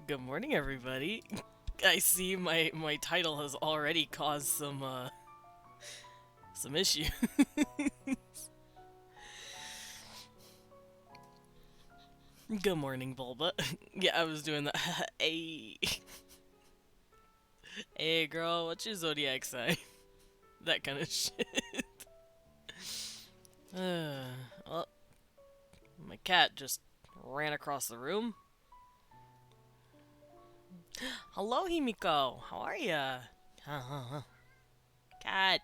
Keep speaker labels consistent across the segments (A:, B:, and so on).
A: Good morning, everybody. I see my title has already caused some issue. Good morning, Bulba. Yeah, I was doing that. Hey, hey, girl, what's your zodiac sign? That kind of shit. Well, my cat just ran across the room. Hello, Himiko. How are ya? Cat.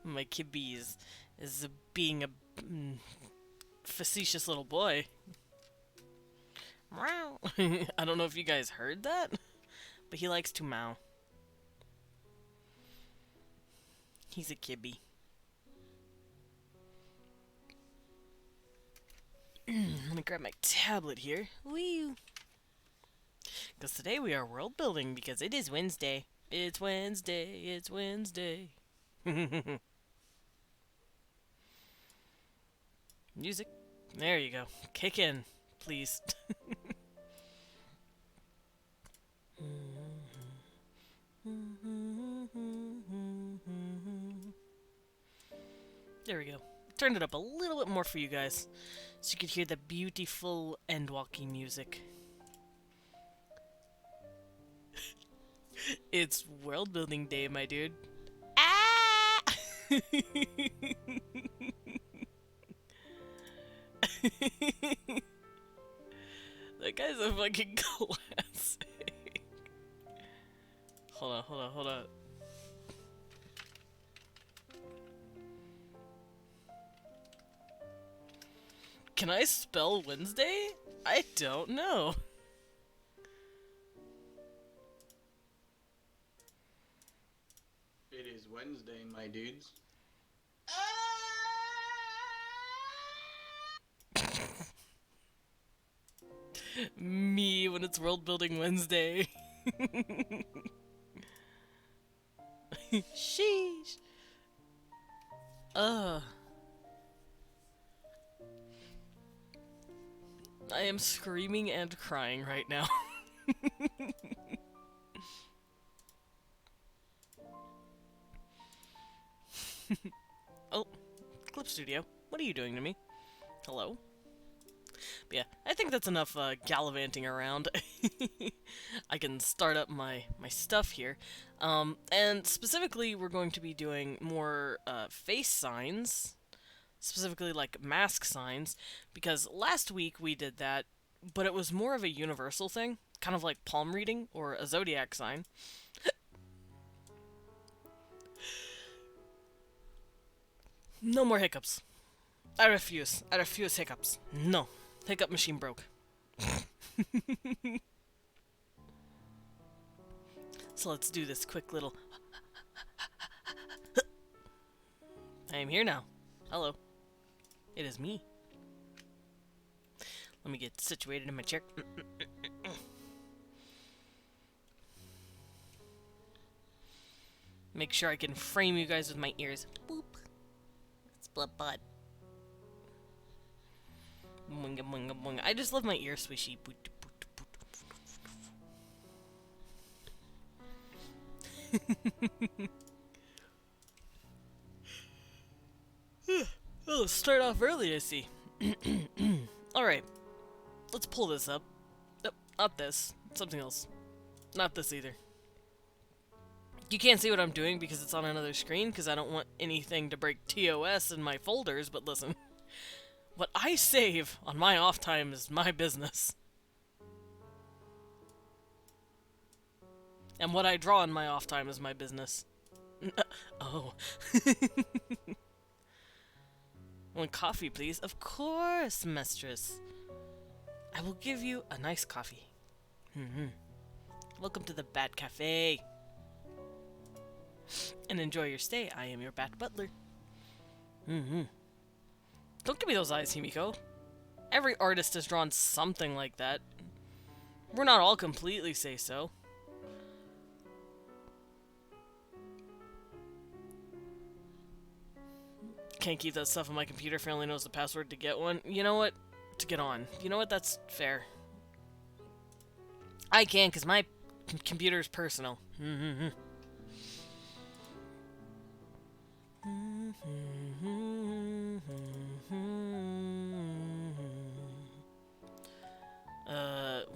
A: My kibby is being a facetious little boy. Meow. I don't know if you guys heard that, but he likes to meow. He's a kibby. Let me grab my tablet here. Woo! Because today we are world building because it is Wednesday. It's Wednesday. It's Wednesday. Music. There you go. Kick in, please. There we go. Turned it up a little bit more for you guys, so you could hear the beautiful end walking music. It's world building day, my dude. Ah! That guy's a fucking classic. Hold on, hold on, hold on. Can I spell Wednesday? I don't know.
B: It is Wednesday, my dudes.
A: Me when it's World Building Wednesday. Sheesh. Ugh. I am screaming and crying right now. Oh, Clip Studio. What are you doing to me? Hello? But yeah, I think that's enough gallivanting around. I can start up my stuff here. And specifically, we're going to be doing more face signs, specifically like mask signs, because last week we did that, but it was more of a universal thing, kind of like palm reading or a zodiac sign. No more hiccups. I refuse. I refuse hiccups. No. Hiccup machine broke. So let's do this quick little... I am here now. Hello. It is me. Let me get situated in my chair. Make sure I can frame you guys with my ears. Boop. Split butt. Boinga, boinga, boinga. I just love my ear swishy. Boot, boot, boot. Oh, start off early, I see. Alright. Let's pull this up. Nope, not this. Something else. Not this either. You can't see what I'm doing because it's on another screen, because I don't want anything to break TOS in my folders, but listen. What I save on my off time is my business. And what I draw in my off time is my business. Oh. One coffee, please. Of course, mistress. I will give you a nice coffee. Welcome to the Bat Cafe. And enjoy your stay. I am your Bat Butler. Don't give me those eyes, Himiko. Every artist has drawn something like that. We're not all completely say-so. Can't keep that stuff on my computer if I only knows the password to get one. You know what? To get on. You know what? That's fair. I can, because my computer is personal.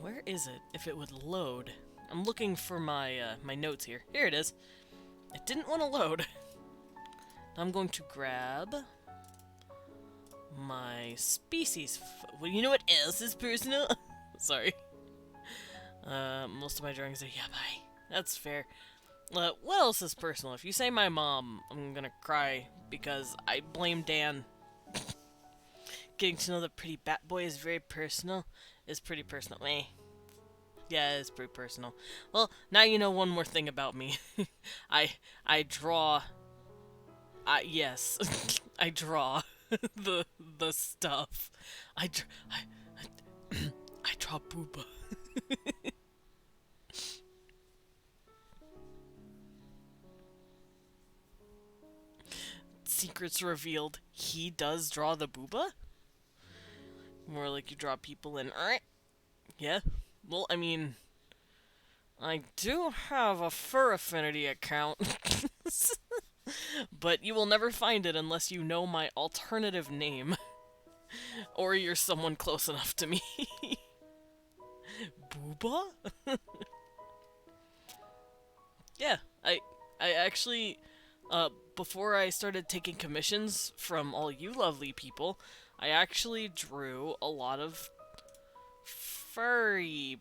A: Where is it? If it would load. I'm looking for my, my notes here. Here it is. It didn't want to load. I'm going to grab my species. Well, you know what else is personal? Sorry. Most of my drawings are yabai. That's fair. What else is personal? If you say my mom, I'm gonna cry because I blame Dan. Getting to know the pretty bat boy is very personal. Is pretty personal. Yeah, it's pretty personal. Well, now you know one more thing about me. I draw. Yes, I draw the stuff. I draw Booba. Secrets revealed. He does draw the Booba? More like you draw people in. Alright. Yeah. Well, I mean, I do have a Fur Affinity account. But you will never find it unless you know my alternative name. Or you're someone close enough to me. Booba? Yeah, I actually, before I started taking commissions from all you lovely people, I actually drew a lot of furry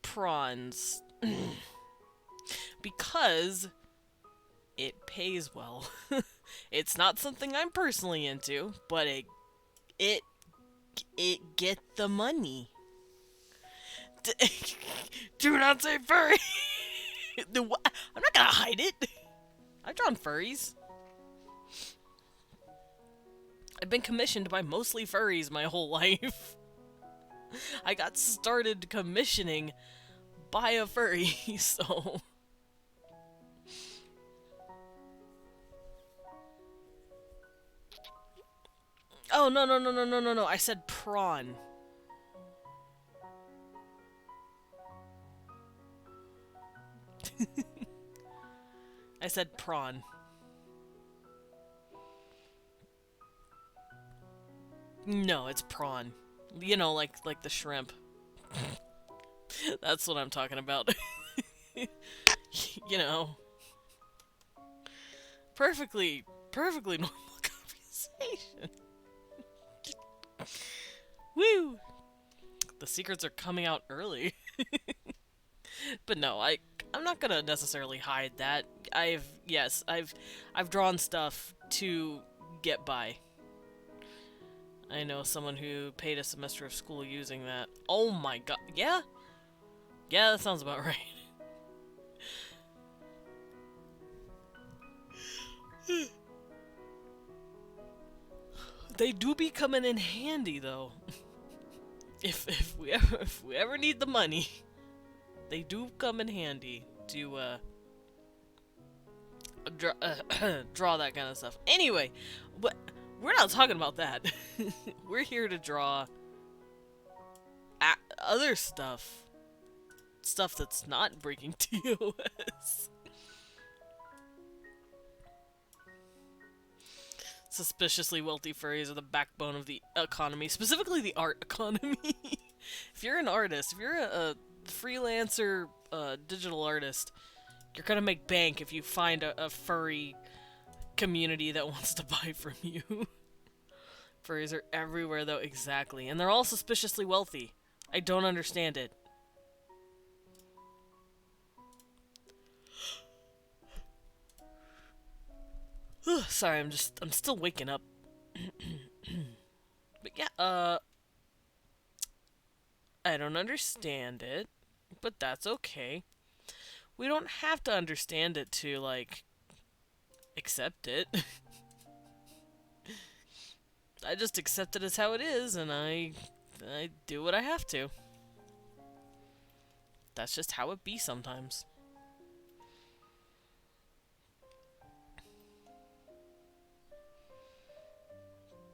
A: prawns. Because it pays well. It's not something I'm personally into, but it get the money. Do not say furry. I'm not gonna hide it. I've drawn furries. I've been commissioned by mostly furries my whole life. I got started commissioning by a furry, so... Oh, no, I said prawn. said prawn. No, it's prawn. You know, like the shrimp. That's what I'm talking about. You know. Perfectly normal conversation. Woo! The secrets are coming out early. But no, I'm not gonna necessarily hide that. I've drawn stuff to get by. I know someone who paid a semester of school using that. Oh my god. Yeah? Yeah, that sounds about right. They do be coming in handy though. If we ever need the money, they do come in handy to draw that kind of stuff. Anyway, but we're not talking about that. We're here to draw other stuff. Stuff that's not breaking TOS. Suspiciously wealthy furries are the backbone of the economy, specifically the art economy. If you're an artist, if you're a freelancer digital artist, you're gonna make bank if you find a furry community that wants to buy from you. Furries are everywhere though, exactly. And they're all suspiciously wealthy. I don't understand it. Sorry, I'm still waking up. But yeah, I don't understand it, but that's okay. We don't have to understand it to, like, accept it. I just accept it as how it is, and I do what I have to. That's just how it be sometimes.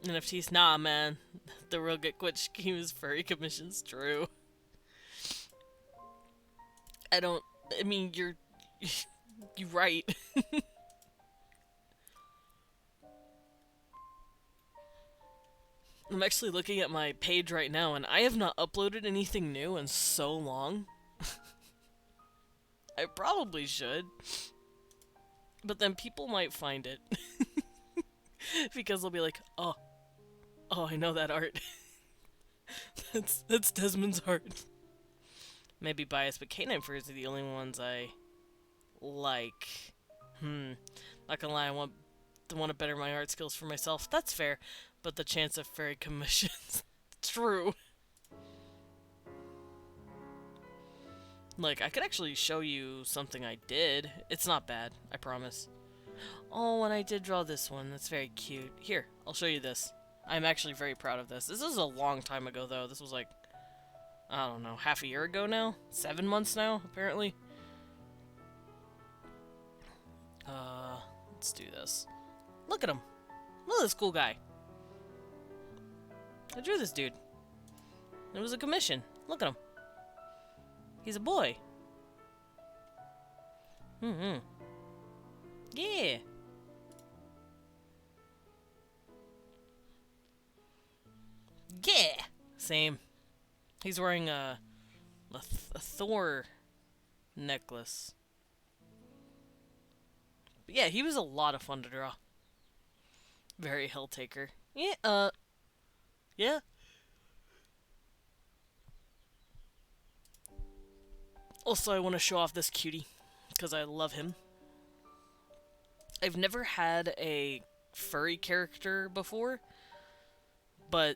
A: NFTs, nah, man. The real get quit scheme is furry commissions. True. I mean, you're right. I'm actually looking at my page right now, and I have not uploaded anything new in so long. I probably should. But then people might find it. Because they'll be like, oh, I know that art. That's Desmond's art. Maybe biased, but canine furs are the only ones I like. Not gonna lie, I want to better my art skills for myself. That's fair, but the chance of furry commissions, true. Like, I could actually show you something I did. It's not bad, I promise. Oh, and I did draw this one. That's very cute. Here, I'll show you this. I'm actually very proud of this. This was a long time ago, though. This was like, I don't know, half a year ago now? 7 months now, apparently. Let's do this. Look at him. Look at this cool guy. I drew this dude. It was a commission. Look at him. He's a boy. Yeah. Yeah. Same. He's wearing a Thor necklace. But yeah, he was a lot of fun to draw. Very hill taker. Yeah, yeah. Also, I want to show off this cutie, because I love him. I've never had a furry character before, but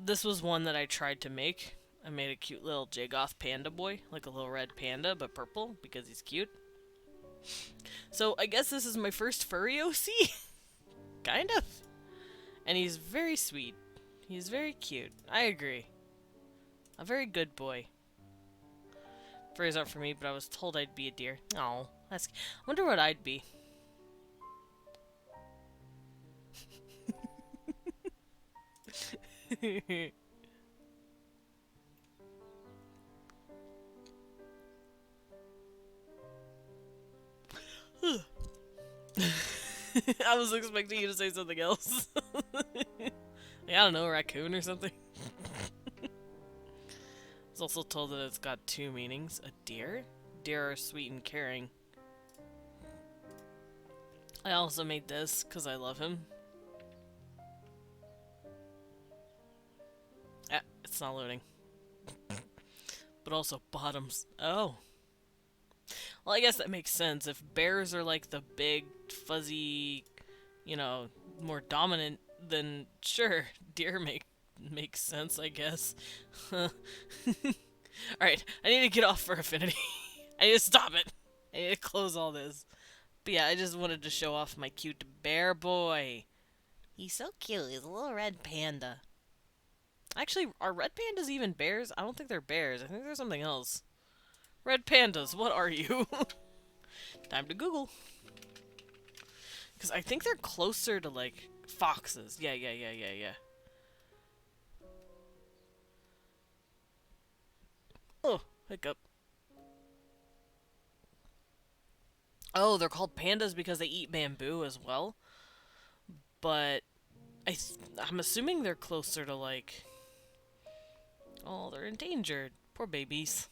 A: this was one that I tried to make. I made a cute little Jagoth panda boy, like a little red panda, but purple, because he's cute. So, I guess this is my first furry OC? Kind of. And he's very sweet. He's very cute. I agree. A very good boy. Furries aren't for me, but I was told I'd be a deer. Oh, I wonder what I'd be. I was expecting you to say something else. Like, I don't know, a raccoon or something. I was also told that it's got two meanings. A deer? Deer are sweet and caring. I also made this because I love him. Ah, it's not loading. But also bottoms. Oh. Well, I guess that makes sense. If bears are like the big, fuzzy, you know, more dominant, then sure, deer makes sense, I guess. Alright, I need to get off for Affinity. I need to stop it. I need to close all this. But yeah, I just wanted to show off my cute bear boy. He's so cute. He's a little red panda. Actually, are red pandas even bears? I don't think they're bears. I think they're something else. Red pandas, what are you? Time to Google. Because I think they're closer to, like, foxes. Yeah. Oh, hiccup. Oh, they're called pandas because they eat bamboo as well. But I'm assuming they're closer to, like... Oh, they're endangered. Poor babies.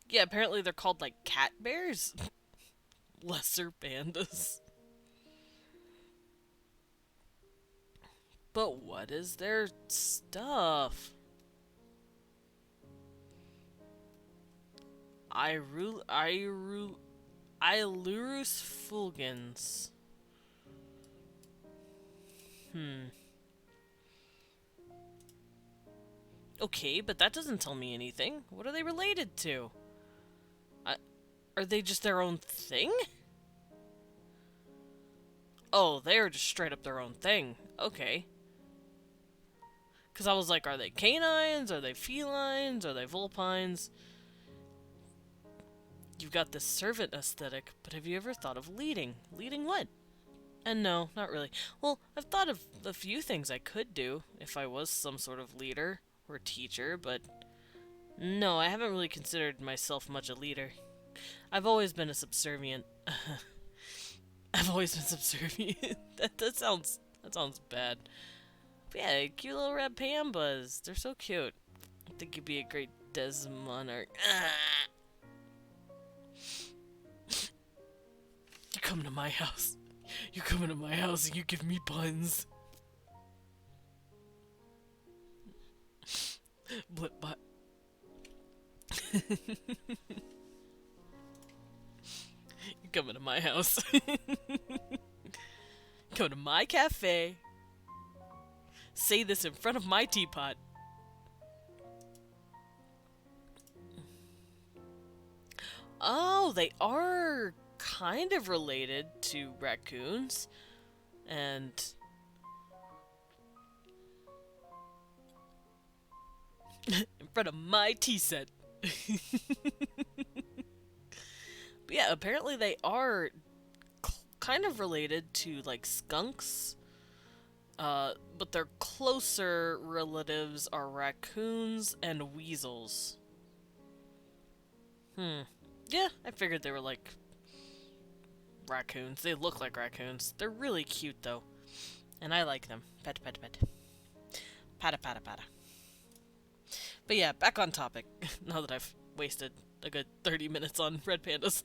A: Yeah, apparently they're called, like, cat bears. Lesser pandas. But what is their stuff? Ilurus fulgens. Okay, but that doesn't tell me anything. What are they related to? Are they just their own thing? Oh, they're just straight up their own thing. Okay. Because I was like, are they canines? Are they felines? Are they vulpines? You've got this servant aesthetic, but have you ever thought of leading? Leading what? And no, not really. Well, I've thought of a few things I could do if I was some sort of leader or teacher, but no, I haven't really considered myself much a leader. I've always been a subservient. I've always been subservient. that sounds bad. But yeah, cute little red pandas. They're so cute. I think you'd be a great Des monarch. You come to my house. You come into my house and you give me buns. Blip bot. You come into my house. Come to my cafe. Say this in front of my teapot. Oh, they are kind of related to raccoons. And in front of my tea set. But yeah, apparently they are kind of related to, like, skunks. But their closer relatives are raccoons and weasels. Yeah, I figured they were like raccoons. They look like raccoons. They're really cute, though. And I like them. Pet, pet, pet. Pata, pata, pata. But yeah, back on topic. Now that I've wasted a good 30 minutes on red pandas.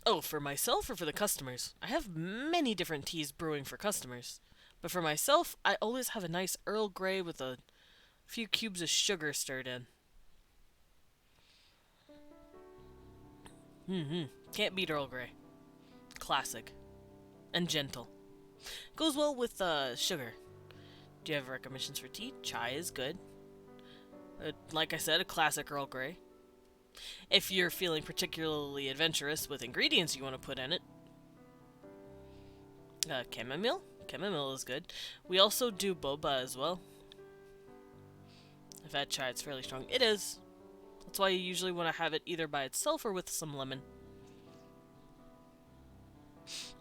A: Oh, for myself or for the customers? I have many different teas brewing for customers. But for myself, I always have a nice Earl Grey with a few cubes of sugar stirred in. Can't beat Earl Grey. Classic. And gentle. Goes well with sugar. Do you have recommendations for tea? Chai is good. Like I said, a classic Earl Grey. If you're feeling particularly adventurous with ingredients you want to put in it. Chamomile? Chamomile is good. We also do boba as well. I've had chai, it's fairly strong. It is. That's why you usually want to have it either by itself or with some lemon.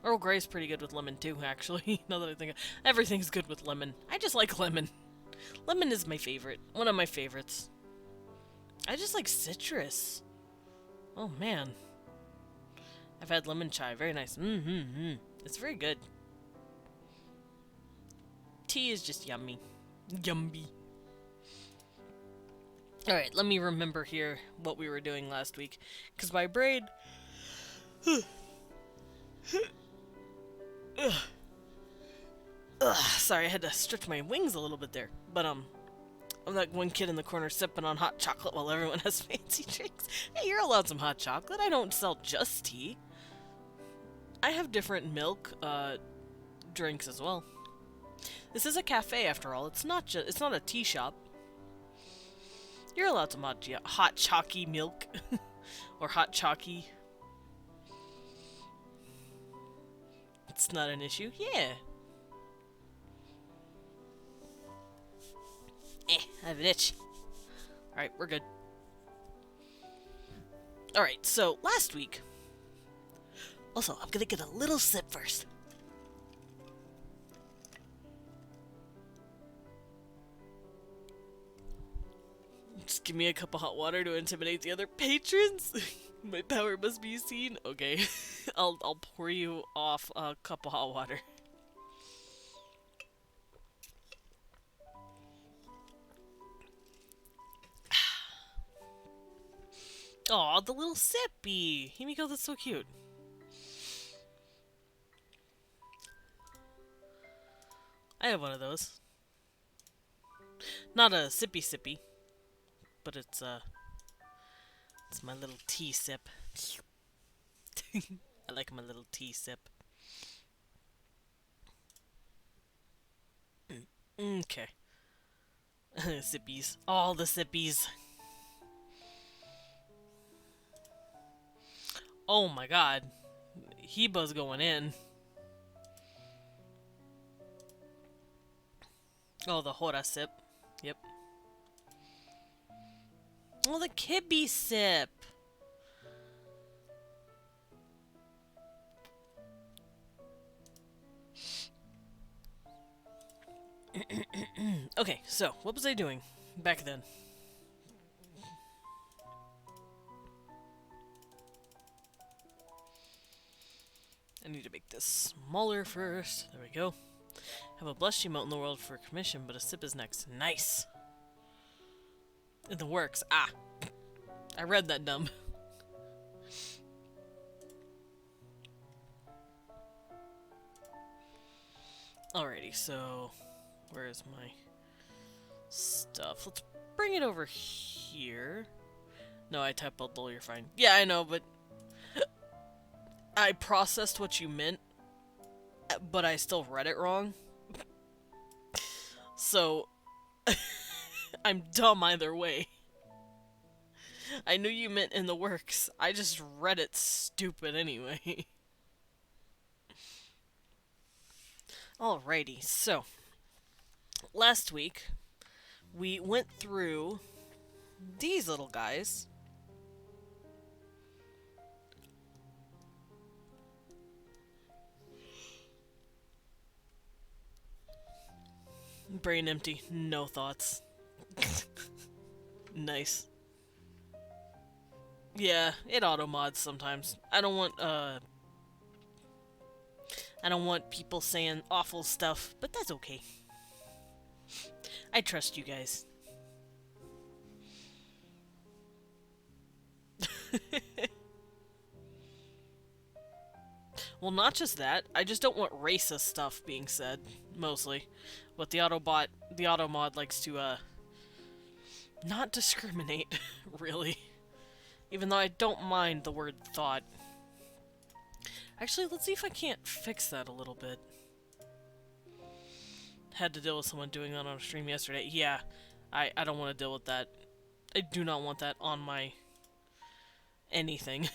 A: Earl Grey's pretty good with lemon too, actually. Now that I think of it. Everything's good with lemon. I just like lemon. Lemon is my favorite. One of my favorites. I just like citrus. Oh man. I've had lemon chai. Very nice. It's very good. Tea is just yummy. Yummy. Alright, let me remember here what we were doing last week. Because my brain... Sorry, I had to stretch my wings a little bit there. But, I'm that one kid in the corner sipping on hot chocolate while everyone has fancy drinks. Hey, you're allowed some hot chocolate. I don't sell just tea. I have different milk, drinks as well. This is a cafe, after all. It's not a tea shop. You're allowed some hot chalky milk. Or hot chalky. It's not an issue. Yeah. I have an itch. Alright, we're good. Alright, so last week... Also, I'm gonna get a little sip first. Just give me a cup of hot water to intimidate the other patrons. My power must be seen. Okay, I'll pour you off a cup of hot water. Aw, the little sippy! Himiko, that's so cute. I have one of those. Not a sippy, but it's my little tea sip. I like my little tea sip. Okay. Sippies. All the sippies. Oh my god. Heba's going in. Oh, the Hora sip. Yep. Oh, the Kibby sip. Okay, so, what was I doing back then? I need to make this smaller first. There we go. Have a blush emote in the world for commission, but a sip is next. Nice! In the works. Ah! I read that dumb. Alrighty, so... Where is my stuff? Let's bring it over here. No, I typed dull, you're fine. Yeah, I know, but... I processed what you meant, but I still read it wrong. So... I'm dumb either way. I knew you meant in the works. I just read it stupid anyway. Alrighty, so... Last week, we went through these little guys. Brain empty, no thoughts. Nice. Yeah, it auto-mods sometimes. I don't want people saying awful stuff, but that's okay. I trust you guys. Well, not just that. I just don't want racist stuff being said, mostly. But the auto mod likes to, not discriminate, really. Even though I don't mind the word thought. Actually, let's see if I can't fix that a little bit. Had to deal with someone doing that on a stream yesterday. Yeah, I don't want to deal with that. I do not want that on my... anything.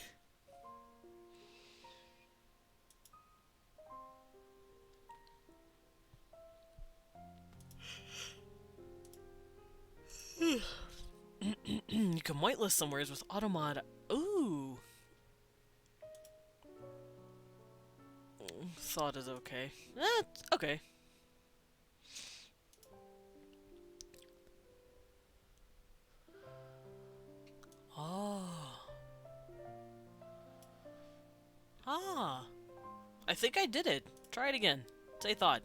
A: You can whitelist some words with automod. Ooh. Thought is okay. Okay. Oh. I think I did it. Try it again. Say thought.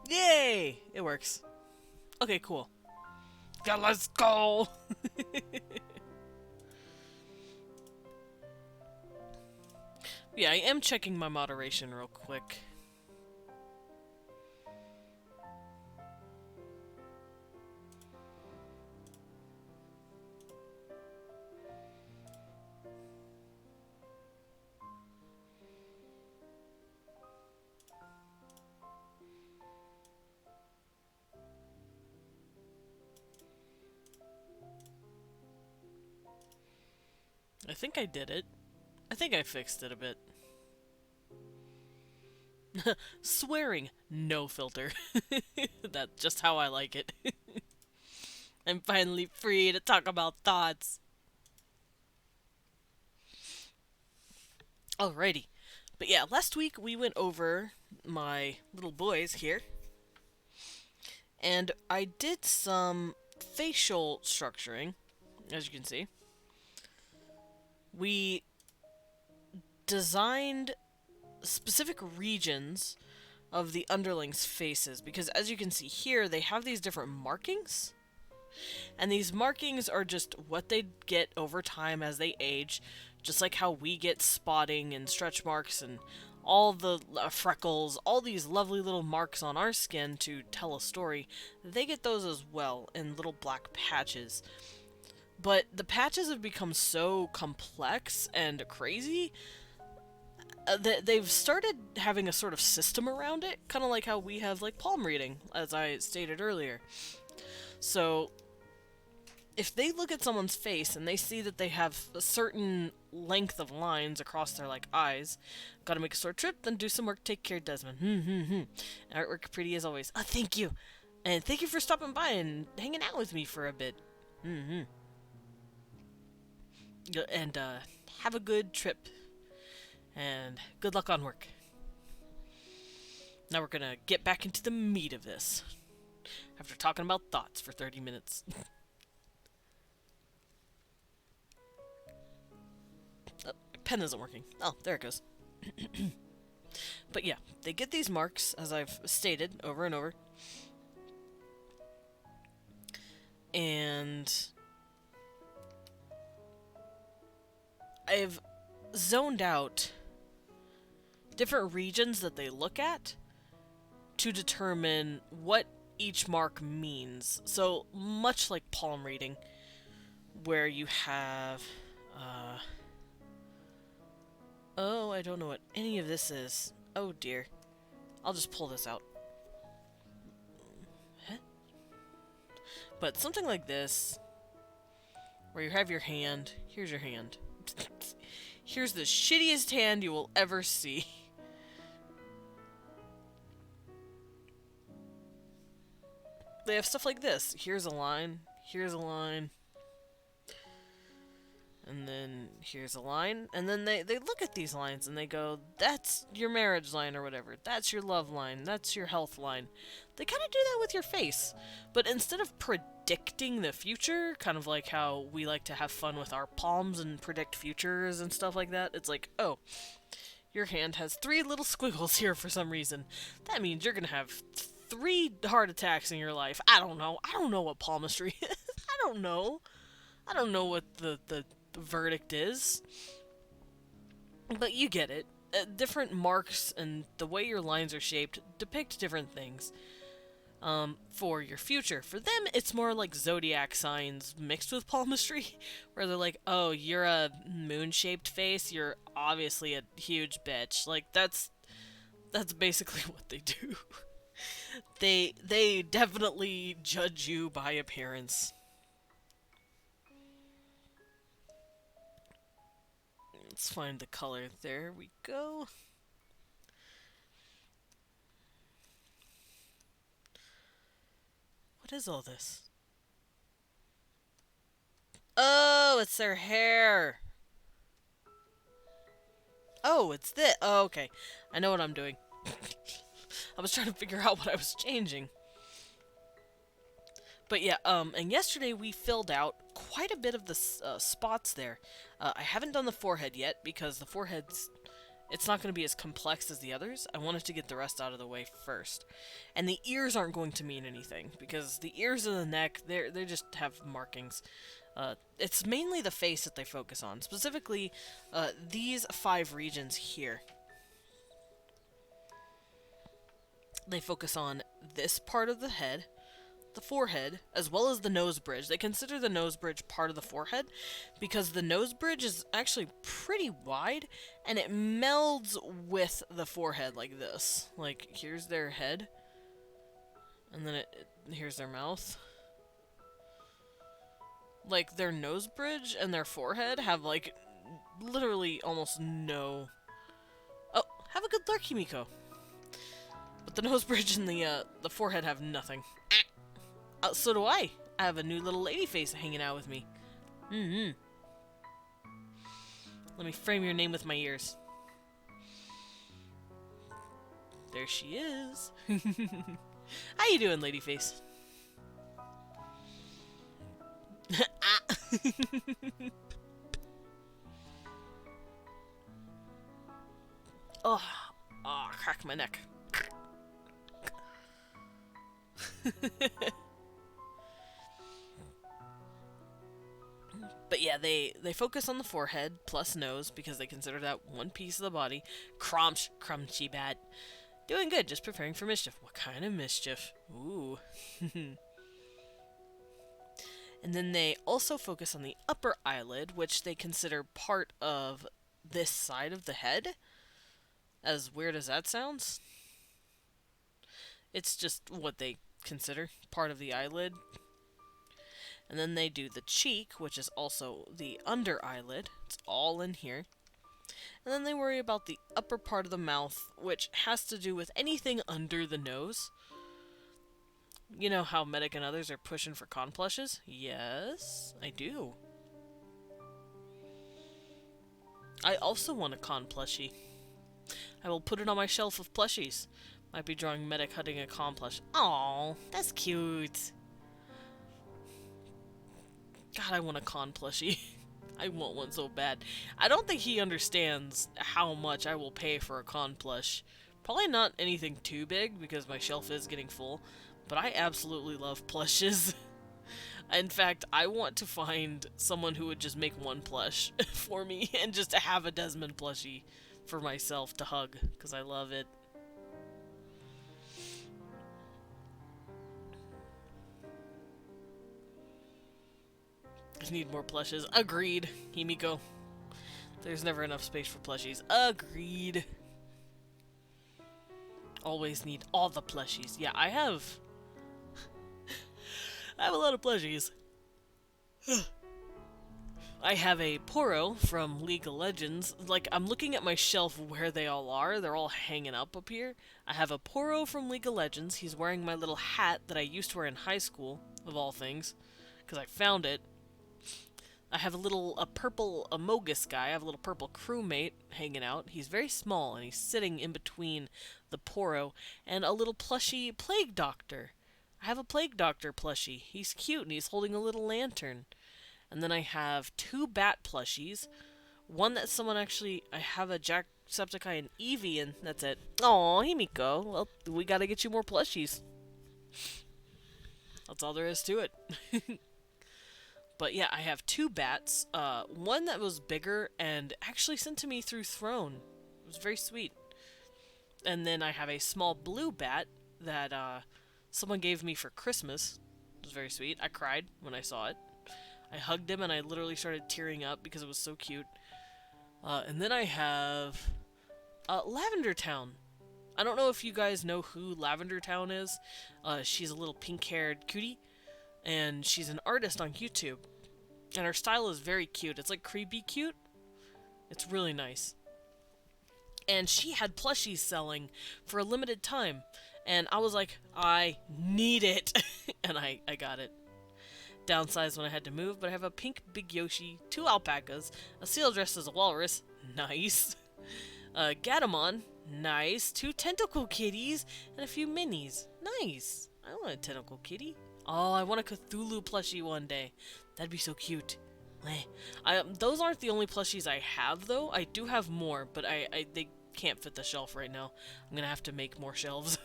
A: Yay! It works. Okay, cool. Yeah, let's go! Yeah, I am checking my moderation real quick. I think I did it. I think I fixed it a bit. Swearing, no filter. That's just how I like it. I'm finally free to talk about thoughts. Alrighty. But yeah, last week we went over my little boys here. And I did some facial structuring, as you can see. We designed specific regions of the underlings' faces, because as you can see here, they have these different markings. And these markings are just what they get over time as they age, just like how we get spotting and stretch marks and all the freckles, all these lovely little marks on our skin to tell a story. They get those as well in little black patches. But the patches have become so complex and crazy that they've started having a sort of system around it, kind of like how we have like palm reading, as I stated earlier. So if they look at someone's face and they see that they have a certain length of lines across their like eyes, gotta make a short trip, then do some work. Take care, Desmond. Artwork pretty as always. Oh, thank you, and thank you for stopping by and hanging out with me for a bit. And have a good trip, and good luck on work. Now we're gonna get back into the meat of this after talking about thoughts for 30 minutes. Pen isn't working. Oh, there it goes. But yeah, they get these marks, as I've stated over and over. And I've zoned out different regions that they look at to determine what each mark means. So, much like palm reading, where you have, oh, I don't know what any of this is. Oh dear. I'll just pull this out. Huh? But something like this, where you have your hand. Here's your hand. Here's the shittiest hand you will ever see. They have stuff like this. Here's a line. Here's a line. And then here's a line. And then they look at these lines and they go, that's your marriage line or whatever. That's your love line. That's your health line. They kind of do that with your face. But instead of predicting the future, kind of like how we like to have fun with our palms and predict futures and stuff like that, it's like, oh, your hand has 3 little squiggles here for some reason. That means you're going to have 3 heart attacks in your life. I don't know. I don't know what palmistry is. I don't know. I don't know what the verdict is. But you get it. Different marks and the way your lines are shaped depict different things for your future. For them, it's more like zodiac signs mixed with palmistry, where they're like, oh, you're a moon-shaped face, you're obviously a huge bitch. Like, that's basically what they do. They definitely judge you by appearance. Let's find the color. There we go. What is all this? Oh, it's their hair. Oh, it's this. Oh, okay. I know what I'm doing. I was trying to figure out what I was changing. But yeah, and yesterday we filled out quite a bit of the spots there. I haven't done the forehead yet because the forehead's it's not going to be as complex as the others. I wanted to get the rest out of the way first. And the ears aren't going to mean anything because the ears and the neck, they just have markings. It's mainly the face that they focus on, specifically these 5 regions here. They focus on this part of the head, the forehead, as well as the nose bridge. They consider the nose bridge part of the forehead because the nose bridge is actually pretty wide and it melds with the forehead like this. Like, here's their head, and then here's their mouth. Like, their nose bridge and their forehead have, like, literally almost no... Oh, have a good lurk, Himiko. But the nose bridge and the forehead have nothing. So do I. I have a new little lady face hanging out with me. Let me frame your name with my ears. There she is. How you doing, lady face? Oh, crack my neck. But yeah, they focus on the forehead plus nose because they consider that one piece of the body. Crunchy bat. Doing good, just preparing for mischief. What kind of mischief? Ooh. And then they also focus on the upper eyelid, which they consider part of this side of the head. As weird as that sounds. It's just what they consider part of the eyelid. And then they do the cheek, which is also the under eyelid. It's all in here. And then they worry about the upper part of the mouth, which has to do with anything under the nose. You know how Medic and others are pushing for con plushes? Yes, I do. I also want a con plushie. I will put it on my shelf of plushies. Might be drawing Medic hunting a con plush. Aww, that's cute. God, I want a con plushie. I want one so bad. I don't think he understands how much I will pay for a con plush. Probably not anything too big because my shelf is getting full, but I absolutely love plushes. In fact, I want to find someone who would just make one plush for me and just to have a Desmond plushie for myself to hug because I love it. I need more plushes. Agreed, Himiko. There's never enough space for plushies. Agreed. Always need all the plushies. Yeah, I have a lot of plushies. I have a Poro from League of Legends. Like, I'm looking at my shelf where they all are. They're all hanging up here. I have a Poro from League of Legends. He's wearing my little hat that I used to wear in high school, of all things, because I found it. I have a purple Amogus guy. I have a little purple crewmate hanging out. He's very small, and he's sitting in between the Poro and a little plushy Plague Doctor. I have a Plague Doctor plushie. He's cute, and he's holding a little lantern. And then I have 2 bat plushies. One that someone actually... I have a Jacksepticeye and Eevee, and that's it. Aw, Himiko. Well, we gotta get you more plushies. That's all there is to it. But yeah, I have 2 bats. One that was bigger and actually sent to me through Throne. It was very sweet. And then I have a small blue bat that someone gave me for Christmas. It was very sweet. I cried when I saw it. I hugged him and I literally started tearing up because it was so cute. And then I have Lavender Town. I don't know if you guys know who Lavender Town is. She's a little pink-haired cutie. And she's an artist on YouTube. And her style is very cute. It's like creepy cute. It's really nice. And she had plushies selling for a limited time. And I was like, I need it. And I got it. Downsized when I had to move, but I have a pink Big Yoshi, 2 alpacas, a seal dressed as a walrus, nice, Gatomon, nice, 2 tentacle kitties, and a few minis, nice. I want a tentacle kitty. Oh, I want a Cthulhu plushie one day. That'd be so cute. Those aren't the only plushies I have, though. I do have more, but they can't fit the shelf right now. I'm gonna have to make more shelves.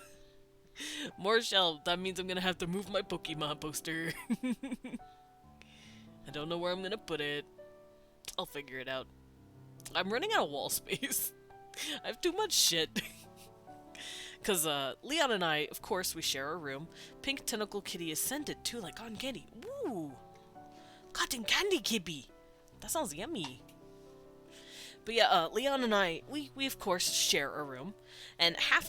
A: More shelves. That means I'm gonna have to move my Pokemon poster. I don't know where I'm gonna put it. I'll figure it out. I'm running out of wall space. I have too much shit. Because, Leon and I, of course, we share a room. Pink Tentacle Kitty is scented, too, like cotton candy. Woo! Cotton candy kibby! That sounds yummy. But yeah, Leon and I, we of course share a room. And half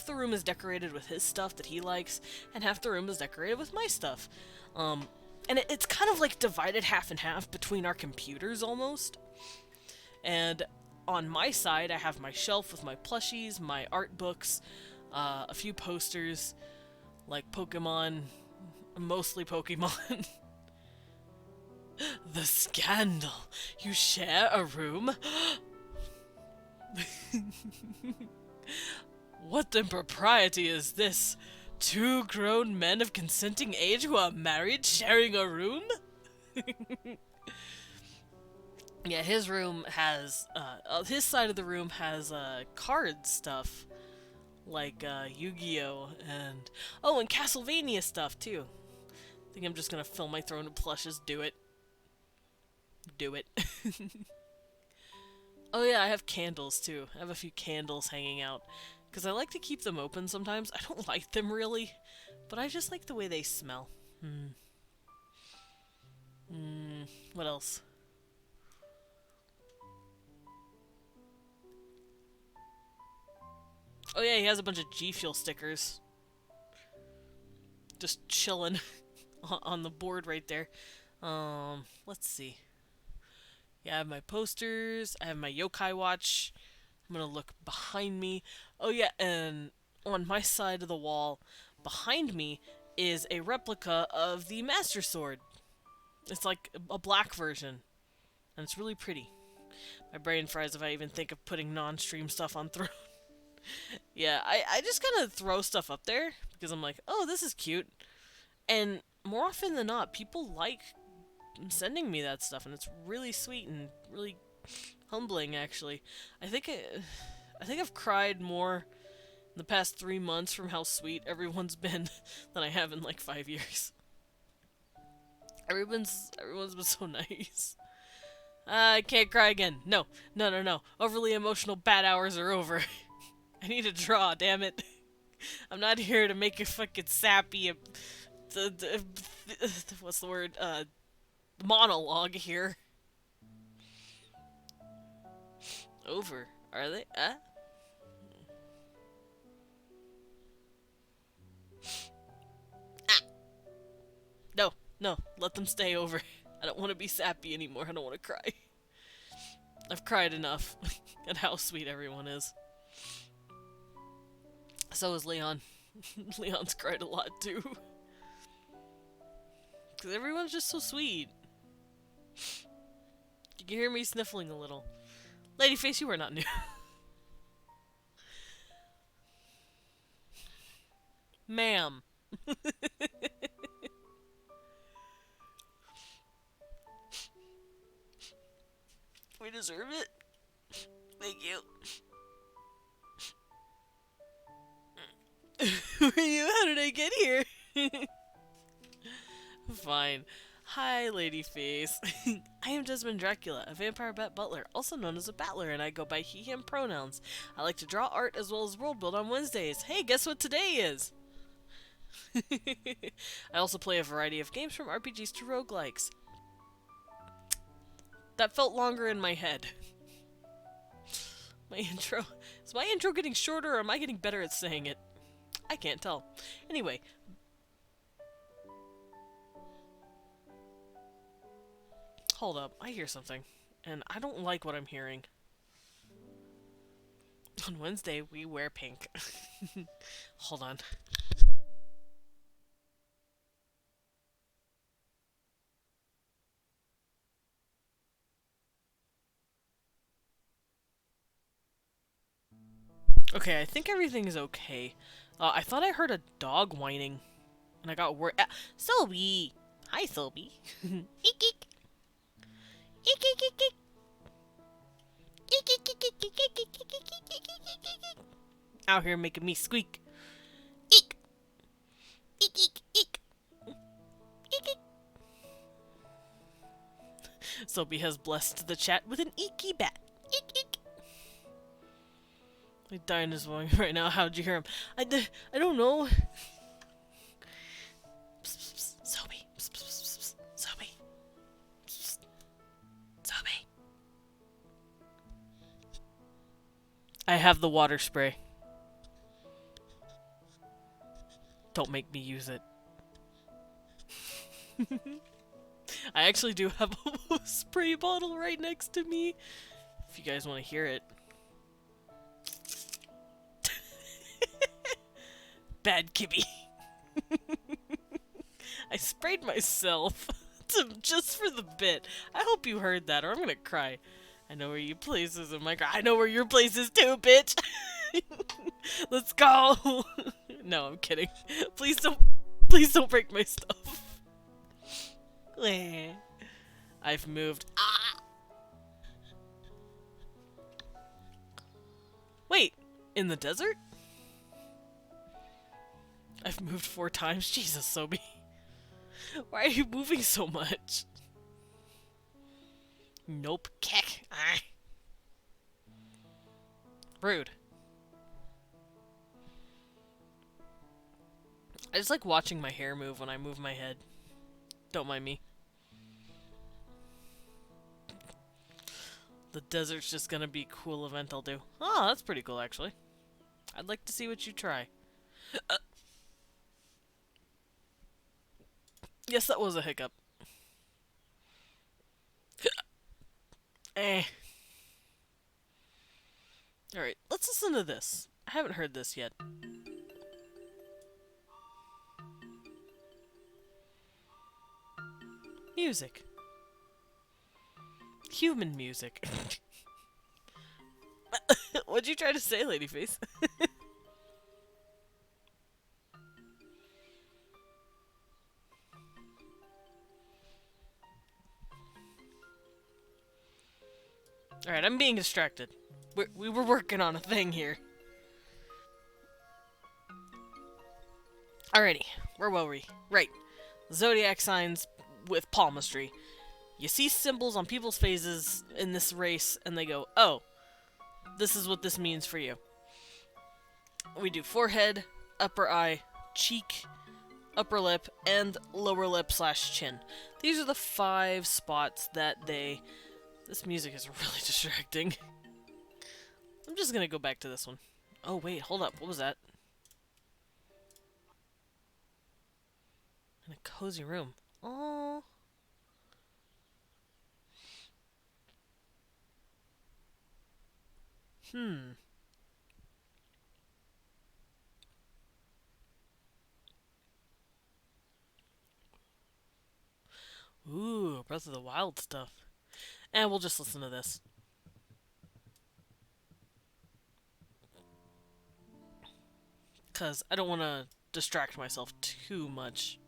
A: the room is decorated with his stuff that he likes, and half the room is decorated with my stuff. And it's kind of like divided half and half between our computers, almost. And on my side, I have my shelf with my plushies, my art books, a few posters, like Pokemon, mostly Pokemon. The scandal! You share a room? What impropriety is this? Two grown men of consenting age who are married sharing a room? Yeah, his room has, his side of the room has, card stuff. Like, Yu-Gi-Oh! And, oh, and Castlevania stuff, too. I think I'm just gonna fill my throne with plushes. Do it. Do it. Oh yeah, I have candles, too. I have a few candles hanging out. Because I like to keep them open sometimes. I don't like them, really. But I just like the way they smell. What else? Oh yeah, he has a bunch of G Fuel stickers. Just chilling on the board right there. Let's see. Yeah, I have my posters. I have my yokai watch. I'm gonna look behind me. Oh yeah, and on my side of the wall, behind me, is a replica of the Master Sword. It's like a black version. And it's really pretty. My brain fries if I even think of putting non-stream stuff on Throne. Yeah, I just kind of throw stuff up there because I'm like, oh, this is cute. And more often than not, people like sending me that stuff, and it's really sweet and really humbling, actually. I think I've cried more in the past 3 months from how sweet everyone's been than I have in like 5 years. Everyone's been so nice. I can't cry again. No. Overly emotional bad hours are over. I need to draw, damn it. I'm not here to make you fucking sappy. What's the word? Monologue here. Over. Are they? No, let them stay over. I don't want to be sappy anymore. I don't want to cry. I've cried enough at how sweet everyone is. So is Leon. Leon's cried a lot too. Because everyone's just so sweet. You can hear me sniffling a little. Ladyface, you are not new. Ma'am. We deserve it. Thank you. Who are you? How did I get here? Fine. Hi, Ladyface. I am Desmond Dracula, a vampire bat butler, also known as a battler, and I go by he, him pronouns. I like to draw art as well as world build on Wednesdays. Hey, guess what today is? I also play a variety of games from RPGs to roguelikes. That felt longer in my head. My intro. Is my intro getting shorter or am I getting better at saying it? I can't tell. Anyway. Hold up. I hear something. And I don't like what I'm hearing. On Wednesday, we wear pink. Hold on. Okay, I think everything is okay. I thought I heard a dog whining. And I got word. Sobe! Hi, Sobe. Eek, eek. Eek, eek, eek, eek. Eek, eek, eek, eek, eek, eek, eek, eek, eek, eek, eek, eek, eek. Out here making me squeak. Eek! Eek, eek, eek. Eek, eek. Sobe has blessed the chat with an eeky bat. Eek, eek. Like dying is going right now. How'd you hear him? I don't know. Sobe. Sobe. Sobe. I have the water spray. Don't make me use it. I actually do have a spray bottle right next to me. If you guys want to hear it. Bad Kibby. I sprayed myself just for the bit. I hope you heard that or I'm gonna cry. I know where your place is in my car. I know where your place is too, bitch. Let's go. No, I'm kidding. Please don't break my stuff. I've moved. Ah! Wait, in the desert? I've moved 4 times? Jesus, Sobe. Why are you moving so much? Nope. Kick. Ah. Rude. I just like watching my hair move when I move my head. Don't mind me. The desert's just gonna be a cool event I'll do. Oh, that's pretty cool, actually. I'd like to see what you try. Yes, that was a hiccup. Eh. Alright, let's listen to this. I haven't heard this yet. Music. Human music. What'd you try to say, Ladyface? Alright, I'm being distracted. We were working on a thing here. Alrighty, where were we? Right. Zodiac signs with palmistry. You see symbols on people's faces in this race, and they go, oh, this is what this means for you. We do forehead, upper eye, cheek, upper lip, and lower lip / chin. These are the 5 spots that they... This music is really distracting. I'm just gonna go back to this one. Oh wait, hold up, what was that? In a cozy room. Oh. Ooh, Breath of the Wild stuff. And we'll just listen to this. Because I don't want to distract myself too much.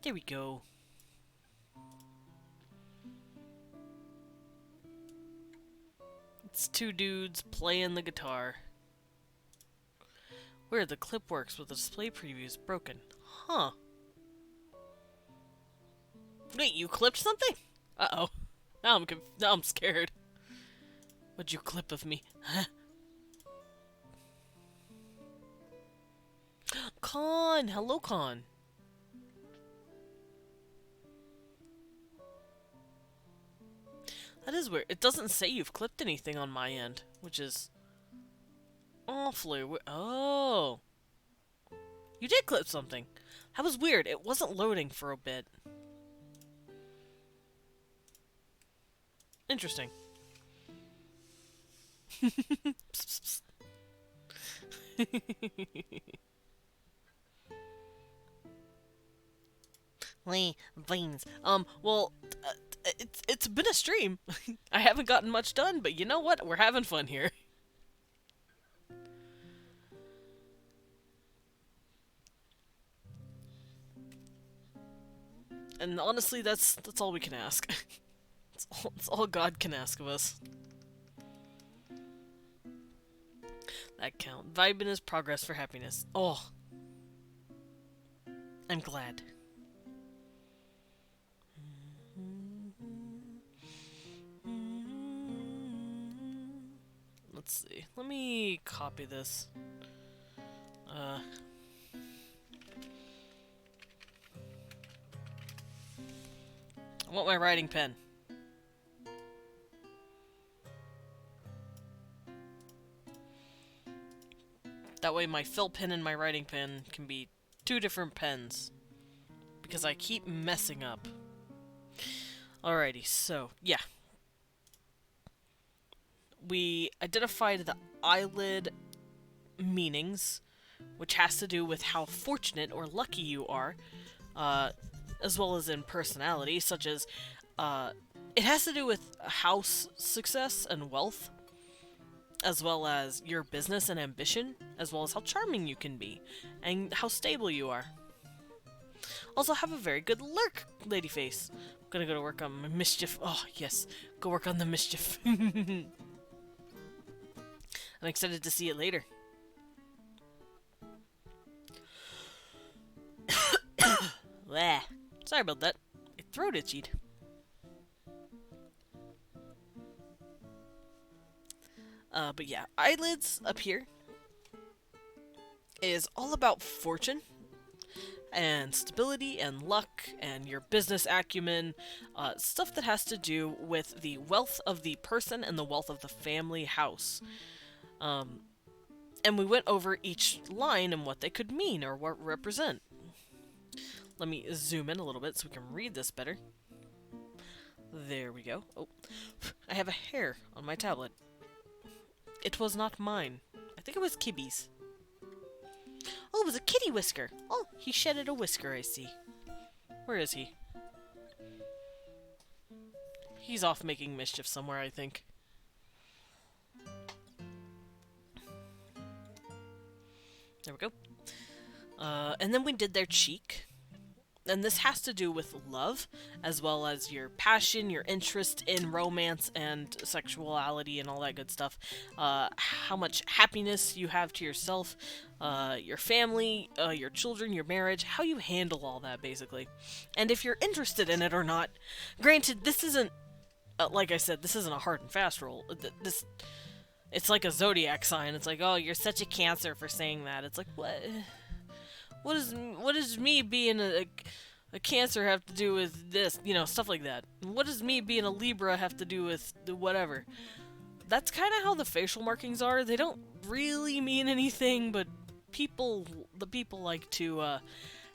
A: There we go. It's 2 dudes playing the guitar. Weird, the clip works, but the display preview is broken. Huh. Wait, you clipped something? Uh-oh. Now I'm scared. What'd you clip of me? Huh? Con! Hello, Con. That is weird. It doesn't say you've clipped anything on my end, which is awfully weird. Oh. You did clip something. That was weird. It wasn't loading for a bit. Interesting. Psst, psst. Lee, beans. Well, it's been a stream. I haven't gotten much done, but you know what? We're having fun here. And honestly, that's all we can ask. It's all God can ask of us. That count. Vibin is progress for happiness. Oh. I'm glad. Let's see. Let me copy this. I want my writing pen. That way my fill pen and my writing pen can be two different pens. Because I keep messing up. Alrighty, so, yeah. We identified the eyelid meanings, which has to do with how fortunate or lucky you are, as well as in personality, such as, it has to do with house success and wealth, as well as your business and ambition, as well as how charming you can be, and how stable you are. Also have a very good lurk, lady face. I'm gonna go to work on my mischief. Oh, yes. Go work on the mischief. I'm excited to see it later. Bleh. Sorry about that. My throat itched. But yeah, eyelids up here is all about fortune and stability and luck and your business acumen, stuff that has to do with the wealth of the person and the wealth of the family house. And we went over each line and what they could mean or what represent. Let me zoom in a little bit so we can read this better. There we go. Oh, I have a hair on my tablet. It was not mine. I think it was Kibby's. Oh, it was a kitty whisker. Oh, he shedded a whisker, I see. Where is he? He's off making mischief somewhere, I think. There we go. And then we did their cheek. And this has to do with love, as well as your passion, your interest in romance and sexuality and all that good stuff. How much happiness you have to yourself, your family, your children, your marriage, how you handle all that, basically. And if you're interested in it or not. Granted, this isn't, like I said, this isn't a hard and fast rule. It's like a zodiac sign. It's like, oh, you're such a Cancer for saying that. It's like, what? What does me being a Cancer have to do with this? You know, stuff like that. What does me being a Libra have to do with the whatever? That's kind of how the facial markings are. They don't really mean anything, but the people like to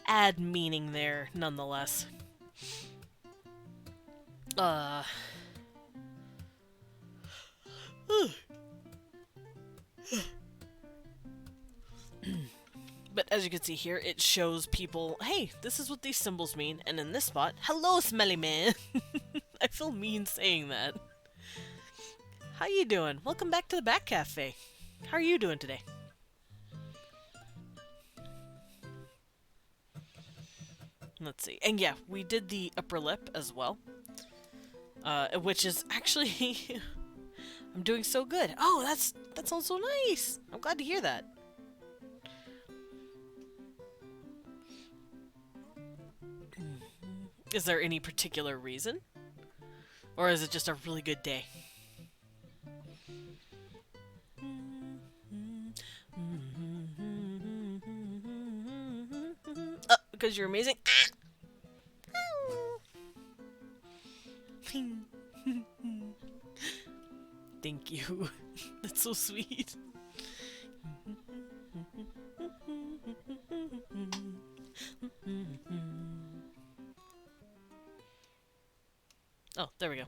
A: add meaning there nonetheless. But as you can see here, it shows people, hey, this is what these symbols mean. And in this spot, hello, smelly man. I feel mean saying that. How you doing? Welcome back to the Bat Cafe. How are you doing today? Let's see. And yeah, we did the upper lip as well. Which is actually... I'm doing so good. Oh, that sounds so nice. I'm glad to hear that. Is there any particular reason? Or is it just a really good day? Because you're amazing. Thank you. That's so sweet. Oh, there we go.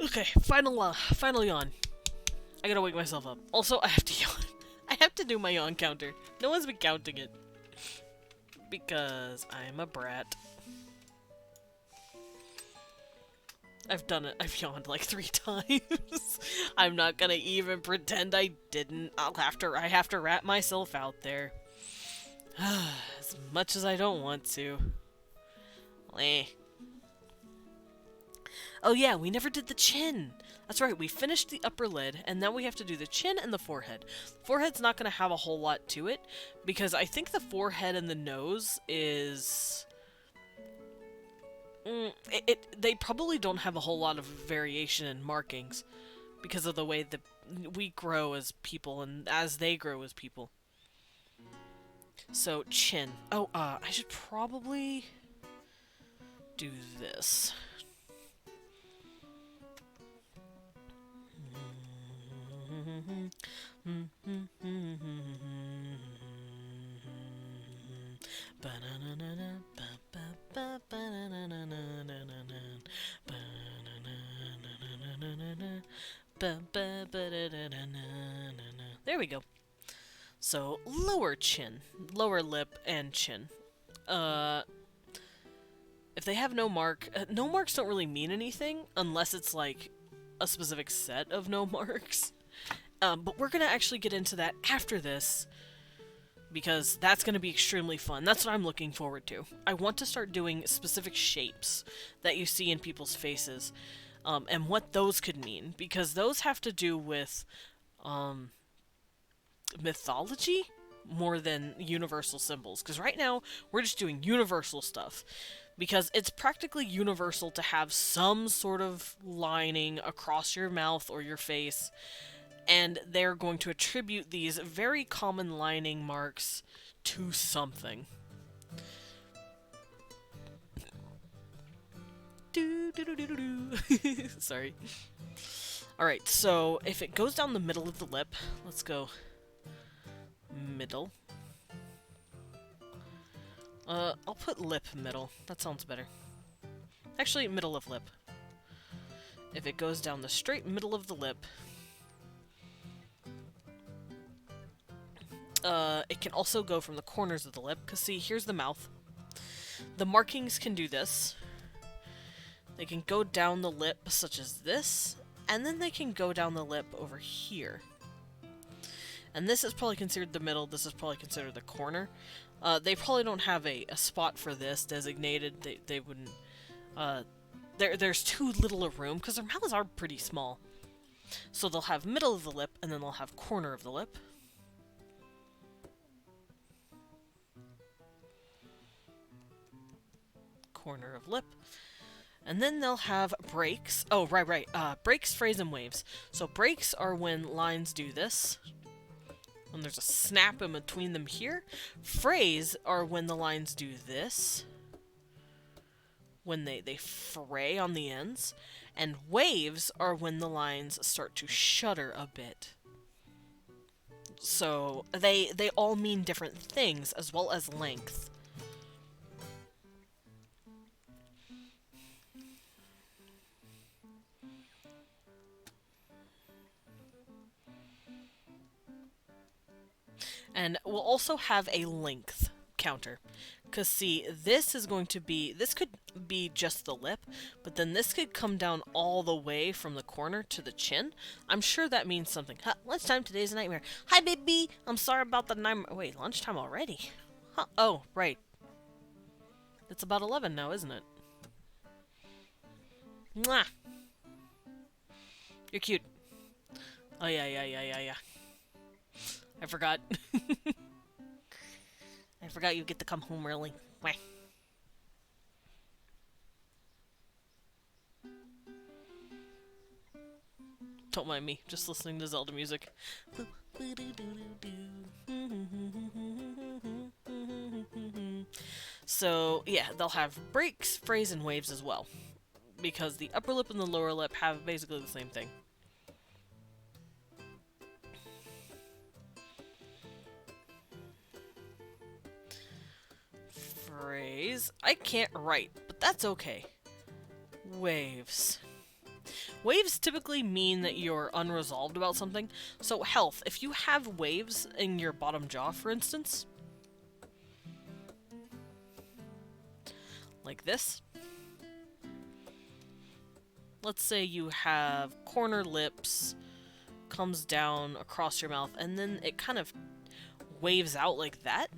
A: Okay, final yawn. I gotta wake myself up. Also, I have to yawn. I have to do my yawn counter. No one's been counting it. Because I'm a brat. I've done it. I've yawned like 3 times. I'm not gonna even pretend I didn't. I have to rat myself out there. As much as I don't want to. Eh. Oh yeah, we never did the chin. That's right, we finished the upper lid, and now we have to do the chin and the forehead. Forehead's not gonna have a whole lot to it, because I think the forehead and the nose is... they probably don't have a whole lot of variation in markings because of the way that we grow as people and as they grow as people. So, chin. Oh, I should probably do this. There we go. So, lower chin, lower lip, and chin. If they have no mark, no marks don't really mean anything unless it's like a specific set of no marks. But we're gonna actually get into that after this, because that's gonna be extremely fun. That's what I'm looking forward to. I want to start doing specific shapes that you see in people's faces, and what those could mean, because those have to do with, mythology more than universal symbols. Because right now, we're just doing universal stuff. Because it's practically universal to have some sort of lining across your mouth or your face, and they're going to attribute these very common lining marks to something. Sorry. Alright, so if it goes down the middle of the lip, let's go middle. I'll put lip middle. That sounds better. Actually, middle of lip. If it goes down the straight middle of the lip, it can also go from the corners of the lip, because see, here's the mouth. The markings can do this. They can go down the lip, such as this, and then they can go down the lip over here. And this is probably considered the middle, this is probably considered the corner. They probably don't have a spot for this designated. They wouldn't... there's too little a room, because their mouths are pretty small. So they'll have middle of the lip, and then they'll have corner of the lip. Corner of lip. And then they'll have breaks. Oh, right. Breaks, phrase, and waves. So breaks are when lines do this. When there's a snap in between them here. Phrase are when the lines do this. When they fray on the ends. And waves are when the lines start to shudder a bit. So they all mean different things, as well as length. And we'll also have a length counter. Because see, this could be just the lip, but then this could come down all the way from the corner to the chin. I'm sure that means something. Huh, lunchtime, today's a nightmare. Hi, baby! I'm sorry about the nightmare. Wait, lunchtime already? Huh, oh, right. It's about 11 now, isn't it? Mwah! You're cute. Oh, yeah. I forgot. I forgot you get to come home early. Wah. Don't mind me, just listening to Zelda music. So, yeah, they'll have breaks, phrase, and waves as well. Because the upper lip and the lower lip have basically the same thing. Phrase. I can't write, but that's okay. Waves. Waves typically mean that you're unresolved about something. So health. If you have waves in your bottom jaw, for instance, like this. let's say you have corner lips, comes down across your mouth, and then it kind of waves out like that.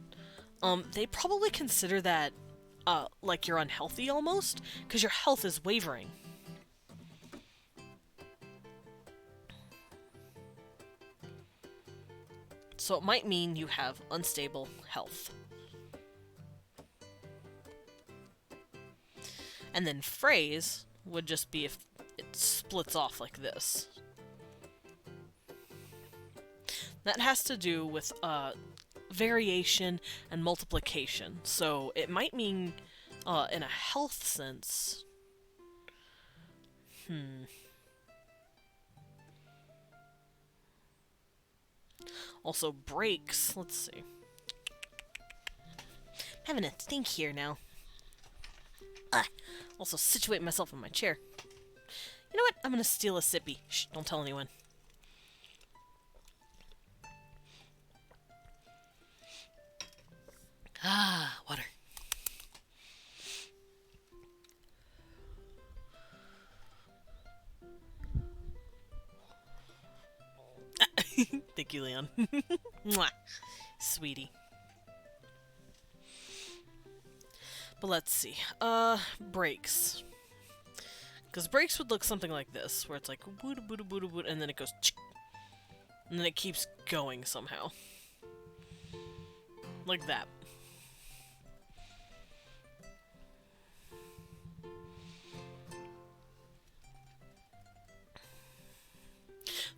A: They probably consider that like you're unhealthy almost, because your health is wavering. So it might mean you have unstable health. And then phrase would just be if it splits off like this. That has to do with variation and multiplication. So it might mean, in a health sense, Also breaks, let's see. I'm having a think here now. Also situate myself in my chair. You know what? I'm gonna steal a sippy. Shh, don't tell anyone. Water. Thank you, Leon. Mwah. Sweetie. But let's see. Breaks. Because breaks would look something like this, where it's like boot boot boot boot, and then it goes and then it keeps going somehow. Like that.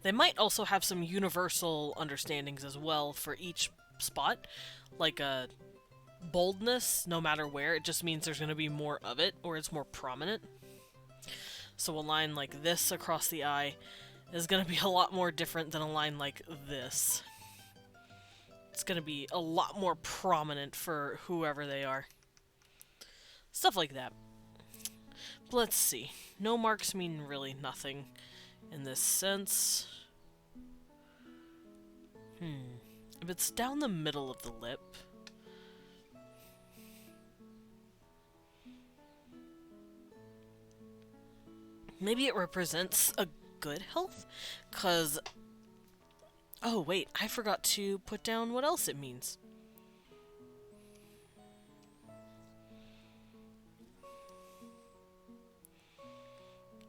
A: They might also have some universal understandings as well for each spot, like a boldness, no matter where, it just means there's going to be more of it, or it's more prominent. So a line like this across the eye is going to be a lot more different than a line like this. It's going to be a lot more prominent for whoever they are. Stuff like that. But let's see. No marks mean really nothing in this sense. If it's down the middle of the lip, maybe it represents a good health? 'Cause... oh, wait, I forgot to put down what else it means.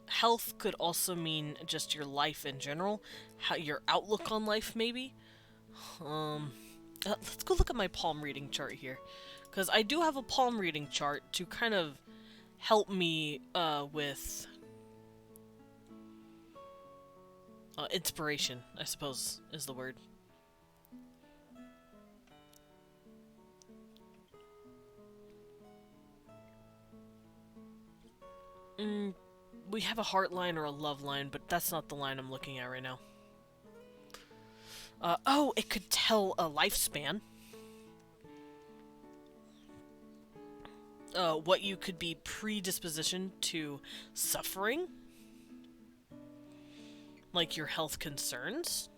A: Health could also mean just your life in general, how your outlook on life, maybe. Let's go look at my palm reading chart here, because I do have a palm reading chart to kind of help me with inspiration, I suppose is the word. We have a heart line or a love line, but that's not the line I'm looking at right now. Oh, it could tell a lifespan. What you could be predispositioned to suffering. Like your health concerns.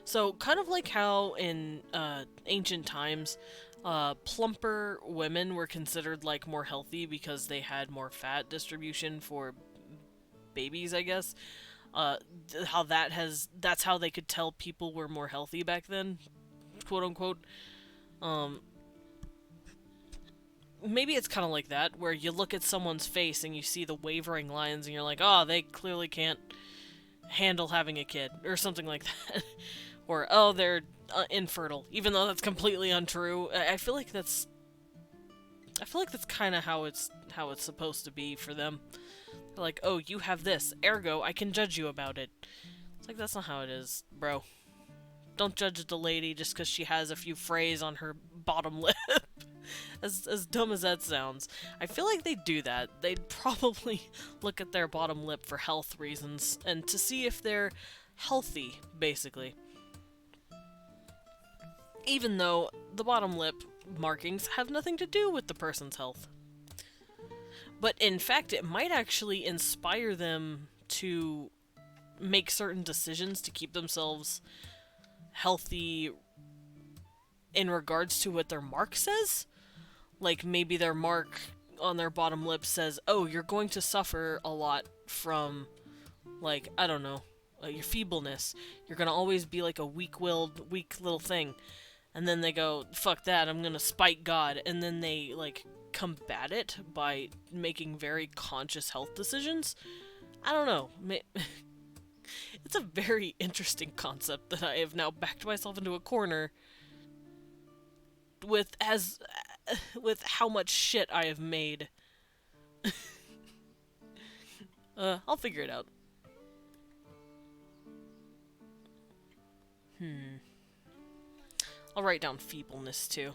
A: So, kind of like how in ancient times, plumper women were considered like more healthy because they had more fat distribution for babies, I guess. That's how they could tell people were more healthy back then, quote unquote. Maybe it's kind of like that, where you look at someone's face and you see the wavering lines and you're like, oh, they clearly can't handle having a kid, or something like that. Or, oh, they're infertile, even though that's completely untrue. I feel like that's kind of how it's supposed to be for them. They're like, oh, you have this, ergo, I can judge you about it. It's like, that's not how it is, bro. Don't judge the lady just because she has a few frays on her bottom lip. As dumb as that sounds. I feel like they do that. They'd probably look at their bottom lip for health reasons, and to see if they're healthy, basically. Even though the bottom lip markings have nothing to do with the person's health. But in fact, it might actually inspire them to make certain decisions to keep themselves healthy in regards to what their mark says. Like, maybe their mark on their bottom lip says, oh, you're going to suffer a lot from, like, I don't know, your feebleness. You're gonna always be like a weak-willed, weak little thing. And then they go, fuck that, I'm gonna spite God. And then they, like, combat it by making very conscious health decisions. I don't know. It's a very interesting concept that I have now backed myself into a corner with how much shit I have made. I'll figure it out. I'll write down feebleness too.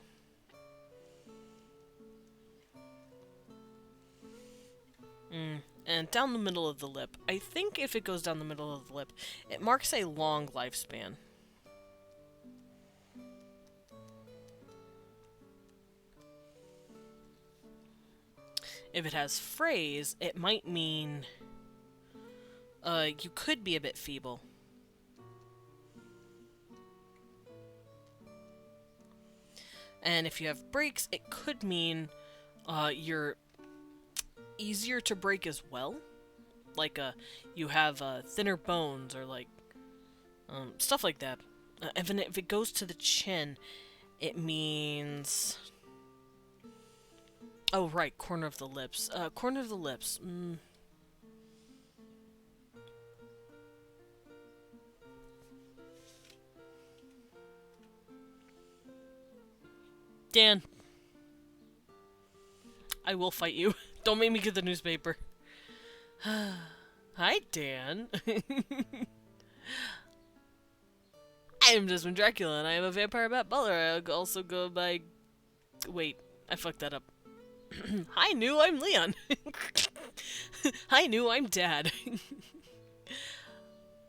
A: And down the middle of the lip. I think if it goes down the middle of the lip, it marks a long lifespan. If it has phrase, it might mean you could be a bit feeble. And if you have breaks, it could mean you're easier to break as well. Like you have thinner bones or like stuff like that. If it goes to the chin, it means... Oh, right, corner of the lips. Corner of the lips. Dan. I will fight you. Don't make me get the newspaper. Hi, Dan. I am Desmond Dracula, and I am a vampire bat butler. I also go by... Wait, I fucked that up. Hi, New, I'm Leon. Hi, New, I'm Dad.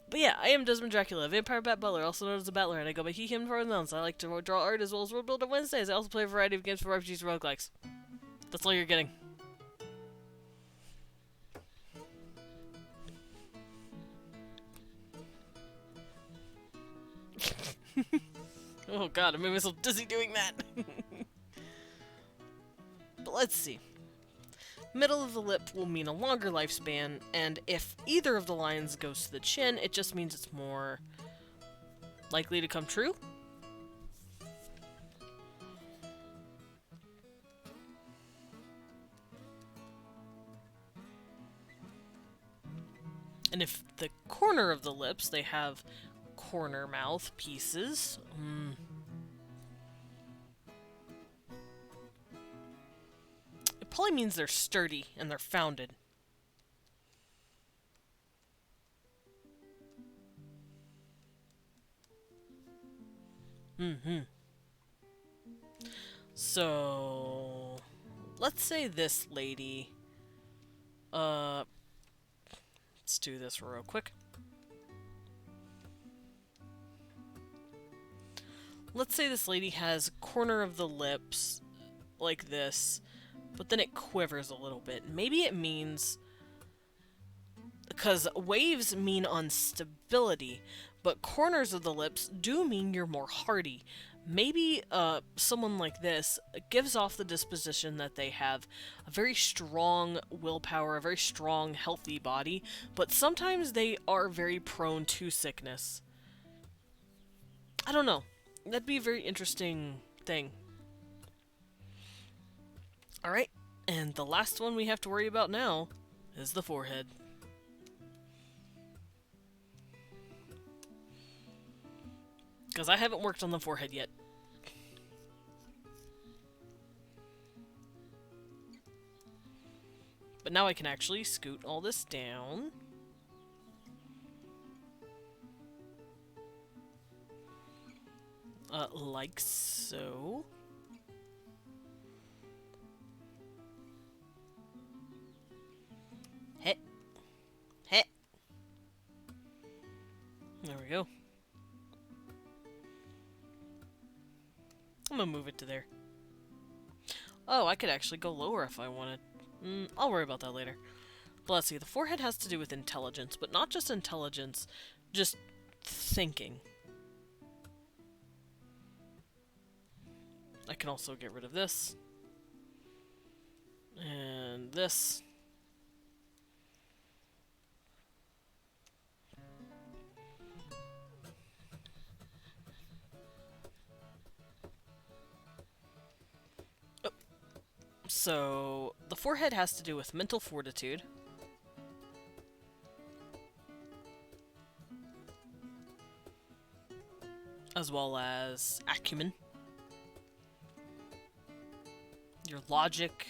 A: But yeah, I am Desmond Dracula, vampire bat butler, also known as the Battler, and I go by he, him pronouns. I like to draw art as well as Worldbuilder on Wednesdays. I also play a variety of games for RPGs and roguelikes. That's all you're getting. Oh god, I made myself dizzy doing that. But let's see. Middle of the lip will mean a longer lifespan, and if either of the lines goes to the chin, it just means it's more likely to come true. And if the corner of the lips, they have corner mouth pieces. It probably means they're sturdy and they're founded. So, let's say this lady, let's do this real quick. Let's say this lady has corner of the lips like this, but then it quivers a little bit. Maybe it means... Because waves mean instability, but corners of the lips do mean you're more hardy. Maybe someone like this gives off the disposition that they have a very strong willpower, a very strong, healthy body, but sometimes they are very prone to sickness. I don't know. That'd be a very interesting thing. Alright, and the last one we have to worry about now is the forehead. Because I haven't worked on the forehead yet. But now I can actually scoot all this down. Like so. Hit. Hit. There we go. I'm gonna move it to there. Oh, I could actually go lower if I wanted. I'll worry about that later. But let's see, the forehead has to do with intelligence, but not just intelligence, just thinking. I can also get rid of this. And this. Oh. So, the forehead has to do with mental fortitude. As well as acumen. Your logic.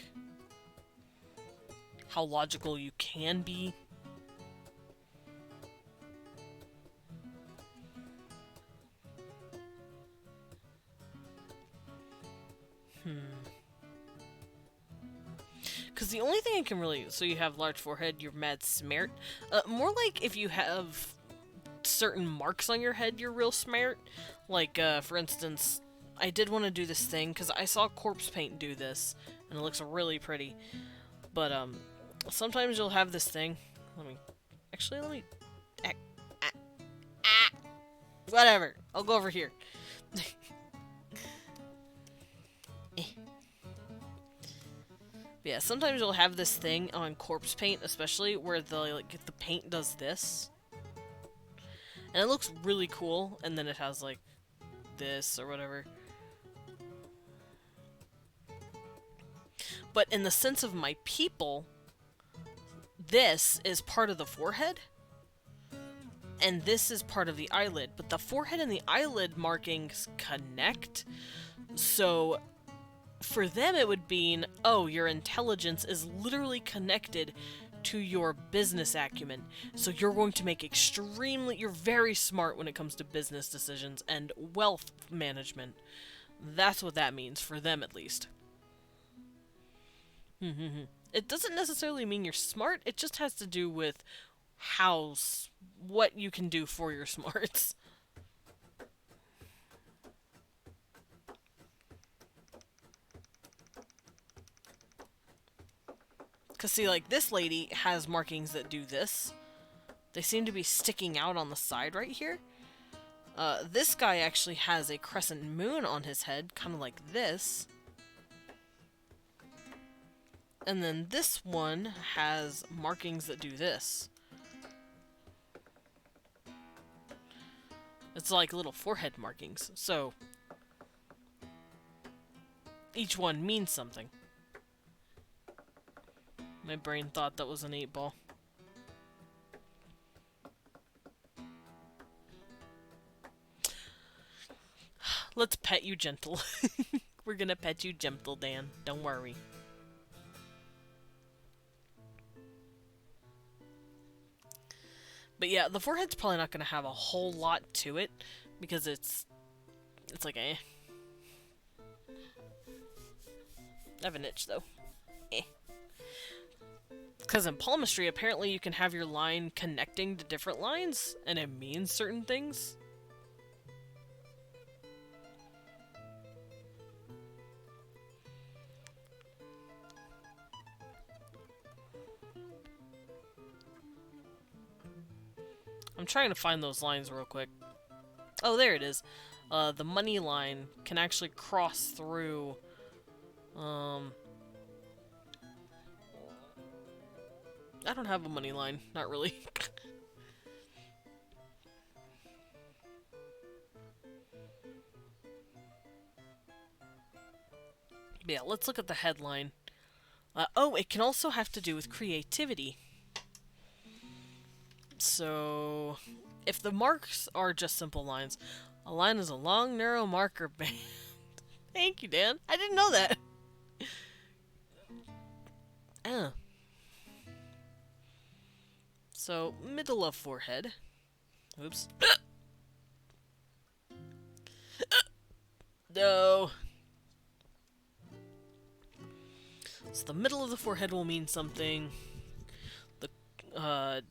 A: How logical you can be. Because the only thing I can really... So you have large forehead, you're mad smart. More like if you have certain marks on your head, you're real smart. Like, for instance, I did want to do this thing, because I saw corpse paint do this, and it looks really pretty. But, sometimes you'll have this thing. Let me... Actually, let me... Whatever. I'll go over here. Yeah, sometimes you'll have this thing on corpse paint, especially, where the paint does this. And it looks really cool, and then it has, like, this or whatever. But in the sense of my people, this is part of the forehead, and this is part of the eyelid. But the forehead and the eyelid markings connect, so... For them, it would mean, oh, your intelligence is literally connected to your business acumen. So you're going to make you're very smart when it comes to business decisions and wealth management. That's what that means, for them at least. It doesn't necessarily mean you're smart, it just has to do with what you can do for your smarts. Because, see, like, this lady has markings that do this. They seem to be sticking out on the side right here. This guy actually has a crescent moon on his head, kind of like this. And then this one has markings that do this. It's like little forehead markings, so... Each one means something. My brain thought that was an 8-ball. Let's pet you gentle. We're gonna pet you gentle, Dan. Don't worry. But yeah, the forehead's probably not gonna have a whole lot to it, because it's like, eh. I have an itch, though. Eh. Because in palmistry, apparently you can have your line connecting to different lines, and it means certain things. I'm trying to find those lines real quick. Oh, there it is. The money line can actually cross through... I don't have a money line. Not really. Yeah, let's look at the headline. Oh, it can also have to do with creativity. So, if the marks are just simple lines, a line is a long, narrow marker band. Thank you, Dan. I didn't know that. So, middle of forehead. Oops. No. So the middle of the forehead will mean something. The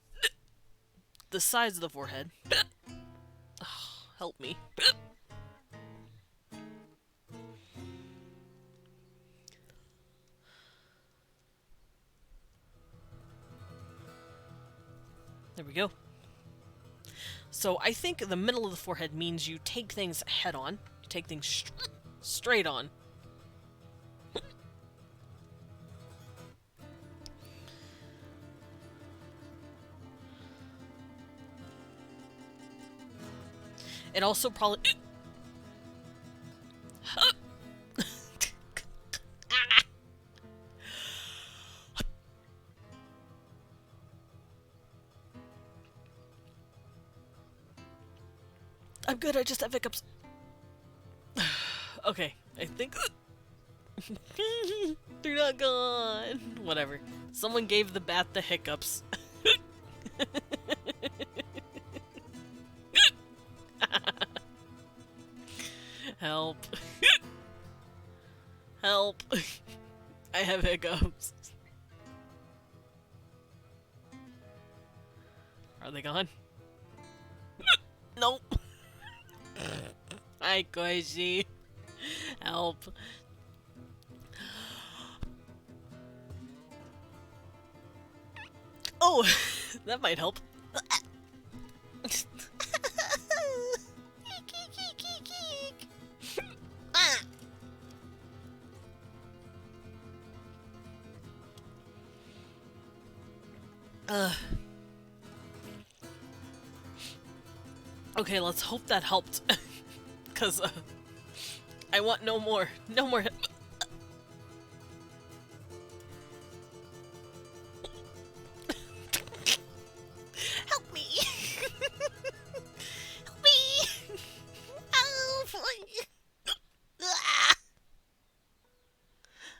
A: sides of the forehead. Oh, help me. There we go. So I think the middle of the forehead means you take things head on. You take things straight on. It also probably... I'm good, I just have hiccups. Okay, I think... They're not gone. Whatever. Someone gave the bat the hiccups. Help. Help. I have hiccups. Are they gone? Nope. Hi, Koichi. Help. Oh, that might help. Okay, let's hope that helped. Cause I want no more. No more. Help me. Help me. Oh,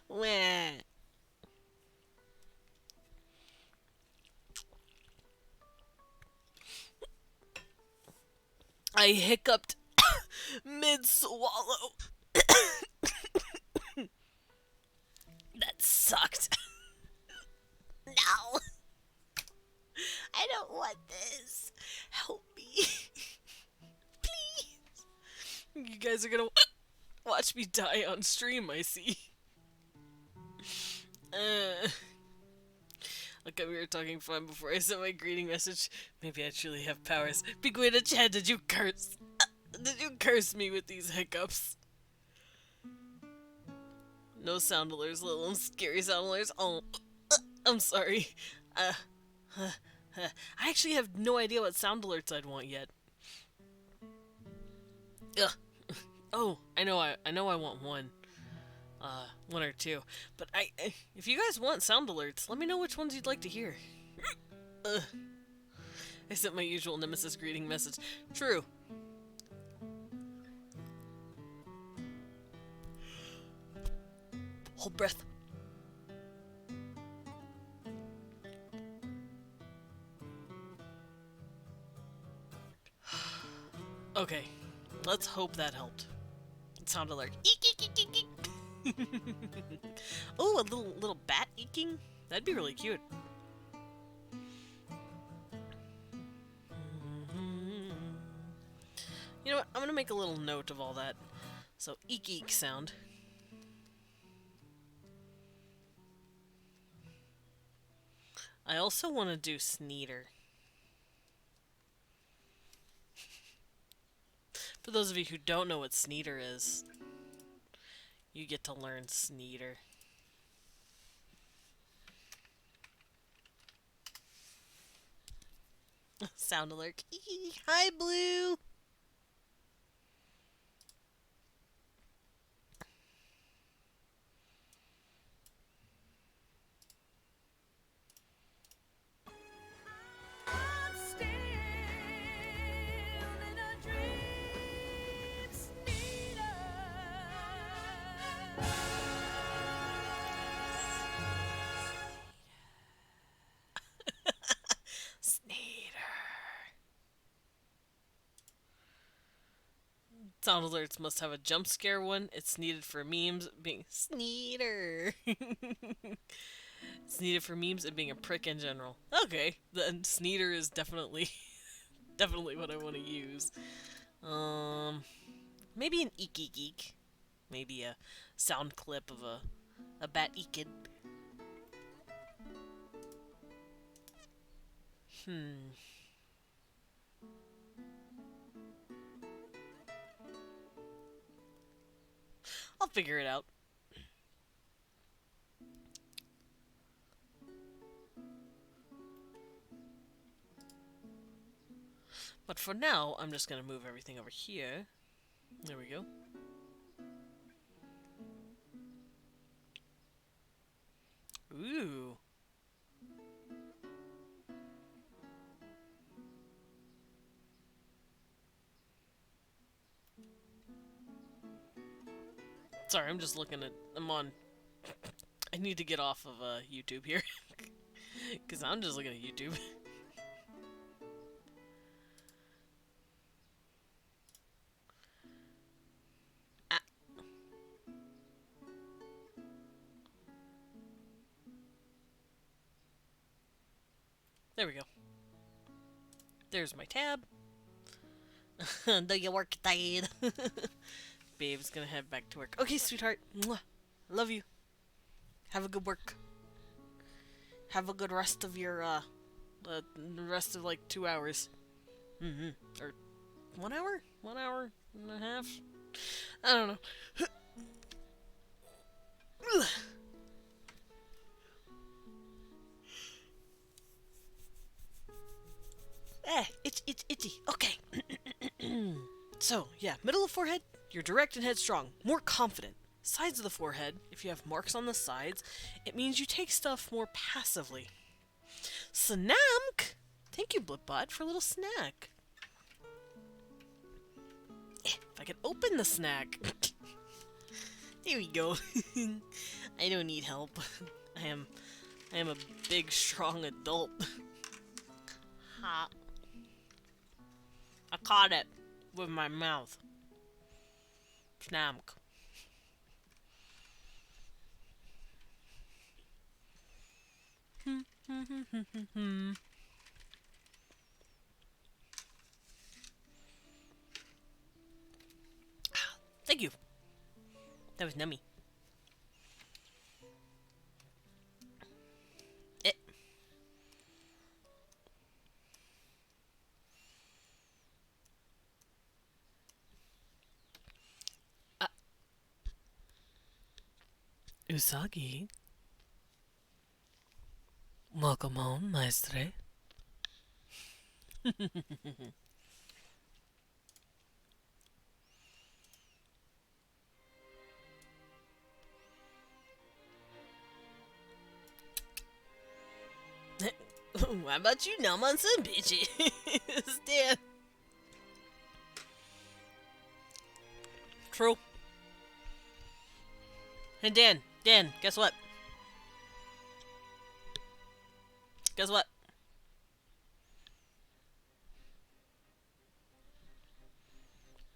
A: Wah. I hiccuped mid-swallow. That sucked. No. I don't want this. Help me. Please. You guys are gonna watch me die on stream, I see. Okay, we were talking fun before I sent my greeting message. Maybe I truly have powers. Biguina-chan, did you curse? Did you curse me with these hiccups? No sound alerts, little scary sound alerts. Oh, I'm sorry. I actually have no idea what sound alerts I'd want yet. Ugh. Oh, I know I want one. One or two. But if you guys want sound alerts, let me know which ones you'd like to hear. I sent my usual nemesis greeting message. True. Hold breath. Okay, let's hope that helped. It sounded like eek eek eek eek eek. Oh, a little bat eeking? That'd be really cute. You know what? I'm gonna make a little note of all that. So, eek eek sound. I also want to do Sneeder. For those of you who don't know what Sneeder is, you get to learn Sneeder. Sound alert. Hi, Blue! Sound alerts must have a jump scare one. It's needed for memes being Sneeder. It's needed for memes and being a prick in general. Okay, then Sneeder is definitely definitely what I want to use. Maybe an eek eek eek. Maybe a sound clip of a bat eeking. I'll figure it out. But for now, I'm just gonna move everything over here. There we go. Ooh. Sorry, I'm just looking at... I'm on... I need to get off of YouTube here. Because I'm just looking at YouTube. Ah. There we go. There's my tab. Do you work tired? Babe's gonna head back to work. Okay, sweetheart. Mwah. Love you. Have a good work. Have a good rest of your, the rest of, like, 2 hours. Or 1 hour? 1 hour and a half? I don't know. It's itchy. Okay. So, yeah, middle of forehead, you're direct and headstrong. More confident. Sides of the forehead, if you have marks on the sides, it means you take stuff more passively. Snamk! Thank you, Blipbot, for a little snack. If I could open the snack. There we go. I don't need help. I am a big, strong adult. Ha. I caught it with my mouth. Snamk. Thank you. That was nummy. Usagi. Welcome home, maestre. How about you numb on some bitches? Dan. True. And Dan, guess what? Guess what?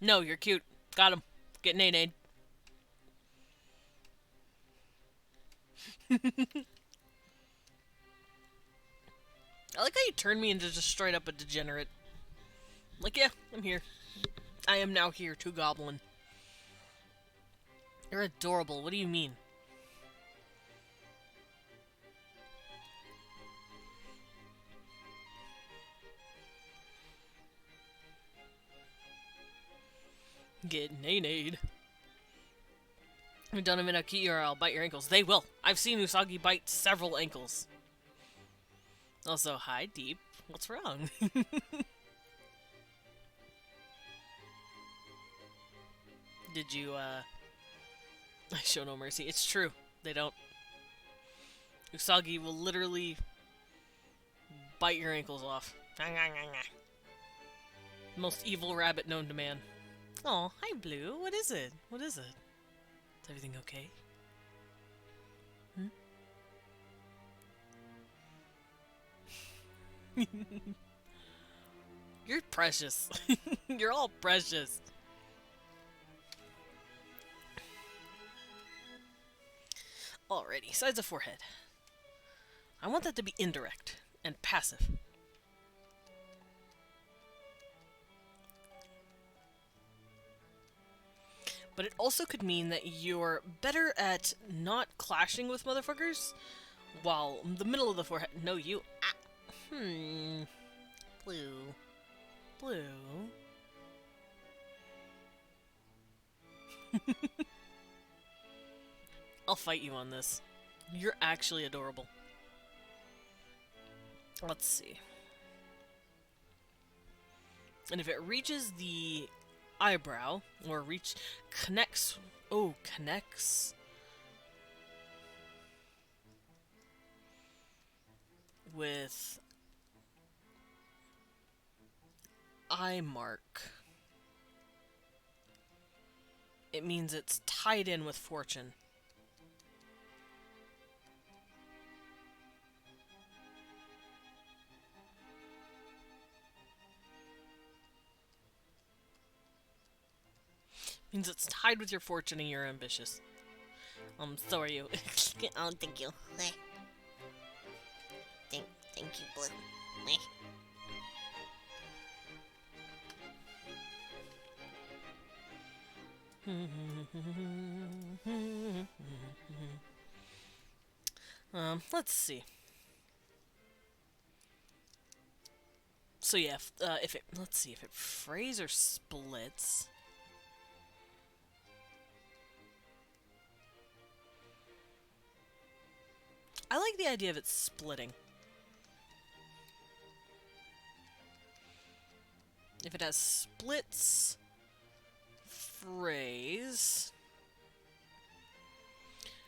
A: No, you're cute. Got him. Get nay-nayed. I like how you turned me into just straight up a degenerate. Like, yeah, I'm here. I am now here, Two Goblin. You're adorable. What do you mean? Get nay-nayed. You've done them in a key or I'll bite your ankles. They will. I've seen Usagi bite several ankles. Also, hi, Deep. What's wrong? Did you, I show no mercy. It's true. They don't. Usagi will literally bite your ankles off. Most evil rabbit known to man. Oh, hi, Blue. What is it? What is it? Is everything okay? You're precious. You're all precious. Alrighty, sides of forehead. I want that to be indirect and passive. But it also could mean that you're better at not clashing with motherfuckers, while the middle of the forehead... No, you... Ah. Blue. Blue. I'll fight you on this. You're actually adorable. Let's see. And if it reaches the eyebrow, or connects, connects with eye mark, it means it's tied in with fortune. Means it's tied with your fortune and you're ambitious. So are you.
C: Oh, thank you. Thank you, Blue.
A: Let's see. So yeah, if it, let's see, if it frays or splits. I like the idea of it splitting. If it has splits, frays,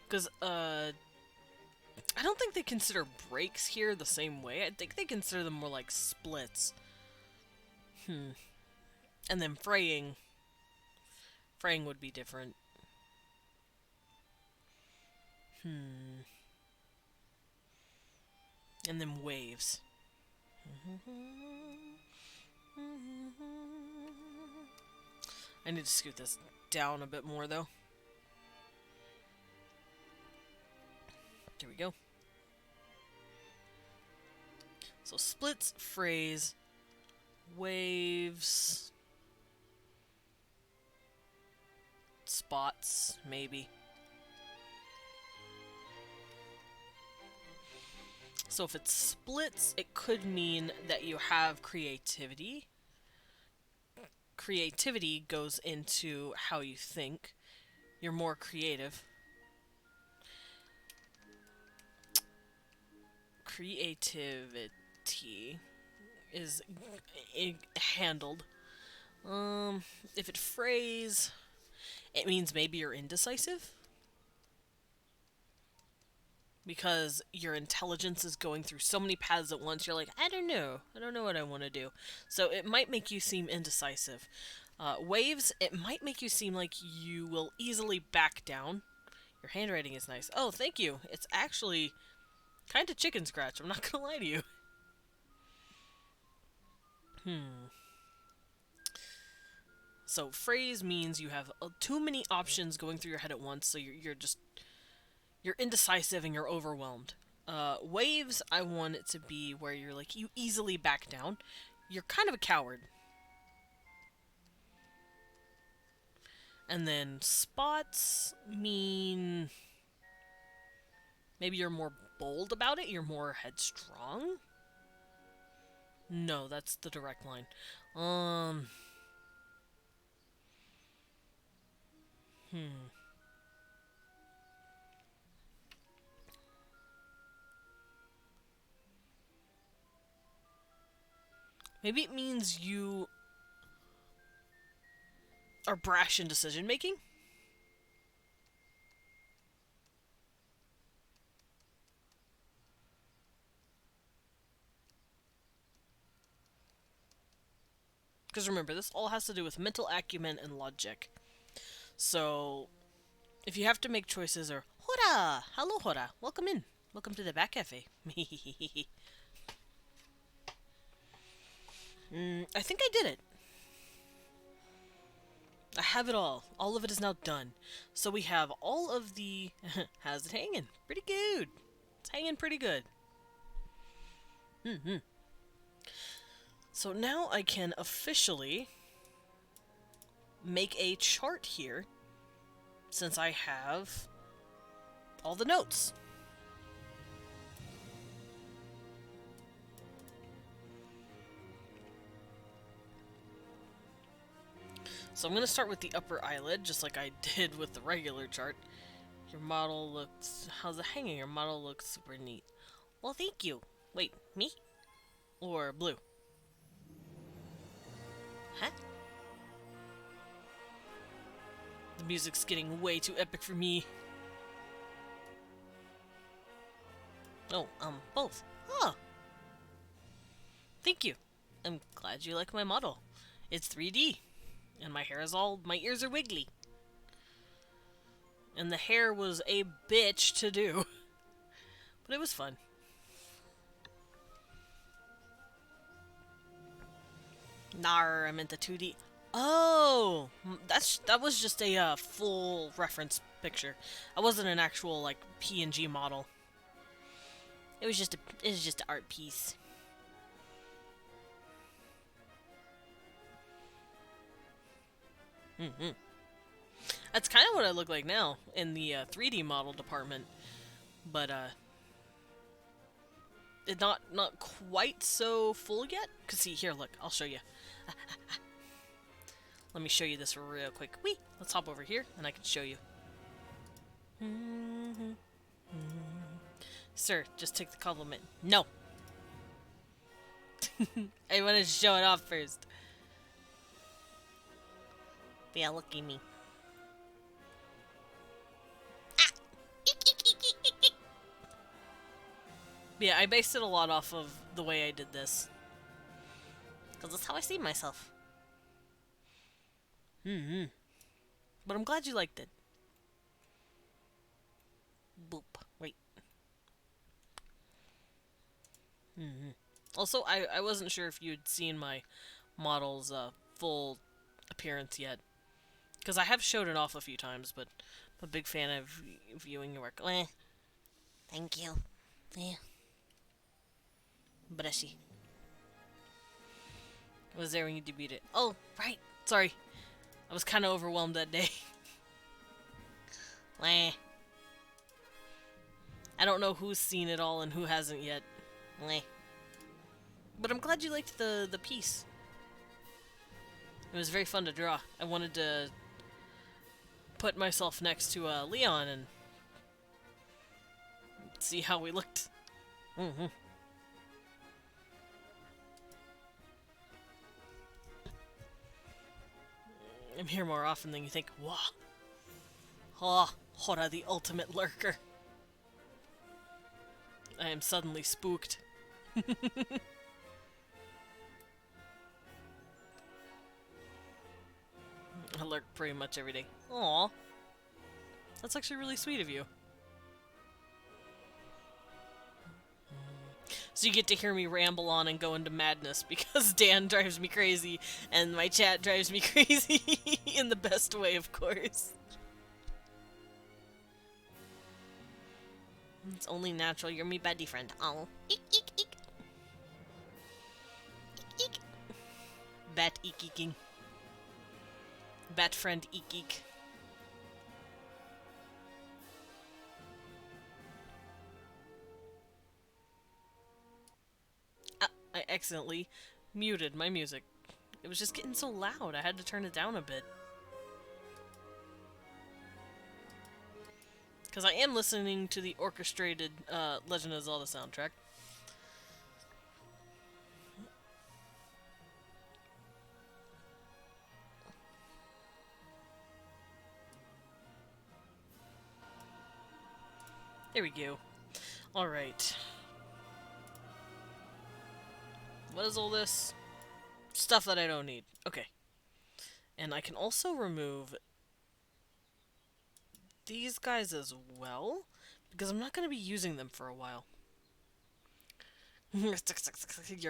A: because I don't think they consider breaks here the same way. I think they consider them more like splits. And then fraying would be different. And then waves. I need to scoot this down a bit more, though. There we go. So splits, frays, waves, spots, maybe. So if it splits, it could mean that you have creativity. Creativity goes into how you think. You're more creative. Creativity is handled. If it frays, it means maybe you're indecisive. Because your intelligence is going through so many paths at once, you're like, I don't know what I want to do. So it might make you seem indecisive. Waves, it might make you seem like you will easily back down. Your handwriting is nice. Oh, thank you. It's actually kind of chicken scratch, I'm not gonna lie to you. So phrase means you have too many options going through your head at once, so you're indecisive and you're overwhelmed. Waves, I want it to be where you're like, you easily back down. You're kind of a coward. And then spots mean maybe you're more bold about it, you're more headstrong? No, that's the direct line. Maybe it means you are brash in decision making? Because remember, this all has to do with mental acumen and logic. So, if you have to make choices or... Hora! Hello, Hora. Welcome in. Welcome to the Back Cafe. I think I did it. I have it all. All of it is now done. So we have all of the... How's it hanging? Pretty good. It's hanging pretty good. So now I can officially make a chart here, since I have all the notes. So I'm going to start with the upper eyelid, just like I did with the regular chart. Your model looks... How's it hanging? Your model looks super neat. Well, thank you. Wait, me? Or blue?
C: Huh?
A: The music's getting way too epic for me. Oh, both. Huh. Thank you. I'm glad you like my model. It's 3D. And my ears are wiggly. And the hair was a bitch to do. But it was fun. Nar, I'm into 2D. Oh, that was just a full reference picture. That wasn't an actual like PNG model. It was just an art piece. That's kind of what I look like now in the 3D model department, but it's not quite so full yet. Cause see here, look, I'll show you. Let me show you this real quick. Whee! Let's hop over here, and I can show you. Sir, just take the compliment. No. I wanted to show it off first.
C: Yeah, look at me.
A: Yeah, I based it a lot off of the way I did this.
C: Because that's how I see myself.
A: But I'm glad you liked it. Boop. Wait. Also, I wasn't sure if you'd seen my model's full appearance yet. Because I have showed it off a few times, but I'm a big fan of viewing your work.
C: Thank you. Yeah.
A: Brushy. I was there when you debuted it. Oh, right. Sorry. I was kind of overwhelmed that day.
C: Wah.
A: I don't know who's seen it all and who hasn't yet.
C: Wah.
A: But I'm glad you liked the piece. It was very fun to draw. I wanted to put myself next to Leon and see how we looked. I'm here more often than you think. Wah. Ah, Hora, the ultimate lurker. I am suddenly spooked. I lurk pretty much every day. Aw. That's actually really sweet of you. So you get to hear me ramble on and go into madness because Dan drives me crazy and my chat drives me crazy in the best way, of course.
C: It's only natural. You're me baddie friend. Oh. Eek, eek, eek. Eek, eek.
A: Bat eek eeking. Bat friend eek eek. I accidentally muted my music. It was just getting so loud, I had to turn it down a bit. Because I am listening to the orchestrated Legend of Zelda soundtrack. There we go. Alright. What is all this? Stuff that I don't need. Okay. And I can also remove these guys as well, because I'm not going to be using them for a while. You're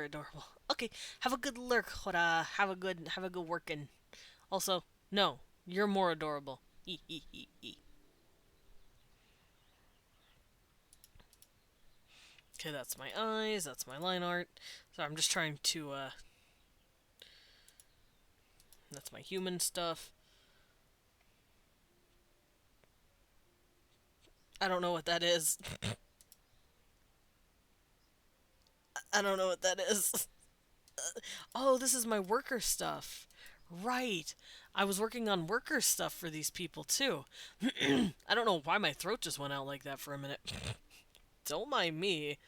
A: adorable. Okay, have a good lurk, Hora. Have a good workin'. Also, no, you're more adorable. Okay, that's my eyes, that's my line art. So I'm just trying to, that's my human stuff. I don't know what that is. I don't know what that is. Oh, this is my worker stuff. Right. I was working on worker stuff for these people, too. I don't know why my throat just went out like that for a minute. Don't mind me.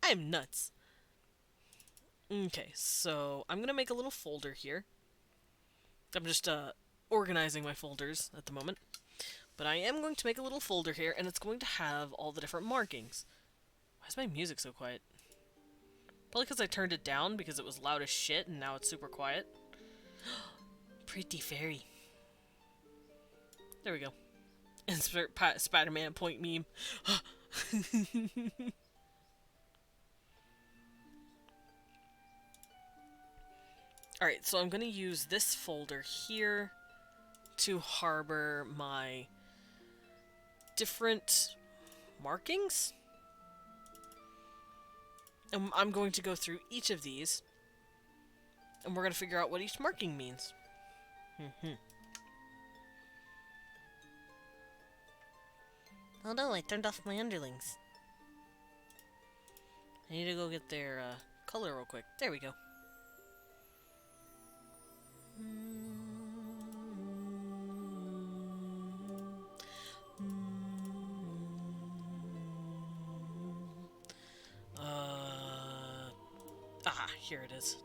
A: I'm nuts. Okay, so I'm gonna make a little folder here. I'm just organizing my folders at the moment. But I am going to make a little folder here, and it's going to have all the different markings. Why is my music so quiet? Probably because I turned it down because it was loud as shit, and now it's super quiet. Pretty fairy. There we go. Insert Spider-Man point meme. Alright, so I'm going to use this folder here to harbor my different markings. And I'm going to go through each of these, and we're going to figure out what each marking means.
C: Oh no, I turned off my underlings.
A: I need to go get their color real quick. There we go. Here it is.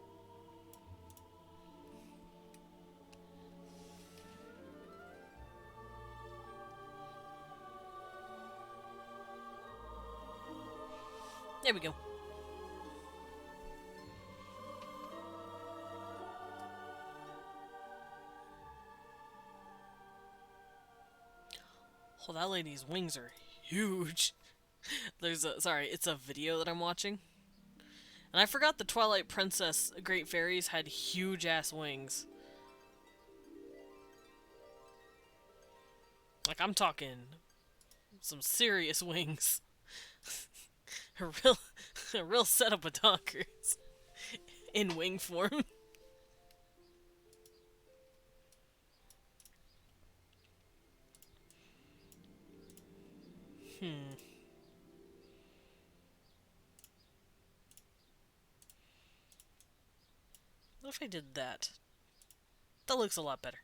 A: There we go. Oh, that lady's wings are huge. Sorry, it's a video that I'm watching. And I forgot the Twilight Princess Great Fairies had huge-ass wings. Like, I'm talking some serious wings. a real setup of donkers. In wing form. What if I did that? That looks a lot better.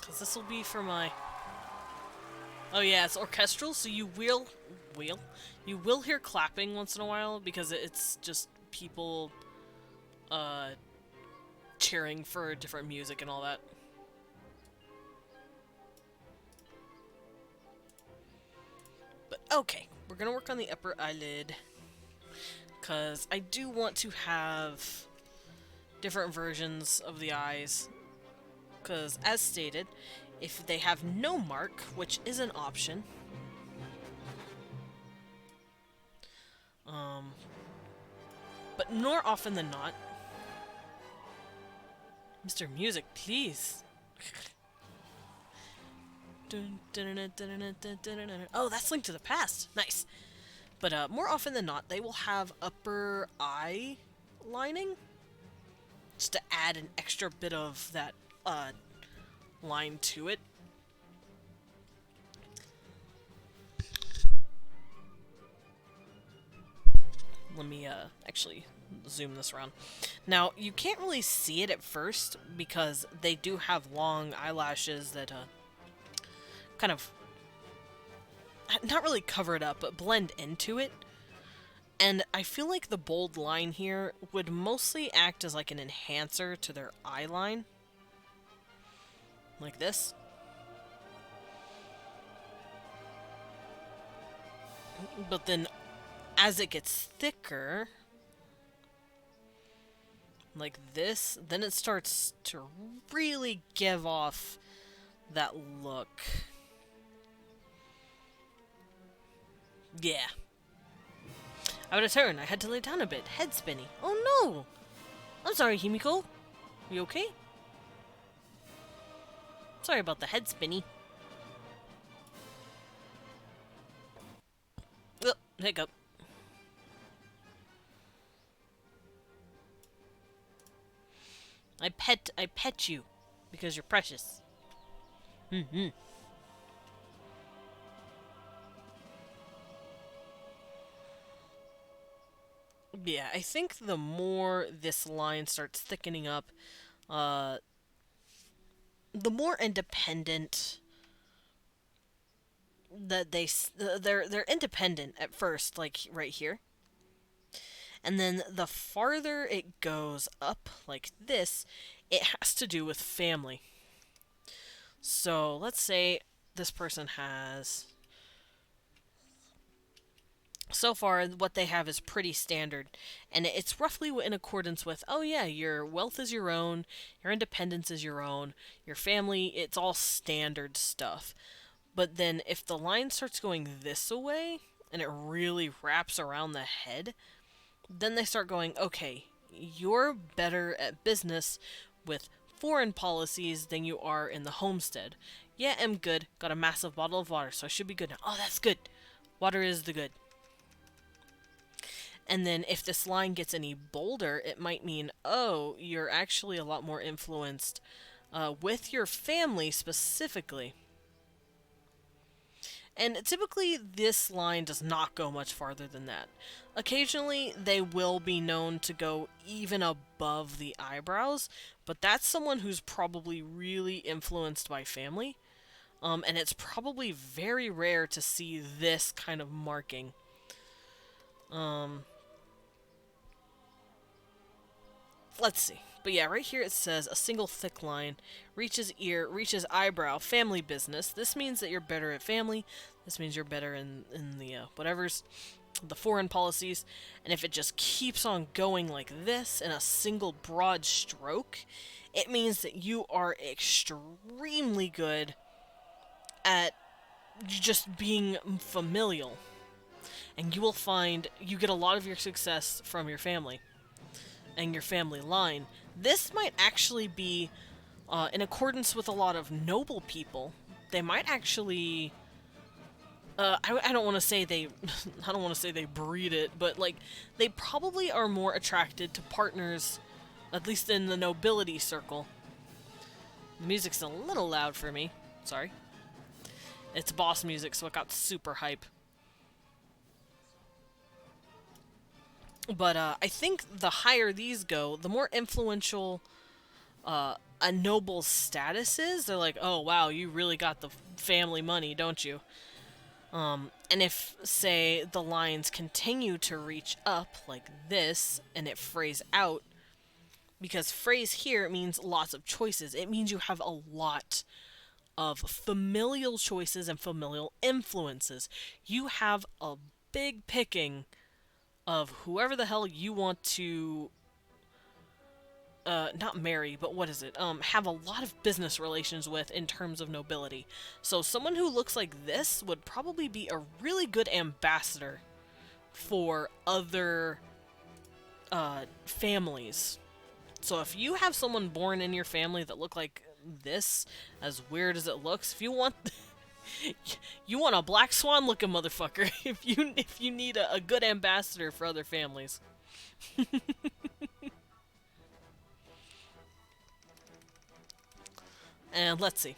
A: Because this will be for my... Oh yeah, it's orchestral, so you will hear clapping once in a while, because it's just people, cheering for different music and all that. But okay, we're gonna work on the upper eyelid. Because I do want to have different versions of the eyes. Because, as stated, if they have no mark, which is an option, but more often than not, Mr. Music, please. Oh, that's Link to the Past. Nice. But more often than not, they will have upper eye lining, just to add an extra bit of that line to it. Let me actually zoom this around. Now, you can't really see it at first because they do have long eyelashes that kind of not really cover it up, but blend into it. And I feel like the bold line here would mostly act as like an enhancer to their eye line. Like this. But then, as it gets thicker, like this, then it starts to really give off that look. Yeah. Out of turn, I had to lay down a bit. Head spinny. Oh no! I'm sorry, Himiko. You okay? Sorry about the head spinny. Oh, hiccup. I pet you because you're precious. Mm-hmm. Yeah, I think the more this line starts thickening up, the more independent that they're independent at first, like right here. And then the farther it goes up like this, it has to do with family. So let's say this person has, so far what they have is pretty standard, and it's roughly in accordance with, oh yeah, your wealth is your own, your independence is your own, your family, it's all standard stuff. But then if the line starts going this way and it really wraps around the head, then they start going, okay, you're better at business with foreign policies than you are in the homestead. Yeah, I'm good. Got a massive bottle of water, so I should be good now. Oh, that's good. Water is the good. And then if this line gets any bolder, it might mean, oh, you're actually a lot more influenced with your family specifically. And typically, this line does not go much farther than that. Occasionally, they will be known to go even above the eyebrows, but that's someone who's probably really influenced by family. And it's probably very rare to see this kind of marking. Let's see. But yeah, right here it says a single thick line, reaches ear, reaches eyebrow, family business. This means that you're better at family. This means you're better in the whatever's, the foreign policies. And if it just keeps on going like this in a single broad stroke, it means that you are extremely good at just being familial. And you will find you get a lot of your success from your family and your family line. This might actually be in accordance with a lot of noble people. They might actually I don't want to say they I don't want to say they breed it, but like they probably are more attracted to partners, at least in the nobility circle. The music's a little loud for me. Sorry. It's boss music, so it got super hype. But I think the higher these go, the more influential a noble's status is. They're like, oh wow, you really got the family money, don't you? And if, say, the lines continue to reach up like this, and it frays out, because phrase here means lots of choices. It means you have a lot of familial choices and familial influences. You have a big picking of whoever the hell you want to not marry, but what is it? Have a lot of business relations with in terms of nobility. So someone who looks like this would probably be a really good ambassador for other families. So if you have someone born in your family that look like this, as weird as it looks, if you want you want a black swan looking motherfucker, if you need a good ambassador for other families. And let's see.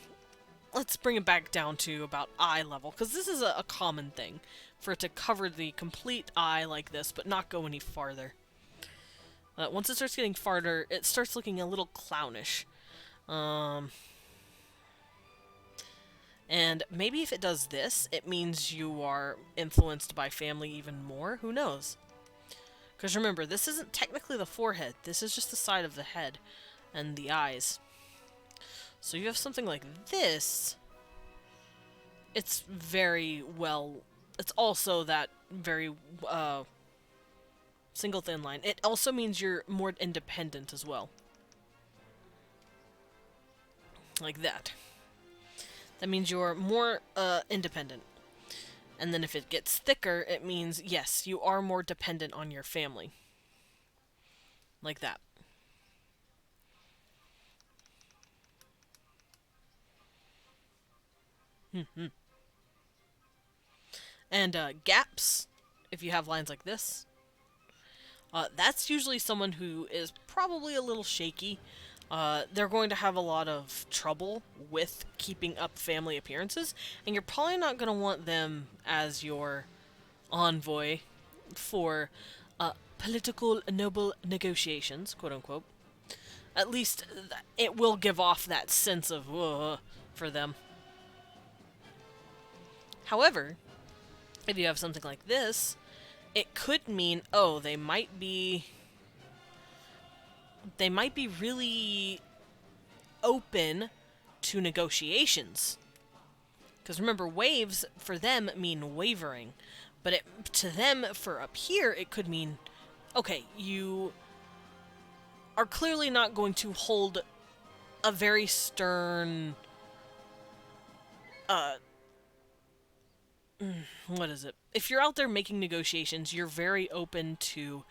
A: Let's bring it back down to about eye level, because this is a common thing, for it to cover the complete eye like this, but not go any farther. Once it starts getting farther, it starts looking a little clownish. And maybe if it does this, it means you are influenced by family even more. Who knows? Because remember, this isn't technically the forehead. This is just the side of the head and the eyes. So you have something like this. It's very well... It's also that very single thin line. It also means you're more independent as well. Like that. That means you're more independent. And then if it gets thicker, it means, yes, you are more dependent on your family. Like that. And gaps, if you have lines like this, that's usually someone who is probably a little shaky. They're going to have a lot of trouble with keeping up family appearances, and you're probably not going to want them as your envoy for political noble negotiations, quote-unquote. At least it will give off that sense of for them. However, if you have something like this, it could mean, oh, they might be really open to negotiations. Because remember, waves for them mean wavering, but to them for up here it could mean, okay, you are clearly not going to hold a very stern, uh, what is it? If you're out there making negotiations, you're very open to,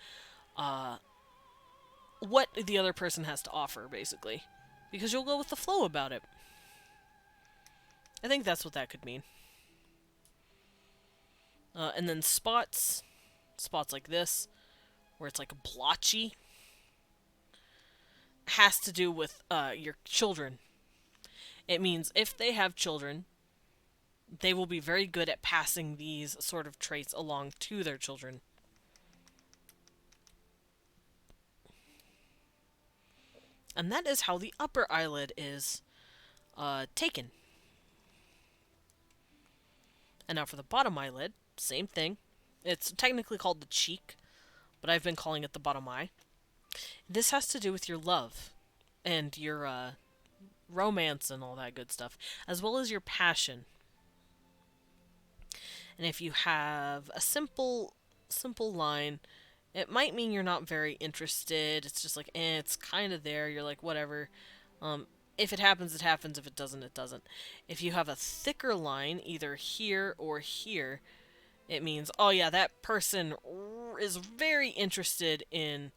A: what the other person has to offer, basically. Because you'll go with the flow about it. I think that's what that could mean. And then spots like this, where it's like blotchy, has to do with your children. It means if they have children, they will be very good at passing these sort of traits along to their children. And that is how the upper eyelid is taken. And now for the bottom eyelid, same thing. It's technically called the cheek, but I've been calling it the bottom eye. This has to do with your love and your romance and all that good stuff, as well as your passion. And if you have a simple line, it might mean you're not very interested. It's just like, it's kind of there. You're like, whatever. If it happens, it happens. If it doesn't, it doesn't. If you have a thicker line, either here or here, it means, oh yeah, that person is very interested in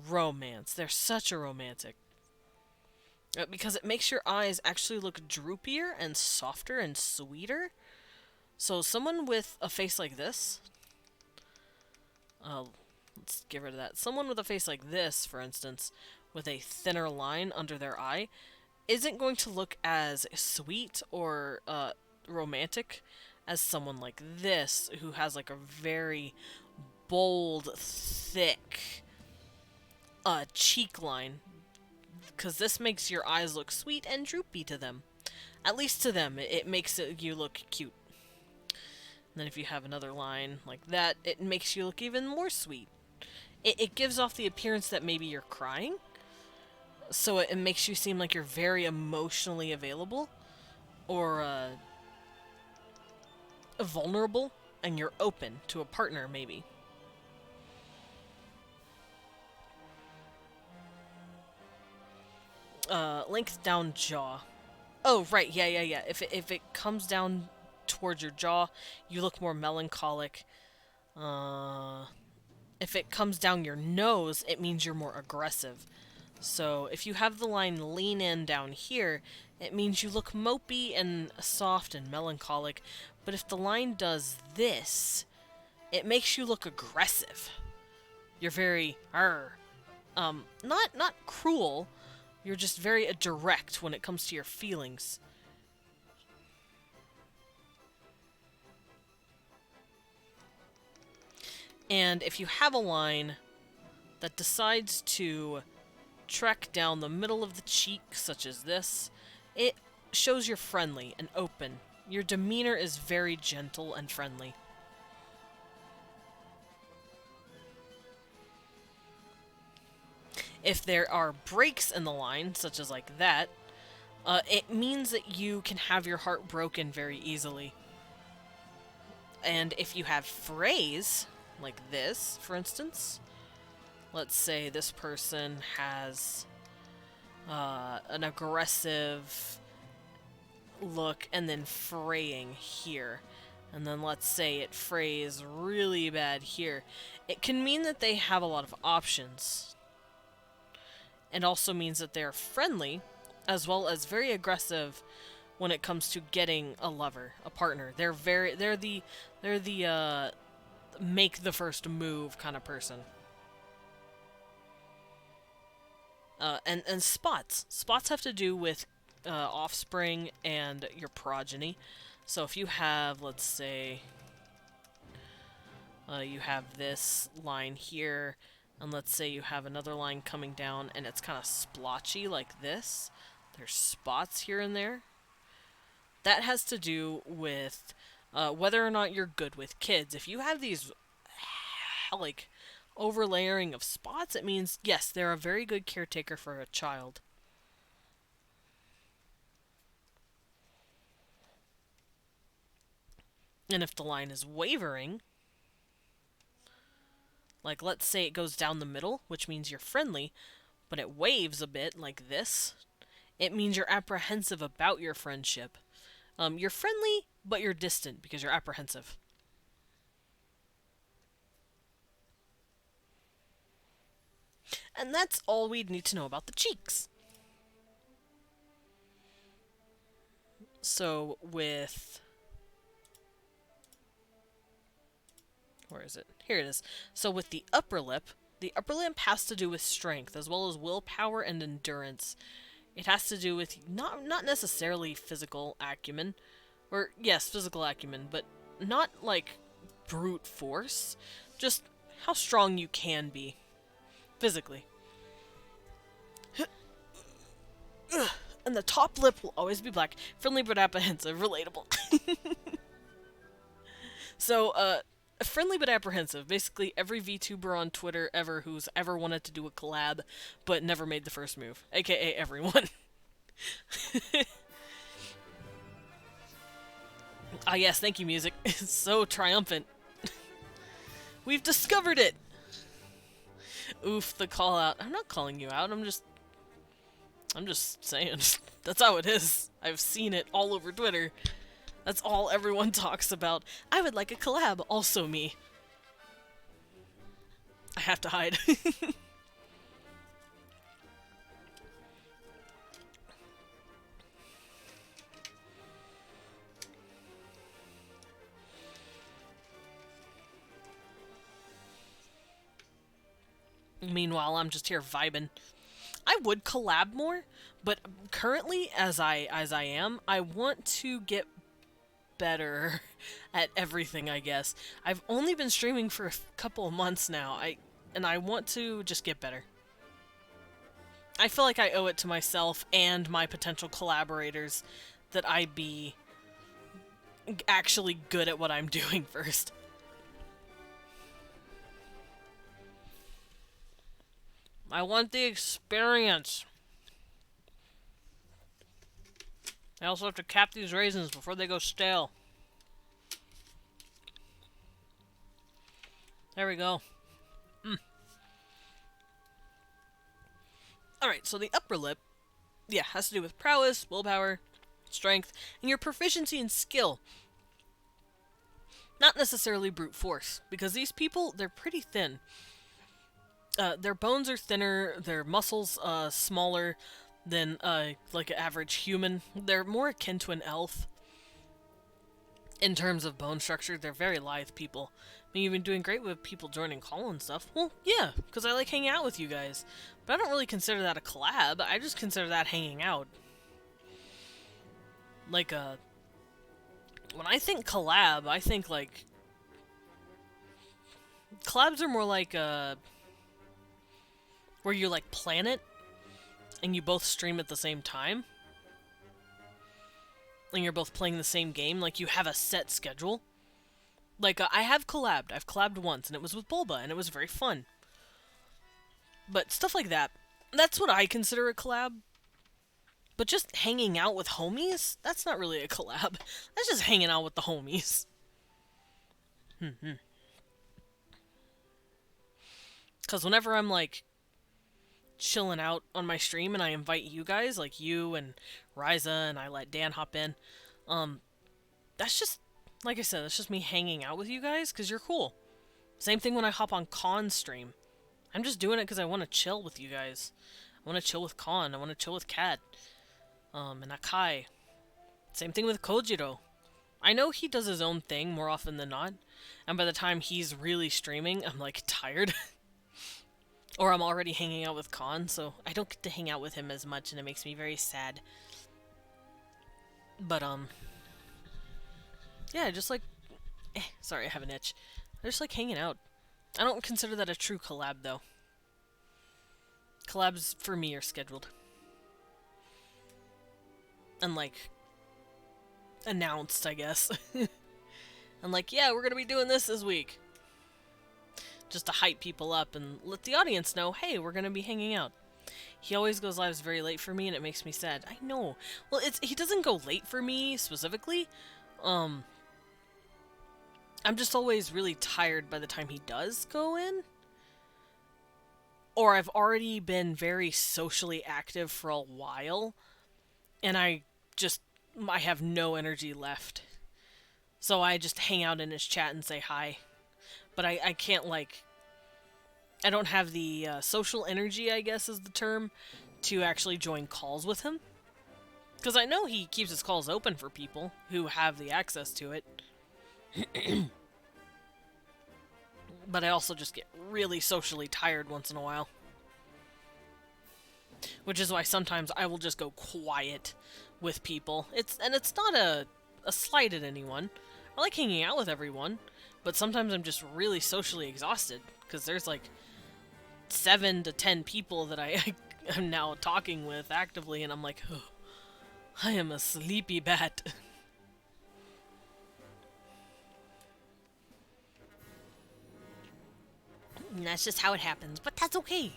A: romance. They're such a romantic. Because it makes your eyes actually look droopier and softer and sweeter. So someone with a face like this, let's get rid of that. Someone with a face like this, for instance, with a thinner line under their eye, isn't going to look as sweet or romantic as someone like this, who has like a very bold, thick cheek line. Because this makes your eyes look sweet and droopy to them. At least to them, it makes you look cute. And then if you have another line like that, it makes you look even more sweet. It gives off the appearance that maybe you're crying. So it makes you seem like you're very emotionally available. Or vulnerable. And you're open to a partner, maybe. Length down jaw. Oh, right, yeah. If it comes down towards your jaw, you look more melancholic. If it comes down your nose, it means you're more aggressive. So if you have the line lean in down here, it means you look mopey and soft and melancholic. But if the line does this, it makes you look aggressive. You're very not cruel. You're just very direct when it comes to your feelings. And if you have a line that decides to trek down the middle of the cheek, such as this, it shows you're friendly and open. Your demeanor is very gentle and friendly. If there are breaks in the line, such as like that, it means that you can have your heart broken very easily. And if you have frays, like this, for instance, let's say this person has an aggressive look and then fraying here. And then let's say it frays really bad here. It can mean that they have a lot of options. And also means that they're friendly, as well as very aggressive when it comes to getting a lover, a partner. They're the make the first move kind of person. And spots. Spots have to do with offspring and your progeny. So if you have, let's say, you have this line here, and let's say you have another line coming down and it's kind of splotchy like this. There's spots here and there. That has to do with whether or not you're good with kids. If you have these like overlayering of spots, it means yes, they're a very good caretaker for a child. And if the line is wavering, like let's say it goes down the middle, which means you're friendly, but it waves a bit like this, it means you're apprehensive about your friendship. You're friendly, but you're distant because you're apprehensive. And that's all we'd need to know about the cheeks. So with... Where is it? Here it is. So with the upper lip has to do with strength, as well as willpower and endurance. It has to do with not necessarily physical acumen, or yes, physical acumen, but not like brute force, just how strong you can be physically. And the top lip will always be black, friendly but apprehensive, relatable. So, friendly but apprehensive. Basically, every VTuber on Twitter ever who's ever wanted to do a collab, but never made the first move. AKA everyone. Ah yes, thank you, music. It's so triumphant. We've discovered it! Oof, the call out. I'm not calling you out, I'm just saying. That's how it is. I've seen it all over Twitter. That's all everyone talks about. I would like a collab, also me. I have to hide. Meanwhile, I'm just here vibing. I would collab more, but currently, as I am, I want to get better at everything, I guess. I've only been streaming for a couple of months now, and I want to just get better. I feel like I owe it to myself and my potential collaborators that I be actually good at what I'm doing first. I want the experience. I also have to cap these raisins before they go stale. There we go. Alright, so the upper lip, yeah, has to do with prowess, willpower, strength, and your proficiency in skill. Not necessarily brute force, because these people, they're pretty thin. Their bones are thinner, their muscles smaller than like an average human. They're more akin to an elf in terms of bone structure. They're very lithe people. I mean, you've been doing great with people joining call and stuff. Well, yeah, because I like hanging out with you guys. But I don't really consider that a collab. I just consider that hanging out. Like, when I think collab, I think, like... Collabs are more like, where you, like, plan it, and you both stream at the same time. And you're both playing the same game. Like, you have a set schedule. Like, I have collabed. I've collabed once, and it was with Bulba, and it was very fun. But stuff like that, that's what I consider a collab. But just hanging out with homies, that's not really a collab. That's just hanging out with the homies. Because whenever I'm, like, chilling out on my stream and I invite you guys, like you and Ryza, and I let Dan hop in, that's just, like I said, that's just me hanging out with you guys, because you're cool. Same thing when I hop on Khan's stream. I'm just doing it because I want to chill with you guys. I want to chill with Khan. I want to chill with Kat. And Akai. Same thing with Kojiro. I know he does his own thing more often than not. And by the time he's really streaming, I'm, like, tired. Or I'm already hanging out with Khan, so I don't get to hang out with him as much, and it makes me very sad. But, yeah, just like... sorry, I have an itch. I just like hanging out. I don't consider that a true collab, though. Collabs, for me, are scheduled. And, like, announced, I guess. And, like, yeah, we're gonna be doing this week. just to hype people up and let the audience know, hey, we're gonna be hanging out. He always goes lives very late for me, and it makes me sad. I know. Well, he doesn't go late for me specifically. I'm just always really tired by the time he does go in. Or I've already been very socially active for a while, and I have no energy left. So I just hang out in his chat and say hi. But I can't, like... I don't have the social energy, I guess is the term, to actually join calls with him. Because I know he keeps his calls open for people who have the access to it. But I also just get really socially tired once in a while. Which is why sometimes I will just go quiet with people. It's not a slight at anyone. I like hanging out with everyone, but sometimes I'm just really socially exhausted. Because there's like 7 to 10 people that I am now talking with actively, and I'm like, oh, I am a sleepy bat. And that's just how it happens, but that's okay.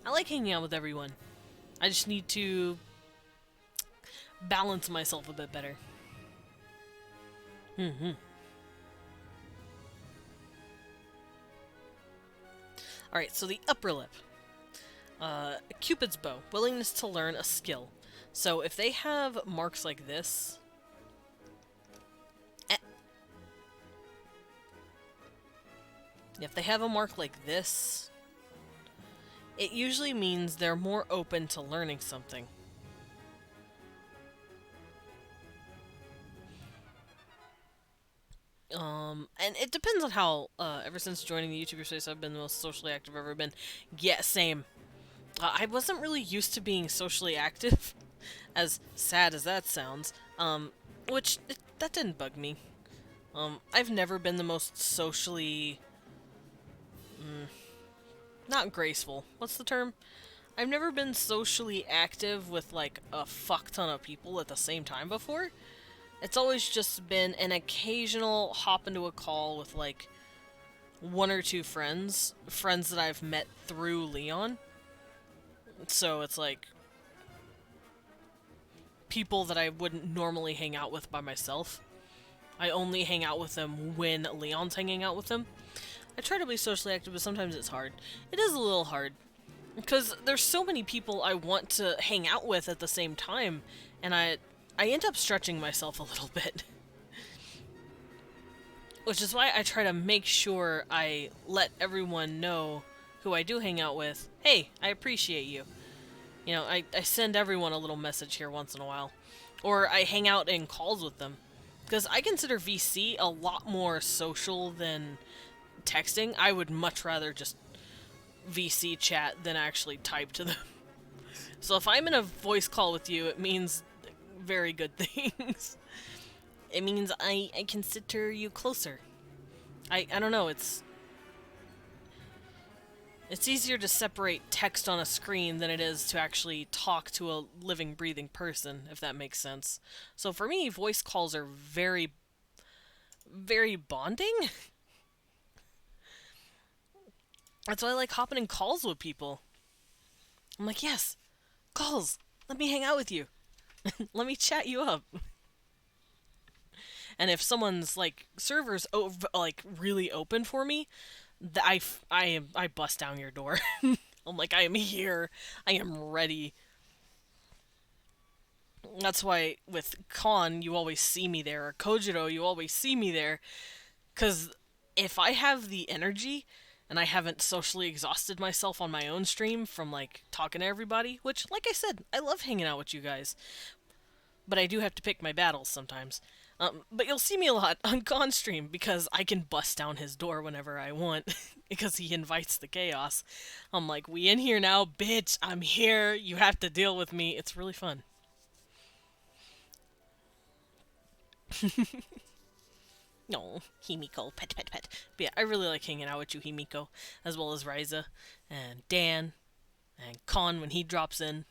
A: I like hanging out with everyone. I just need to balance myself a bit better. Alright, so the upper lip. Cupid's bow. Willingness to learn a skill. So if they have marks like this... If they have a mark like this, it usually means they're more open to learning something. And it depends on how, ever since joining the YouTuber space, I've been the most socially active I've ever been. Yeah, same. I wasn't really used to being socially active, as sad as that sounds, that didn't bug me. I've never been the most socially... not graceful. What's the term? I've never been socially active with, like, a fuck ton of people at the same time before. It's always just been an occasional hop into a call with, like, 1 or 2 friends that I've met through Leon. So it's like people that I wouldn't normally hang out with by myself. I only hang out with them when Leon's hanging out with them. I try to be socially active, but sometimes it's hard. It is a little hard, because there's so many people I want to hang out with at the same time, and I end up stretching myself a little bit. Which is why I try to make sure I let everyone know who I do hang out with, hey, I appreciate you. You know, I send everyone a little message here once in a while. Or I hang out in calls with them. Because I consider VC a lot more social than texting. I would much rather just VC chat than actually type to them. So if I'm in a voice call with you, it means very good things. It means I consider you closer. I don't know, it's easier to separate text on a screen than it is to actually talk to a living, breathing person, if that makes sense. So for me, voice calls are very, very bonding. That's why I like hopping in calls with people. I'm like, yes, calls. Let me hang out with you. Let me chat you up. And if someone's, like, server's, like, really open for me, I bust down your door. I'm like, I am here. I am ready. That's why with Con, you always see me there. Or Kojiro, you always see me there. Because if I have the energy, and I haven't socially exhausted myself on my own stream from, like, talking to everybody, which, like I said, I love hanging out with you guys. But I do have to pick my battles sometimes. But you'll see me a lot on Con stream because I can bust down his door whenever I want because he invites the chaos. I'm like, we in here now, bitch, I'm here, you have to deal with me. It's really fun. No, Himiko, pet, pet, pet. But yeah, I really like hanging out with you, Himiko, as well as Ryza, and Dan, and Con when he drops in.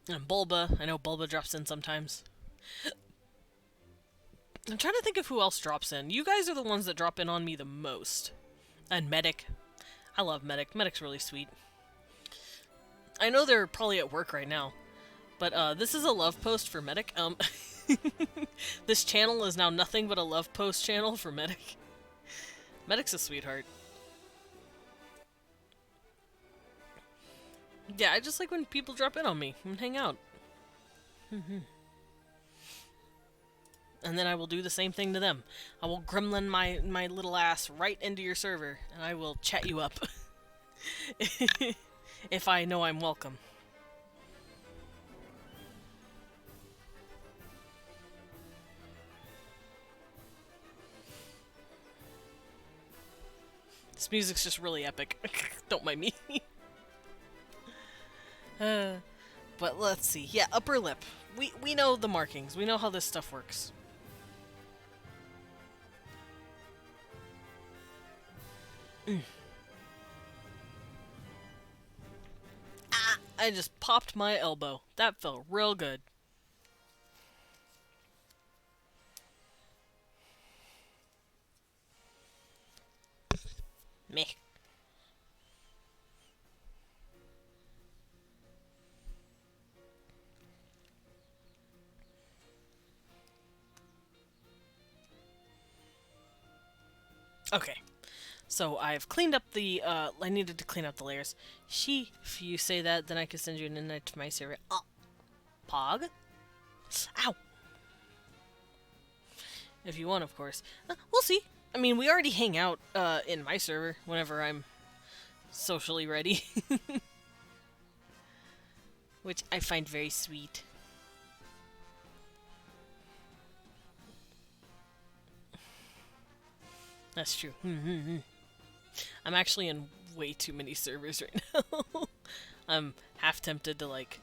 A: And Bulba, I know Bulba drops in sometimes. I'm trying to think of who else drops in. You guys are the ones that drop in on me the most. And Medic. I love Medic. Medic's really sweet. I know they're probably at work right now. But this is a love post for Medic. This channel is now nothing but a love post channel for Medic. Medic's a sweetheart. Yeah, I just like when people drop in on me and hang out. And then I will do the same thing to them. I will gremlin my little ass right into your server, and I will chat you up. If I know I'm welcome. This music's just really epic. Don't mind me. But let's see. Yeah, upper lip. We know the markings. We know how this stuff works. Ah! I just popped my elbow. That felt real good. Meh. Okay. So I've cleaned up the, I needed to clean up the layers. If you say that, then I can send you an invite to my server. Oh. Pog? Ow! If you want, of course. We'll see. I mean, we already hang out, in my server whenever I'm socially ready. Which I find very sweet. That's true. I'm actually in way too many servers right now. I'm half tempted to, like,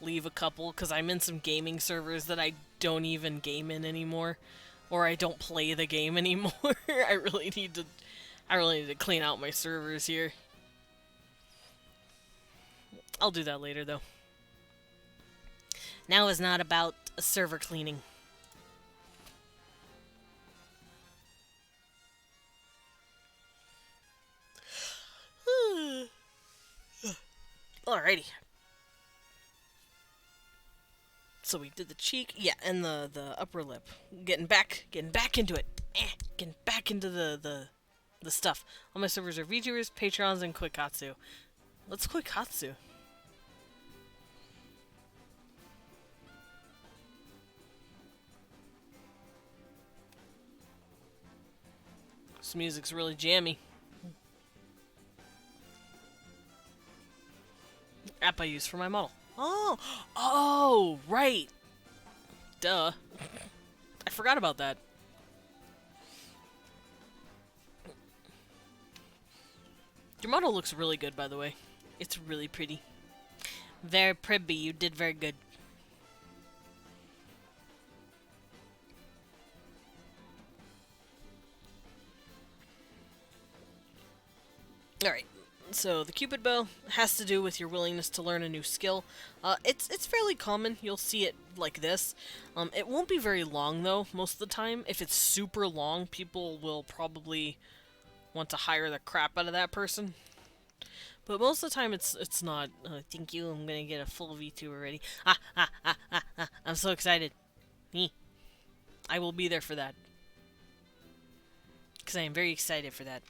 A: leave a couple, because I'm in some gaming servers that I don't even game in anymore. Or I don't play the game anymore. I really need to clean out my servers here. I'll do that later, though. Now is not about a server cleaning. Alrighty. So we did the cheek, yeah, and the upper lip. Getting back into it. Getting back into the stuff. All my servers are VTubers, Patrons, and Quikkatsu. Let's Quikkatsu. This music's really jammy. App I use for my model. Oh, right. Duh. I forgot about that. Your model looks really good, by the way. It's really pretty. Very pretty. You did very good. Alright. So the Cupid bow has to do with your willingness to learn a new skill. It's fairly common. You'll see it like this. It won't be very long though. Most of the time, if it's super long, people will probably want to hire the crap out of that person. But most of the time, it's not. Thank you. I'm gonna get a full VTuber already. I'm so excited. I will be there for that because I am very excited for that.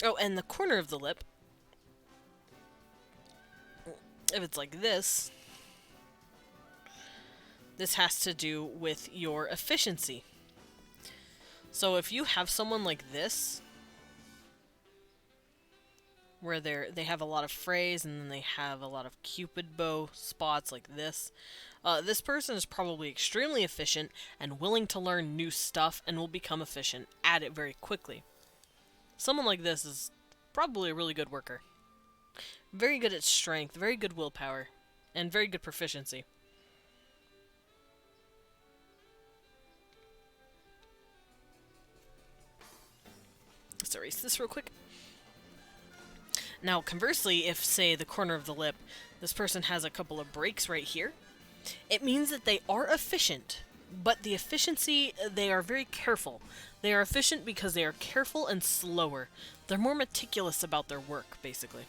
A: Oh, and the corner of the lip, if it's like this has to do with your efficiency. So if you have someone like this, where they have a lot of phrase and then they have a lot of Cupid bow spots like this, this person is probably extremely efficient and willing to learn new stuff and will become efficient at it very quickly. Someone like this is probably a really good worker. Very good at strength, very good willpower, and very good proficiency. Let's erase this real quick. Now, conversely, if, say, the corner of the lip, this person has a couple of breaks right here, it means that they are efficient, but the efficiency, they are very careful. They are efficient because they are careful and slower. They're more meticulous about their work, basically.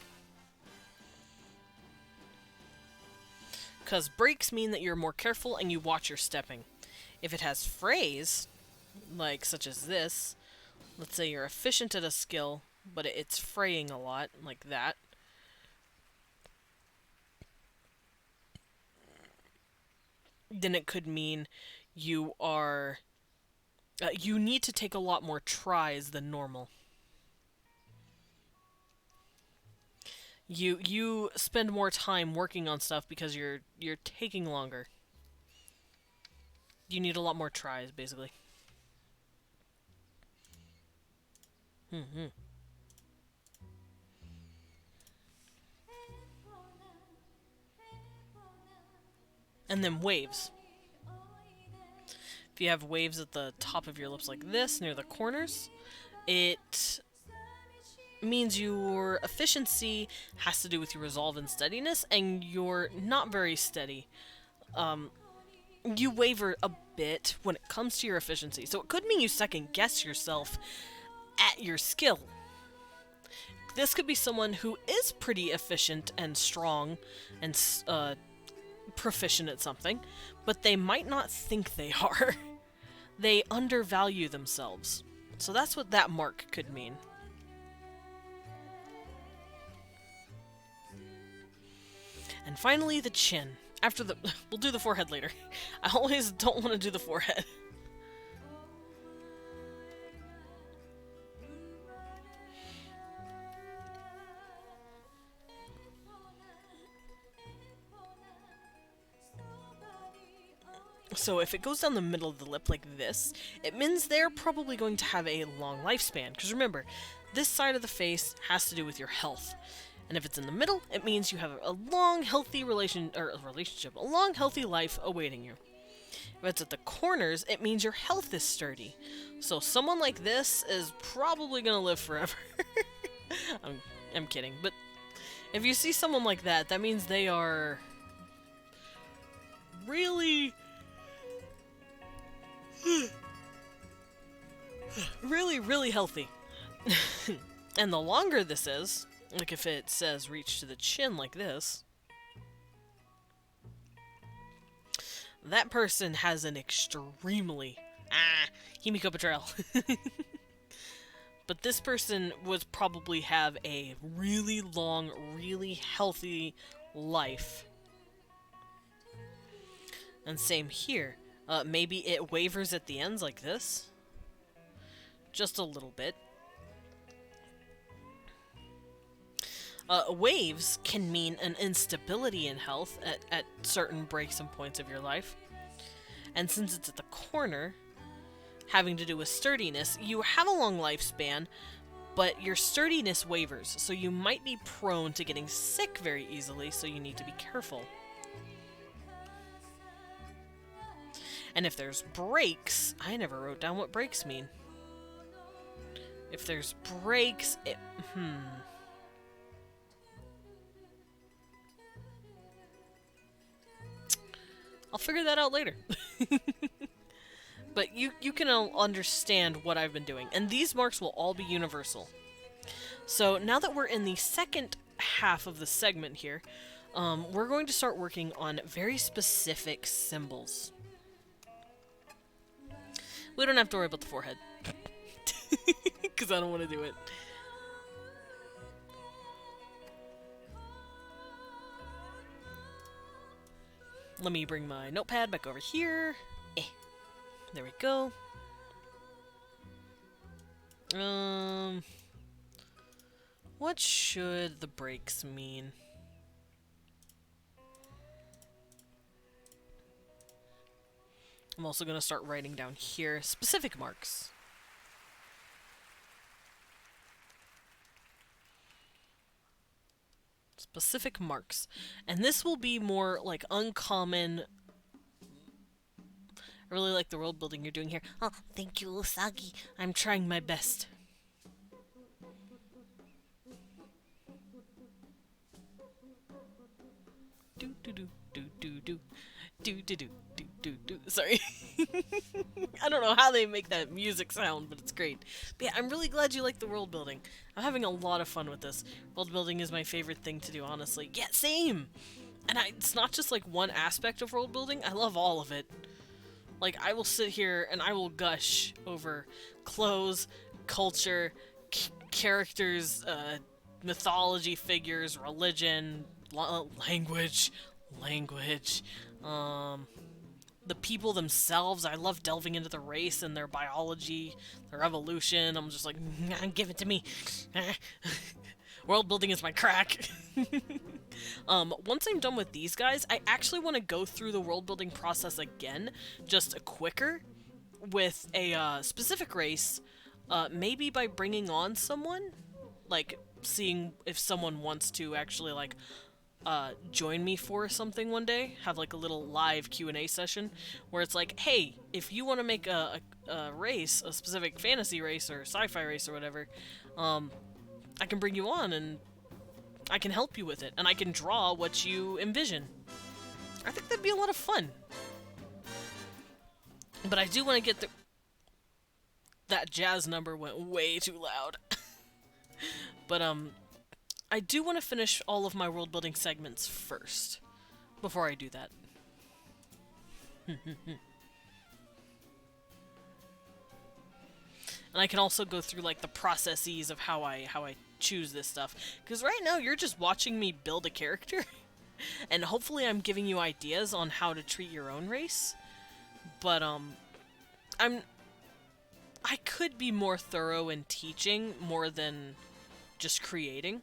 A: Because breaks mean that you're more careful and you watch your stepping. If it has frays, like such as this, let's say you're efficient at a skill, but it's fraying a lot, like that. Then it could mean you are... you need to take a lot more tries than normal. You spend more time working on stuff because you're taking longer. You need a lot more tries, basically. And then waves. If you have waves at the top of your lips like this, near the corners, it means your efficiency has to do with your resolve and steadiness, and you're not very steady. You waver a bit when it comes to your efficiency, so it could mean you second guess yourself at your skill. This could be someone who is pretty efficient and strong and proficient at something, but they might not think they are. They undervalue themselves. So that's what that mark could mean. And finally, the chin. After the... we'll do the forehead later. I always don't want to do the forehead. So if it goes down the middle of the lip like this, it means they're probably going to have a long lifespan. Because remember, this side of the face has to do with your health. And if it's in the middle, it means you have a long, healthy relationship, a long, healthy life awaiting you. If it's at the corners, it means your health is sturdy. So someone like this is probably going to live forever. I'm kidding. But if you see someone like that, that means they are really... really healthy. And the longer this is, like if it says reach to the chin like this, that person has an extremely... Himiko Betrayal. But this person would probably have a really long, really healthy life. And same here. Maybe it wavers at the ends like this. Just a little bit. Waves can mean an instability in health at certain breaks and points of your life. And since it's at the corner, having to do with sturdiness, you have a long lifespan, but your sturdiness wavers, so you might be prone to getting sick very easily, so you need to be careful. And if there's breaks, I never wrote down what breaks mean. If there's breaks, I'll figure that out later. But you can understand what I've been doing. And these marks will all be universal. So now that we're in the second half of the segment here, we're going to start working on very specific symbols. We don't have to worry about the forehead. Because I don't want to do it. Let me bring my notepad back over here. There we go. What should the breaks mean? I'm also going to start writing down here specific marks. Specific marks. And this will be more like uncommon. I really like the world building you're doing here.
C: Oh, thank you, Usagi.
A: I'm trying my best. do do do do do do. Sorry. I don't know how they make that music sound, but it's great. But yeah, I'm really glad you like the world building. I'm having a lot of fun with this. World building is my favorite thing to do, honestly. Yeah, same! And it's not just like one aspect of world building, I love all of it. Like, I will sit here and I will gush over clothes, culture, characters, mythology figures, religion, language, the people themselves. I love delving into the race and their biology, their evolution. I'm just like, give it to me. World building is my crack. Once I'm done with these guys, I actually want to go through the world building process again, just quicker, with a specific race, maybe by bringing on someone, like seeing if someone wants to actually like join me for something one day, have like a little live Q&A session where it's like, hey, if you want to make a race, a specific fantasy race or sci-fi race or whatever, I can bring you on and I can help you with it, and I can draw what you envision. I think that'd be a lot of fun. But I do want to get the... That jazz number went way too loud. But, I do want to finish all of my world building segments first, before I do that. And I can also go through like the processes of how I choose this stuff, because right now you're just watching me build a character, and hopefully I'm giving you ideas on how to treat your own race. But I could be more thorough in teaching more than just creating.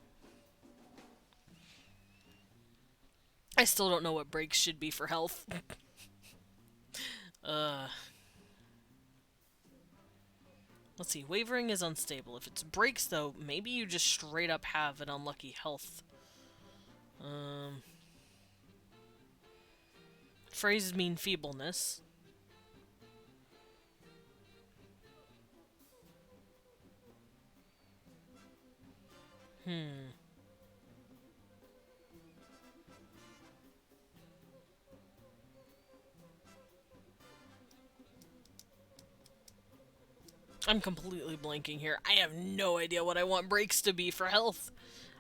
A: I still don't know what breaks should be for health. Let's see, wavering is unstable. If it's breaks, though, maybe you just straight up have an unlucky health. Phrases mean feebleness. I'm completely blanking here. I have no idea what I want breaks to be for health.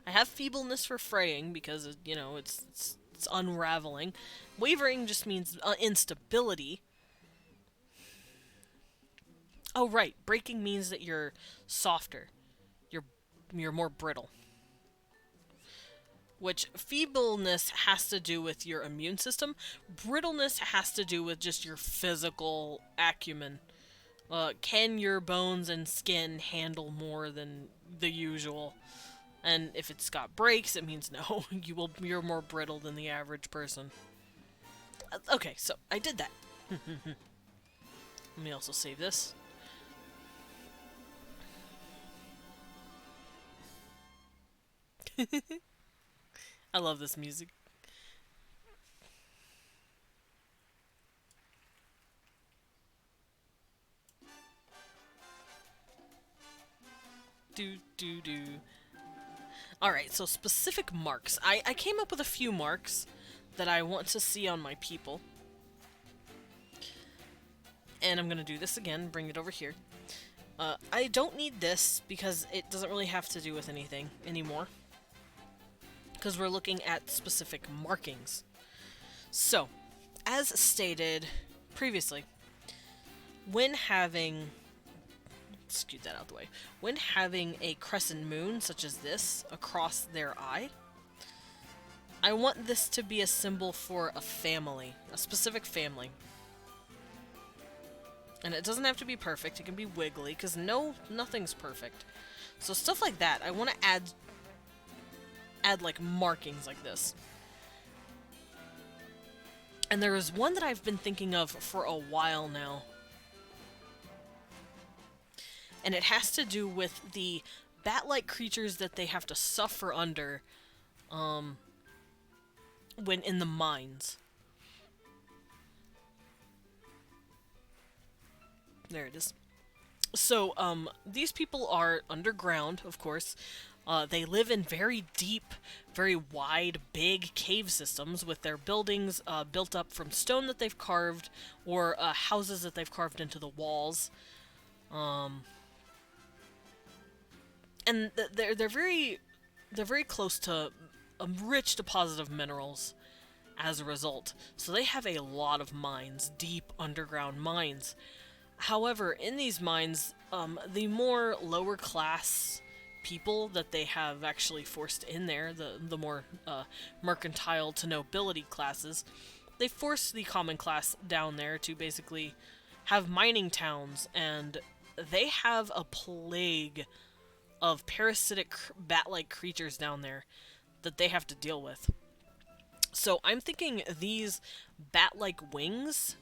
A: I have feebleness for fraying because, you know, it's unraveling. Wavering just means instability. Oh, right. Breaking means that you're softer. You're more brittle. Which feebleness has to do with your immune system. Brittleness has to do with just your physical acumen. Can your bones and skin handle more than the usual? And if it's got breaks, it means no. You're more brittle than the average person. Okay, so I did that. Let me also save this. I love this music. Do do do. Alright, so specific marks. I came up with a few marks that I want to see on my people. And I'm gonna do this again, bring it over here. I don't need this because it doesn't really have to do with anything anymore. Because we're looking at specific markings. So, as stated previously, when having... scoot that out of the way. When having a crescent moon, such as this, across their eye, I want this to be a symbol for a family, a specific family. And it doesn't have to be perfect, it can be wiggly, because nothing's perfect. So stuff like that, I want to add like markings like this. And there is one that I've been thinking of for a while now. And it has to do with the bat-like creatures that they have to suffer under when in the mines. There it is. So, these people are underground, of course, They live in very deep, very wide, big cave systems with their buildings built up from stone that they've carved or houses that they've carved into the walls. And they're very close to a rich deposit of minerals as a result. So they have a lot of mines, deep underground mines. However, in these mines, the more lower class people that they have actually forced in there, the more mercantile to nobility classes, they force the common class down there to basically have mining towns, and they have a plague of parasitic bat-like creatures down there that they have to deal with. So I'm thinking these bat-like wings,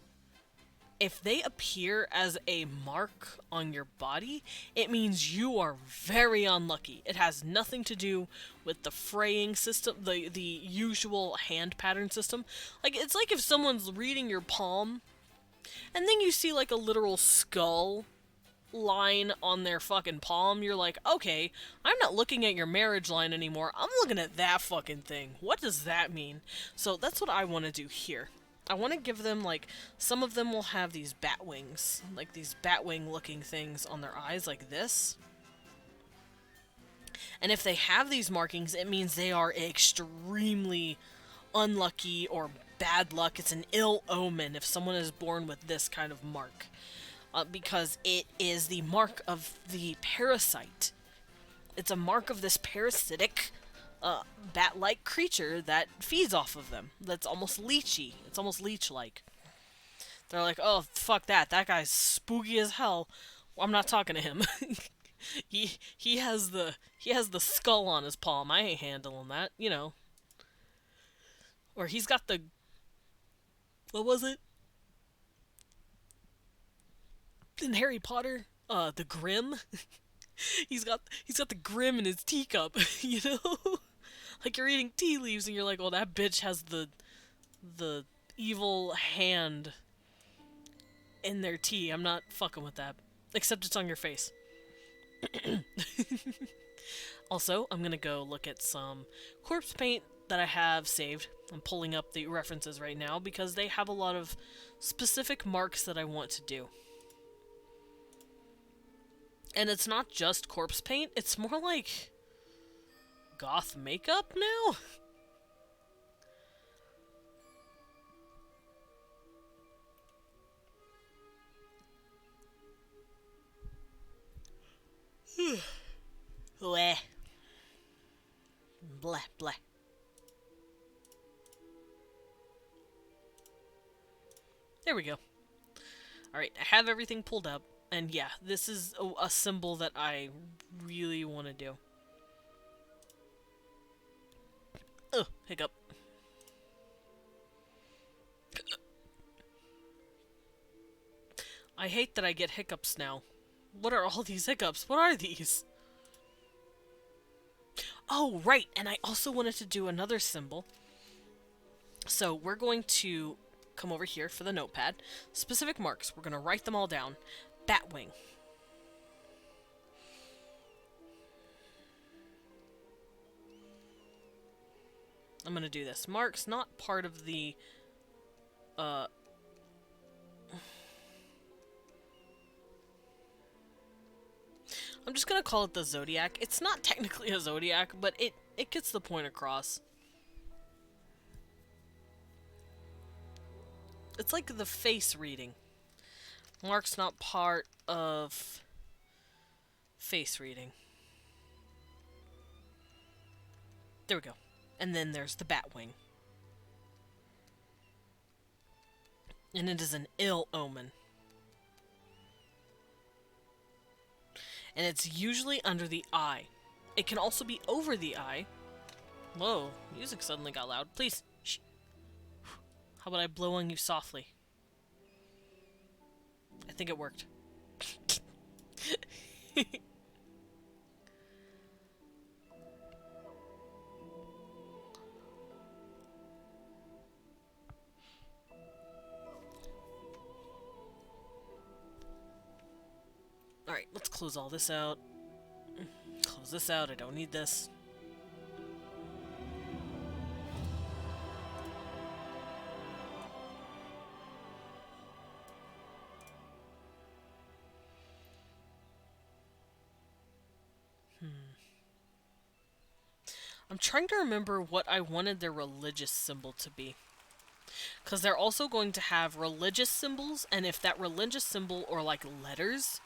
A: if they appear as a mark on your body, it means you are very unlucky. It has nothing to do with the fraying system, the usual hand pattern system. Like, it's like if someone's reading your palm, and then you see like a literal skull line on their fucking palm, you're like, okay, I'm not looking at your marriage line anymore, I'm looking at that fucking thing. What does that mean? So that's what I want to do here. I want to give them, like, some of them will have these bat wings, like these bat wing looking things on their eyes like this. And if they have these markings, it means they are extremely unlucky or bad luck. It's an ill omen if someone is born with this kind of mark. Because it is the mark of the parasite. It's a mark of this parasitic bat-like creature that feeds off of them. That's almost leechy. It's almost leech-like. They're like, oh, fuck that. That guy's spooky as hell. Well, I'm not talking to him. he has the skull on his palm. I ain't handling that, you know. Or he's got the, what was it? In Harry Potter, the Grim. he's got the Grim in his teacup, you know? Like you're eating tea leaves and you're like, oh, that bitch has the evil hand in their tea. I'm not fucking with that. Except it's on your face. Also, I'm gonna go look at some corpse paint that I have saved. I'm pulling up the references right now because they have a lot of specific marks that I want to do. And it's not just corpse paint, it's more like goth makeup now? Bleh. Bleh, bleh. There we go. Alright, I have everything pulled up. And yeah, this is a symbol that I really want to do. Ugh, hiccup. I hate that I get hiccups now. What are all these hiccups? What are these? Oh, right, and I also wanted to do another symbol. So we're going to come over here for the notepad. Specific marks. We're going to write them all down. Batwing. I'm gonna do this. Marks not part of the I'm just gonna call it the zodiac. It's not technically a zodiac, but it gets the point across. It's like the face reading. Mark's not part of face reading. There we go. And then there's the Batwing. And it is an ill omen. And it's usually under the eye. It can also be over the eye. Whoa, music suddenly got loud. Please, shh. How about I blow on you softly? I think it worked. Alright, let's close all this out. Close this out. I don't need this. I'm trying to remember what I wanted their religious symbol to be. Because they're also going to have religious symbols, and if that religious symbol or like letters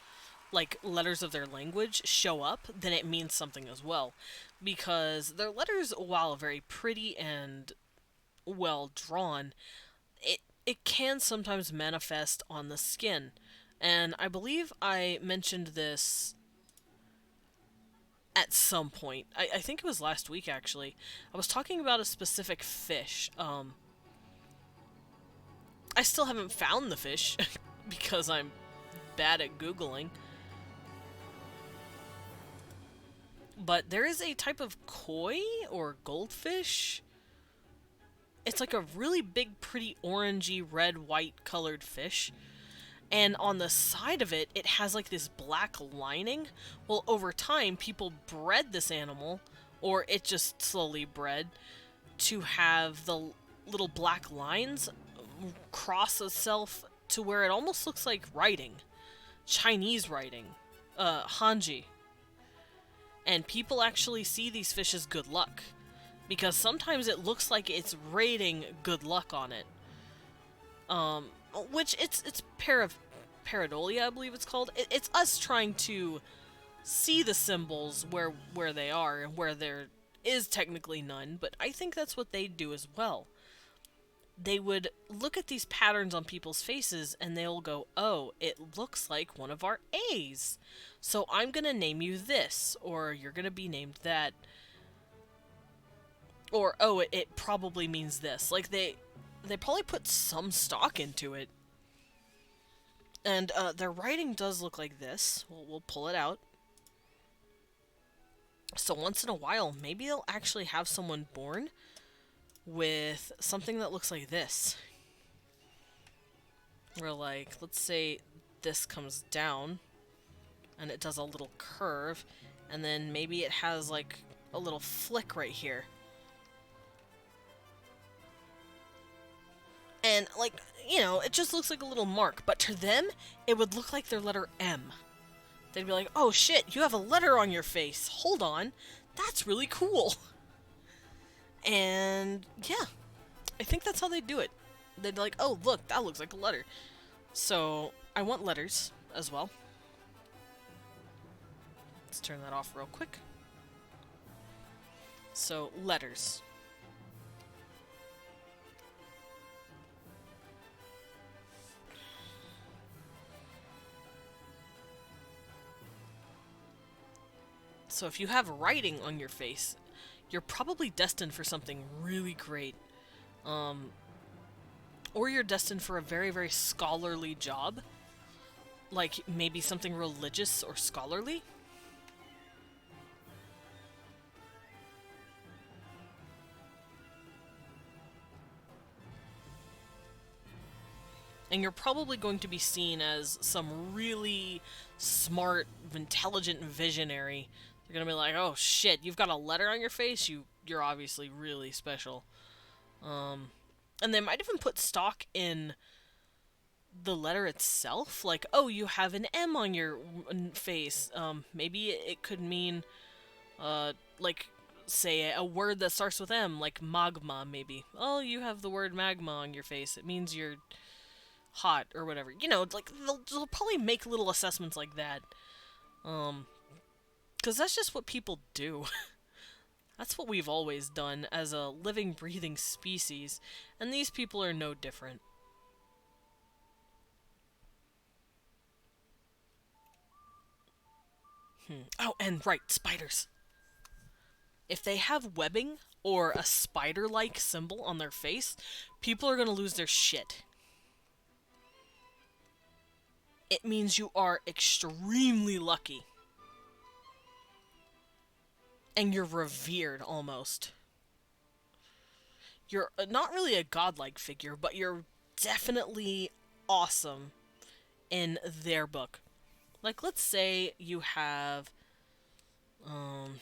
A: of their language show up, then it means something as well. Because their letters, while very pretty and well drawn, it can sometimes manifest on the skin. And I believe I mentioned this at some point. I think it was last week, actually. I was talking about a specific fish. I still haven't found the fish because I'm bad at Googling. But there is a type of koi or goldfish. It's like a really big, pretty orangey, red, white colored fish. And on the side of it, it has like this black lining. Well, over time, people bred this animal, or it just slowly bred, to have the little black lines cross itself to where it almost looks like writing. Chinese writing. Hanji. And people actually see these fish as good luck. Because sometimes it looks like it's rating good luck on it. Which it's pareidolia, I believe it's called. It's us trying to see the symbols where they are and where there is technically none, but I think that's what they do as well. They would look at these patterns on people's faces and they'll go, oh, it looks like one of our A's. So I'm gonna name you this, or you're gonna be named that. Or, oh, it probably means this. Like, they probably put some stock into it. And their writing does look like this. We'll pull it out. So once in a while, maybe they'll actually have someone born with something that looks like this. Where, like, let's say this comes down, and it does a little curve, and then maybe it has, like, a little flick right here. And, like, you know, it just looks like a little mark, but to them, it would look like their letter M. They'd be like, oh shit, you have a letter on your face. Hold on. That's really cool. And, yeah. I think that's how they do it. They'd be like, oh, look, that looks like a letter. So, I want letters as well. Let's turn that off real quick. So, letters. So if you have writing on your face, you're probably destined for something really great. Or you're destined for a very, very scholarly job. Like, maybe something religious or scholarly. And you're probably going to be seen as some really smart, intelligent visionary. They're gonna be like, oh shit, you've got a letter on your face? You're obviously really special. And they might even put stock in the letter itself. Like, oh, you have an M on your face. Maybe it could mean, like, say, a word that starts with M, like magma, maybe. Oh, you have the word magma on your face. It means you're hot, or whatever. You know, like, they'll probably make little assessments like that. Because that's just what people do. That's what we've always done as a living, breathing species, and these people are no different. Oh, and right, spiders. If they have webbing or a spider-like symbol on their face, people are gonna lose their shit. It means you are extremely lucky. And you're revered, almost. You're not really a godlike figure, but you're definitely awesome in their book. Like, let's say you have Um,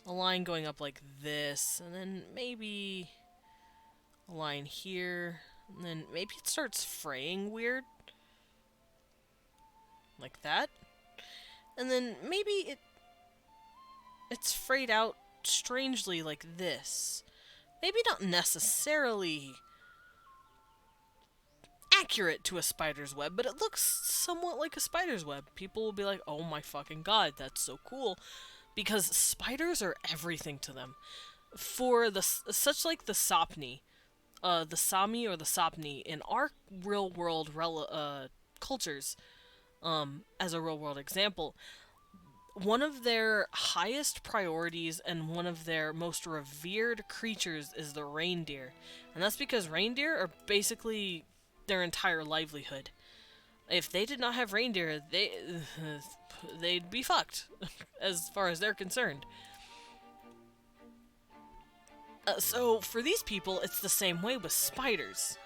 A: a line going up like this, and then maybe a line here, and then maybe it starts fraying weird. Like that. And then maybe it's frayed out strangely like this. Maybe not necessarily accurate to a spider's web, but it looks somewhat like a spider's web. People will be like, oh my fucking god, that's so cool. Because spiders are everything to them. For such like the Sapni, the Sami or the Sapni, in our real world cultures, as a real world example, one of their highest priorities and one of their most revered creatures is the reindeer. And that's because reindeer are basically their entire livelihood. If they did not have reindeer, they'd be fucked, as far as they're concerned. So for these people, it's the same way with spiders.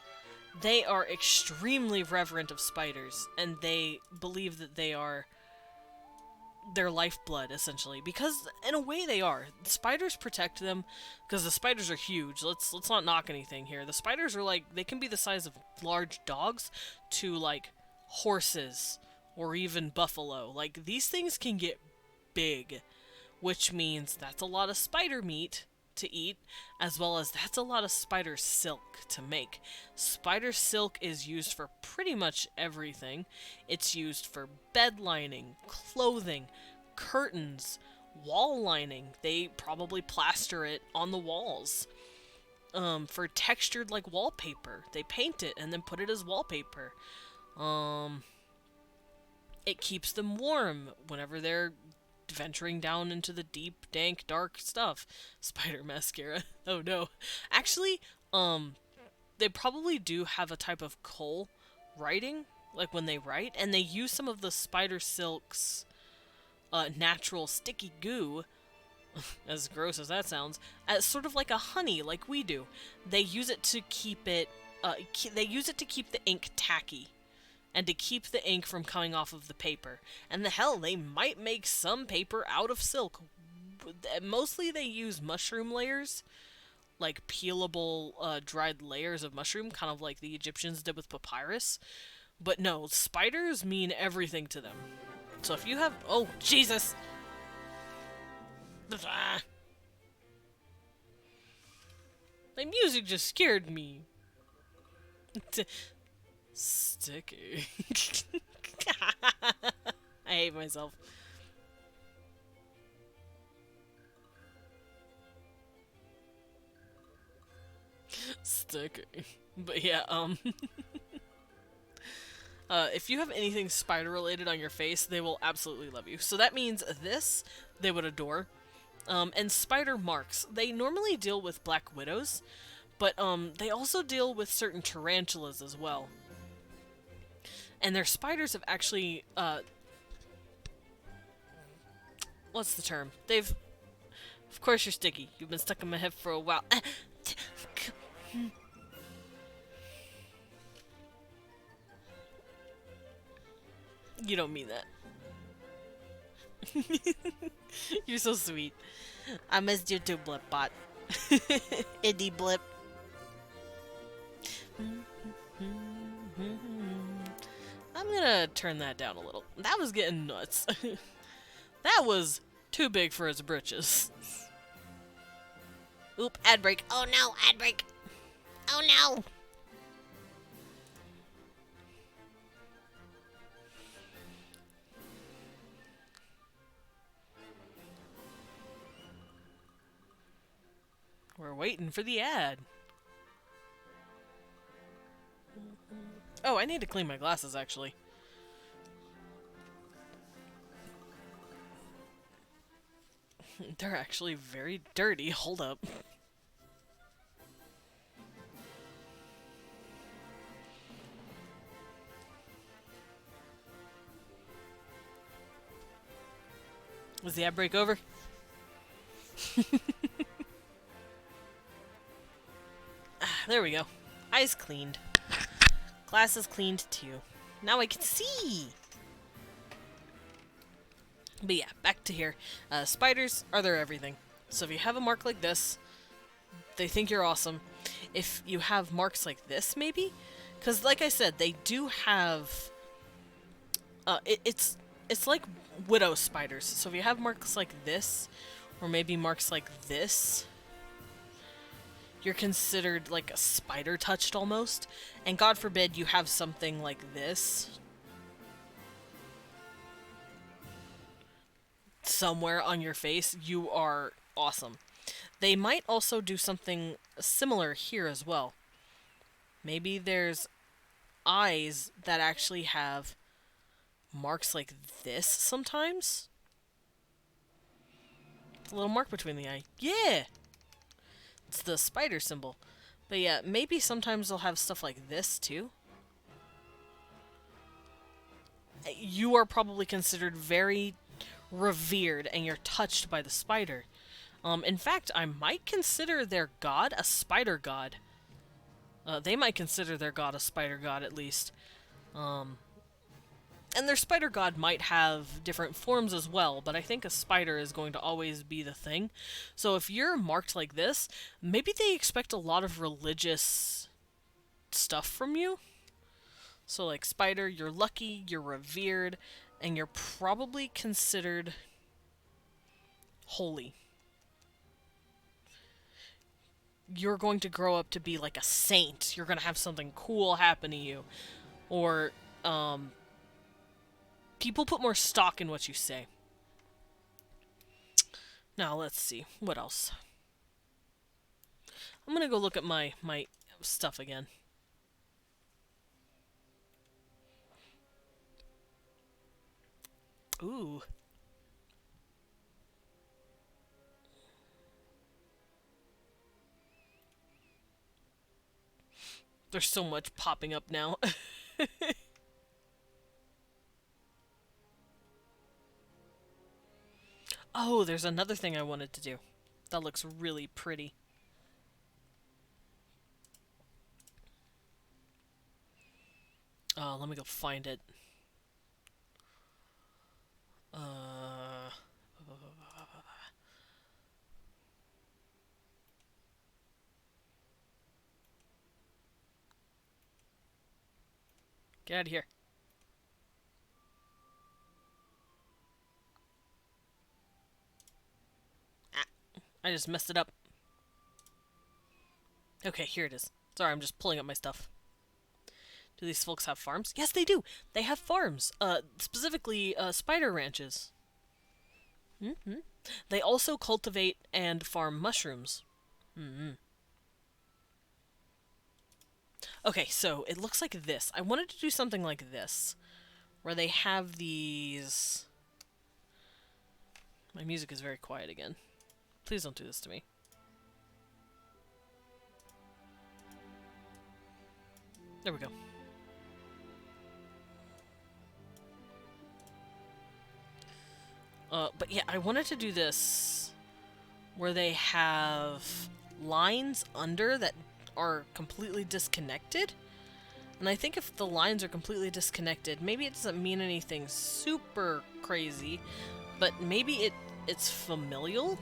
A: They are extremely reverent of spiders, and they believe that they are their lifeblood, essentially, because in a way they are. Spiders protect them because the spiders are huge. Let's not knock anything here. The spiders are like, they can be the size of large dogs to like horses or even buffalo. Like, these things can get big, which means that's a lot of spider meat to eat, as well as that's a lot of spider silk to make. Spider silk is used for pretty much everything. It's used for bed lining, clothing, curtains, wall lining. They probably plaster it on the walls. For textured like wallpaper, they paint it and then put it as wallpaper. It keeps them warm whenever they're venturing down into the deep, dank, dark stuff. Spider mascara. Oh no. Actually, they probably do have a type of coal writing, like when they write, and they use some of the spider silk's natural sticky goo, as gross as that sounds, as sort of like a honey, like we do. They use it to keep it, they use it to keep the ink tacky, and to keep the ink from coming off of the paper. And the hell, they might make some paper out of silk. Mostly they use mushroom layers, like peelable, dried layers of mushroom, kind of like the Egyptians did with papyrus. But no, spiders mean everything to them. So if you have... Oh, Jesus! My music just scared me. Sticky. I hate myself. Sticky. But yeah, if you have anything spider related on your face, they will absolutely love you. So that means this, they would adore. And spider marks. They normally deal with black widows, but they also deal with certain tarantulas as well. And their spiders have actually, what's the term? They've, of course you're sticky. You've been stuck in my head for a while. You don't mean that. You're so sweet. I missed you too, Blipbot. Indie Blip. I'm gonna turn that down a little. That was getting nuts. That was too big for its britches. Oop, ad break.
C: Oh no, ad break. Oh no.
A: We're waiting for the ad. Oh, I need to clean my glasses, actually. They're actually very dirty. Hold up. Was the ad break over? There we go. Eyes cleaned. Glasses cleaned too. Now I can see! But yeah, back to here. Spiders are their everything. So if you have a mark like this, they think you're awesome. If you have marks like this, maybe? Because like I said, they do have... it's like widow spiders. So if you have marks like this, or maybe marks like this, you're considered like a spider touched almost. And God forbid you have something like this somewhere on your face, you are awesome. They might also do something similar here as well. Maybe there's eyes that actually have marks like this sometimes. It's a little mark between the eye. Yeah! It's the spider symbol. But yeah, maybe sometimes they'll have stuff like this too. You are probably considered very revered and you're touched by the spider. In fact, I might consider their god a spider god. They might consider their god a spider god at least. And their spider god might have different forms as well, but I think a spider is going to always be the thing. So if you're marked like this, maybe they expect a lot of religious stuff from you. So like spider, you're lucky, you're revered, and you're probably considered holy. You're going to grow up to be like a saint. You're going to have something cool happen to you. Or, people put more stock in what you say. Now, let's see. What else? I'm gonna go look at my stuff again. Ooh. There's so much popping up now. Oh, there's another thing I wanted to do. That looks really pretty. Let me go find it. Get out of here. I just messed it up. Okay, here it is. Sorry, I'm just pulling up my stuff. Do these folks have farms? Yes, they do! They have farms! Specifically, spider ranches. Mm-hmm. They also cultivate and farm mushrooms. Mm-hmm. Okay, so it looks like this. I wanted to do something like this. Where they have these... My music is very quiet again. Please don't do this to me. There we go. But yeah, I wanted to do this where they have lines under that are completely disconnected. And I think if the lines are completely disconnected, maybe it doesn't mean anything super crazy, but maybe it's familial?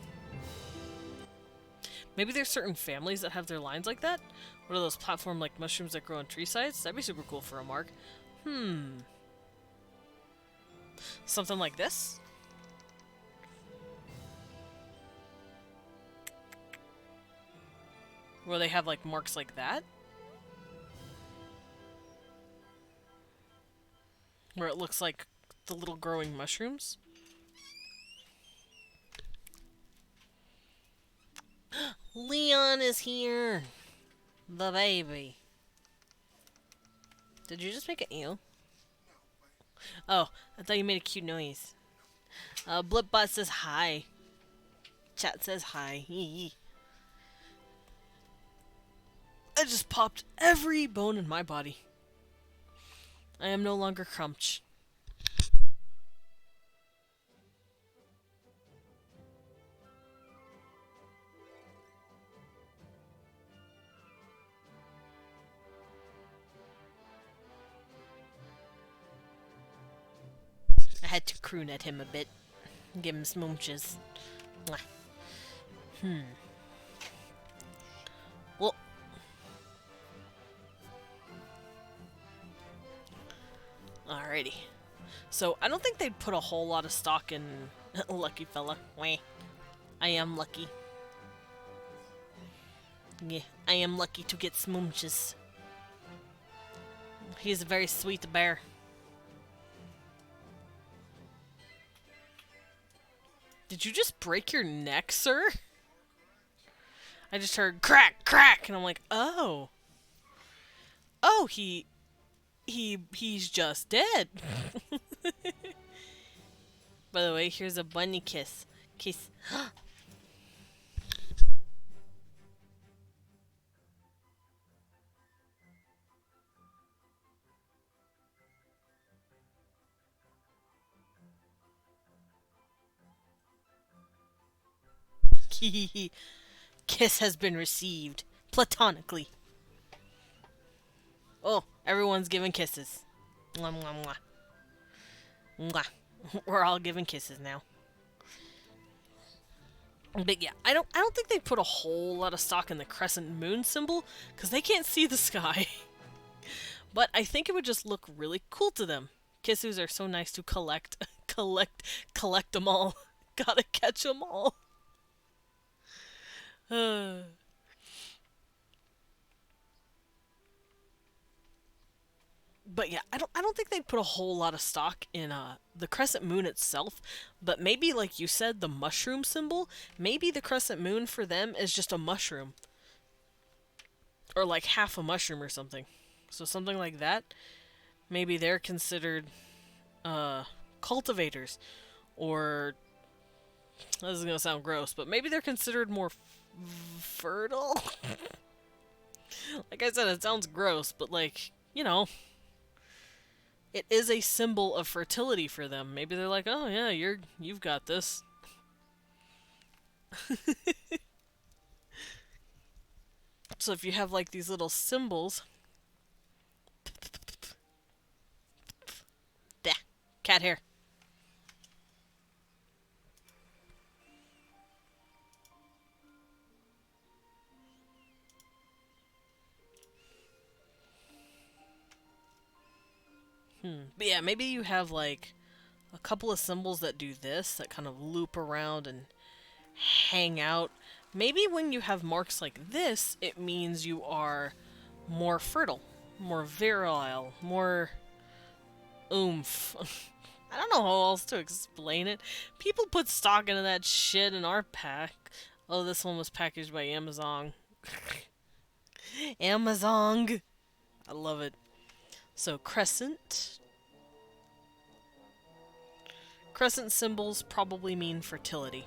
A: Maybe there's certain families that have their lines like that? What are those platform-like mushrooms that grow on tree sides? That'd be super cool for a mark. Something like this? Where they have, like, marks like that? Where it looks like the little growing mushrooms? Leon is here! The baby. Did you just make an ew? Oh, I thought you made a cute noise. Blipbot says hi. Chat says hi. I just popped every bone in my body. I am no longer Crumch. I had to croon at him a bit. Give him smooches. Mwah. Hmm. Well. Alrighty. So, I don't think they'd put a whole lot of stock in Lucky Fella. Wah. I am lucky. Yeah, I am lucky to get smooches. He's a very sweet bear. Did you just break your neck, sir? I just heard crack, crack, and I'm like, oh. Oh, he's just dead. By the way, here's a bunny kiss. Kiss. Kiss has been received. Platonically. Oh, everyone's giving kisses. Mwah, mwah, mwah. Mwah. We're all giving kisses now. But yeah, I don't think they put a whole lot of stock in the crescent moon symbol, because they can't see the sky. But I think it would just look really cool to them. Kisses are so nice to collect. collect them all. Gotta catch them all. But yeah, I don't think they'd put a whole lot of stock in the crescent moon itself, but maybe like you said, the mushroom symbol, maybe the crescent moon for them is just a mushroom. Or like half a mushroom or something. So something like that. Maybe they're considered cultivators, or this is gonna sound gross, but maybe they're considered more fertile. Like I said, it sounds gross, but like, you know, it is a symbol of fertility for them. Maybe they're like, oh yeah, you've got this. So if you have like these little symbols, cat hair. But yeah, maybe you have like a couple of symbols that do this, that kind of loop around and hang out. Maybe when you have marks like this, it means you are more fertile, more virile, more oomph. I don't know how else to explain it. People put stock into that shit in our pack. Oh, this one was packaged by Amazon. Amazon! I love it. So, crescent. Crescent symbols probably mean fertility.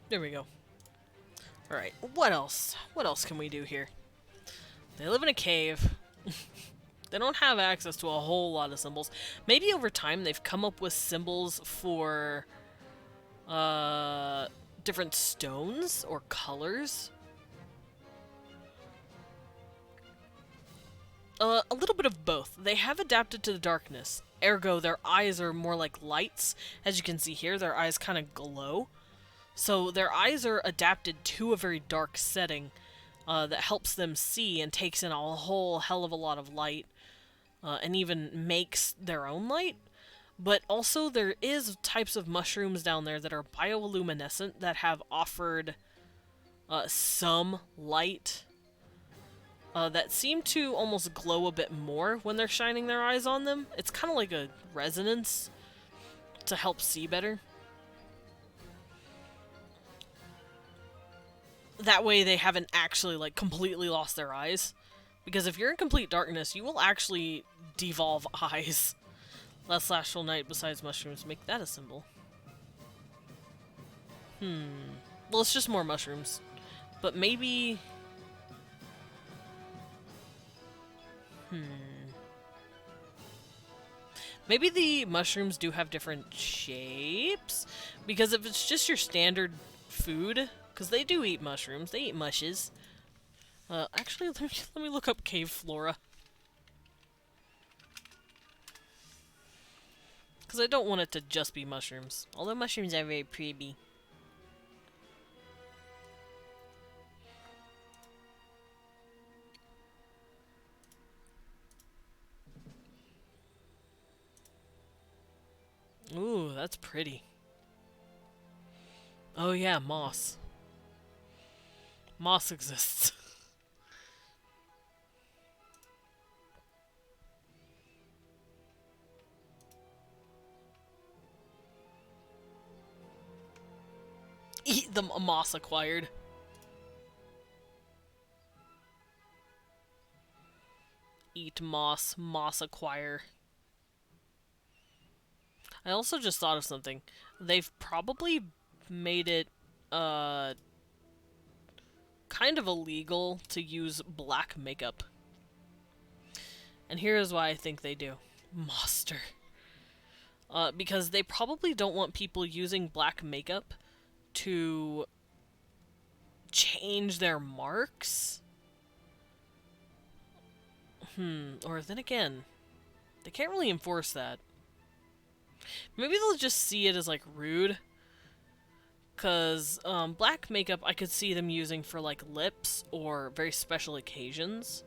A: There we go. Alright, what else? What else can we do here? They live in a cave. They don't have access to a whole lot of symbols. Maybe over time they've come up with symbols for different stones or colors. A little bit of both. They have adapted to the darkness. Ergo, their eyes are more like lights. As you can see here, their eyes kind of glow. So their eyes are adapted to a very dark setting that helps them see and takes in a whole hell of a lot of light. And even makes their own light. But also there is types of mushrooms down there that are bioluminescent that have offered some light that seem to almost glow a bit more when they're shining their eyes on them. It's kind of like a resonance to help see better. That way they haven't actually like completely lost their eyes. Because if you're in complete darkness, you will actually devolve eyes. Less lashful night besides mushrooms. Make that a symbol. Well, it's just more mushrooms. But maybe... Maybe the mushrooms do have different shapes? Because if it's just your standard food, because they do eat mushrooms, they eat mushes. Actually, let me look up cave flora. Because I don't want it to just be mushrooms. Although mushrooms are very pretty. Ooh, that's pretty. Oh yeah, moss. Moss exists. Eat the moss acquired. Eat moss, moss acquire. I also just thought of something. They've probably made it, kind of illegal to use black makeup. And here is why I think they do. Monster. Because they probably don't want people using black makeup to change their marks. Or then again, they can't really enforce that. Maybe they'll just see it as, like, rude. Because, black makeup I could see them using for, like, lips or very special occasions.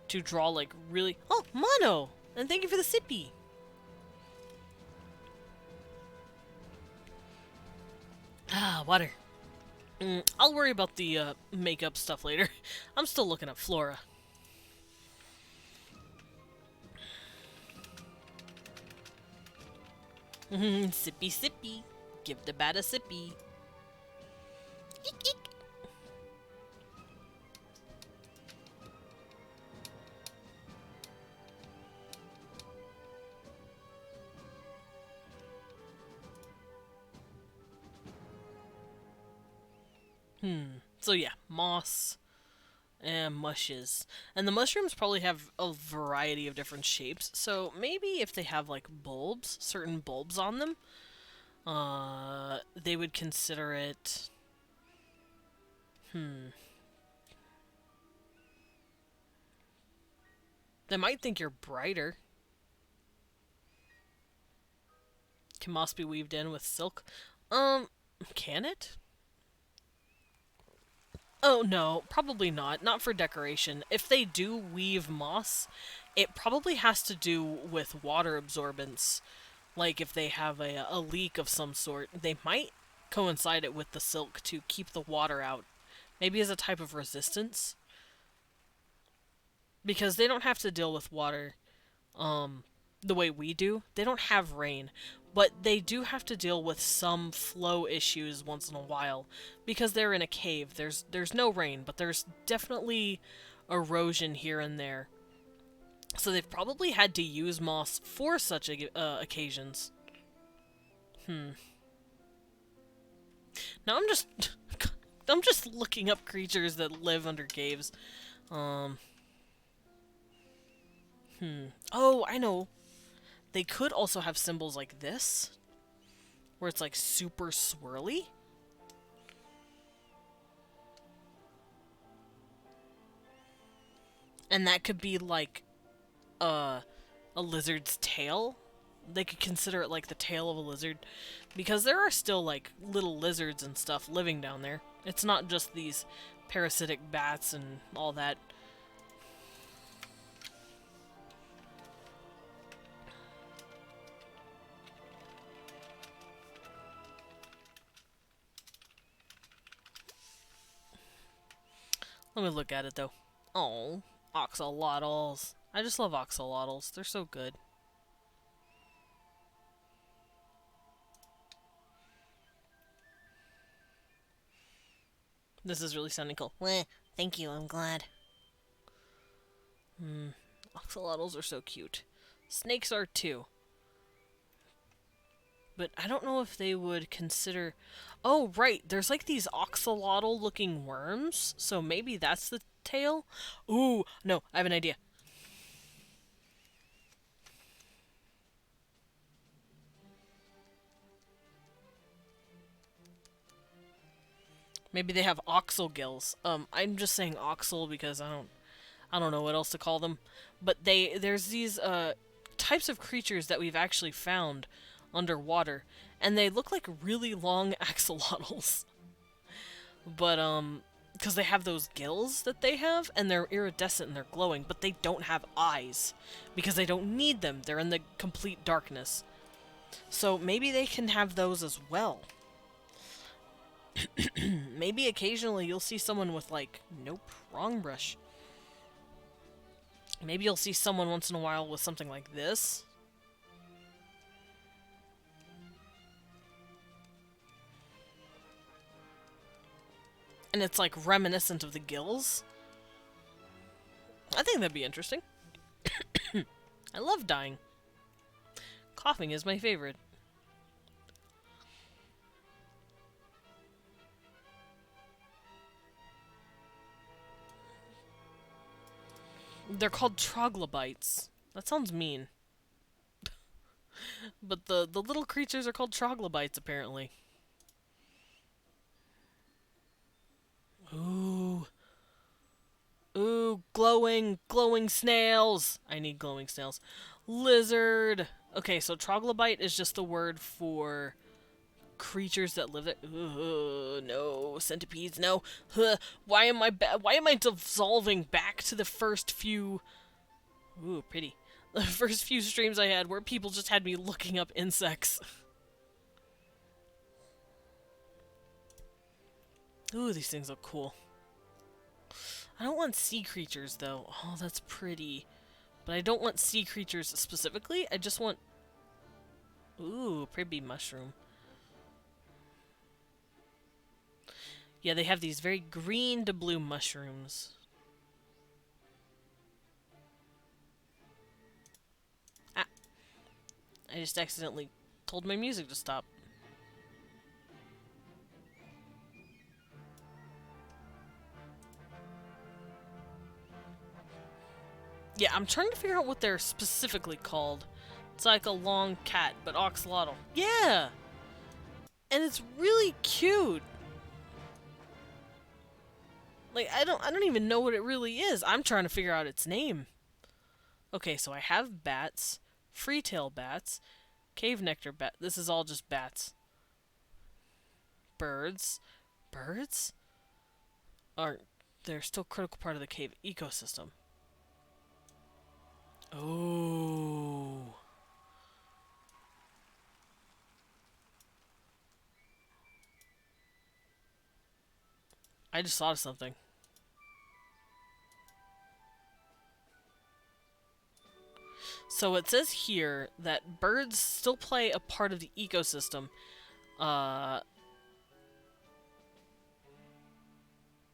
A: To draw, like, really... Oh, Mono! And thank you for the sippy! Ah, water. I'll worry about the, makeup stuff later. I'm still looking at flora. Sippy sippy. Give the bat a sippy. Eek, eek. So yeah, moss and mushes. And the mushrooms probably have a variety of different shapes, so maybe if they have like bulbs, certain bulbs on them, they would consider it... They might think you're brighter. Can moss be weaved in with silk? Can it? Oh, no, probably not. Not for decoration. If they do weave moss, it probably has to do with water absorbance. Like, if they have a leak of some sort, they might coincide it with the silk to keep the water out. Maybe as a type of resistance. Because they don't have to deal with water, the way we do. They don't have rain. But they do have to deal with some flow issues once in a while because they're in a cave. There's no rain, but there's definitely erosion here and there. So they've probably had to use moss for such occasions. Now I'm just I'm just looking up creatures that live under caves. Oh, I know. They could also have symbols like this, where it's like super swirly. And that could be like a lizard's tail. They could consider it like the tail of a lizard, because there are still like little lizards and stuff living down there. It's not just these parasitic bats and all that. Let me look at it, though. Oh, oxalotls. I just love oxalotls. They're so good. This is really sounding cool.
C: Weh, thank you, I'm glad.
A: Oxalotls are so cute. Snakes are too. But I don't know if they would consider... Oh, right. There's like these oxalotl-looking worms. So maybe that's the tail? Ooh, no, I have an idea. Maybe they have oxal gills. I'm just saying oxal because I don't know what else to call them. But there's these types of creatures that we've actually found underwater, and they look like really long axolotls. But because they have those gills that they have, and they're iridescent and they're glowing, but they don't have eyes because they don't need them. They're in the complete darkness. So maybe they can have those as well. Maybe occasionally you'll see someone with like, nope, wrong brush. Maybe you'll see someone once in a while with something like this. And it's like reminiscent of the gills. I think that'd be interesting. I love dying. Coughing is my favorite. They're called troglobites. That sounds mean. But the little creatures are called troglobites, apparently. Ooh. Ooh, glowing snails. I need glowing snails. Lizard. Okay, so troglobite is just the word for creatures that live there. No, centipedes, no. Why am I dissolving back to the first few... Ooh, pretty. The first few streams I had where people just had me looking up insects. Ooh, these things look cool. I don't want sea creatures, though. Oh, that's pretty. But I don't want sea creatures specifically. I just want... Ooh, pretty mushroom. Yeah, they have these very green to blue mushrooms. Ah. I just accidentally told my music to stop. Yeah, I'm trying to figure out what they're specifically called. It's like a long cat, but axolotl. Yeah! And it's really cute. Like, I don't even know what it really is. I'm trying to figure out its name. Okay, so I have bats, freetail bats, cave nectar bat. This is all just bats. Birds. Birds? They're still a critical part of the cave ecosystem. Oh. I just thought of something. So it says here that birds still play a part of the ecosystem,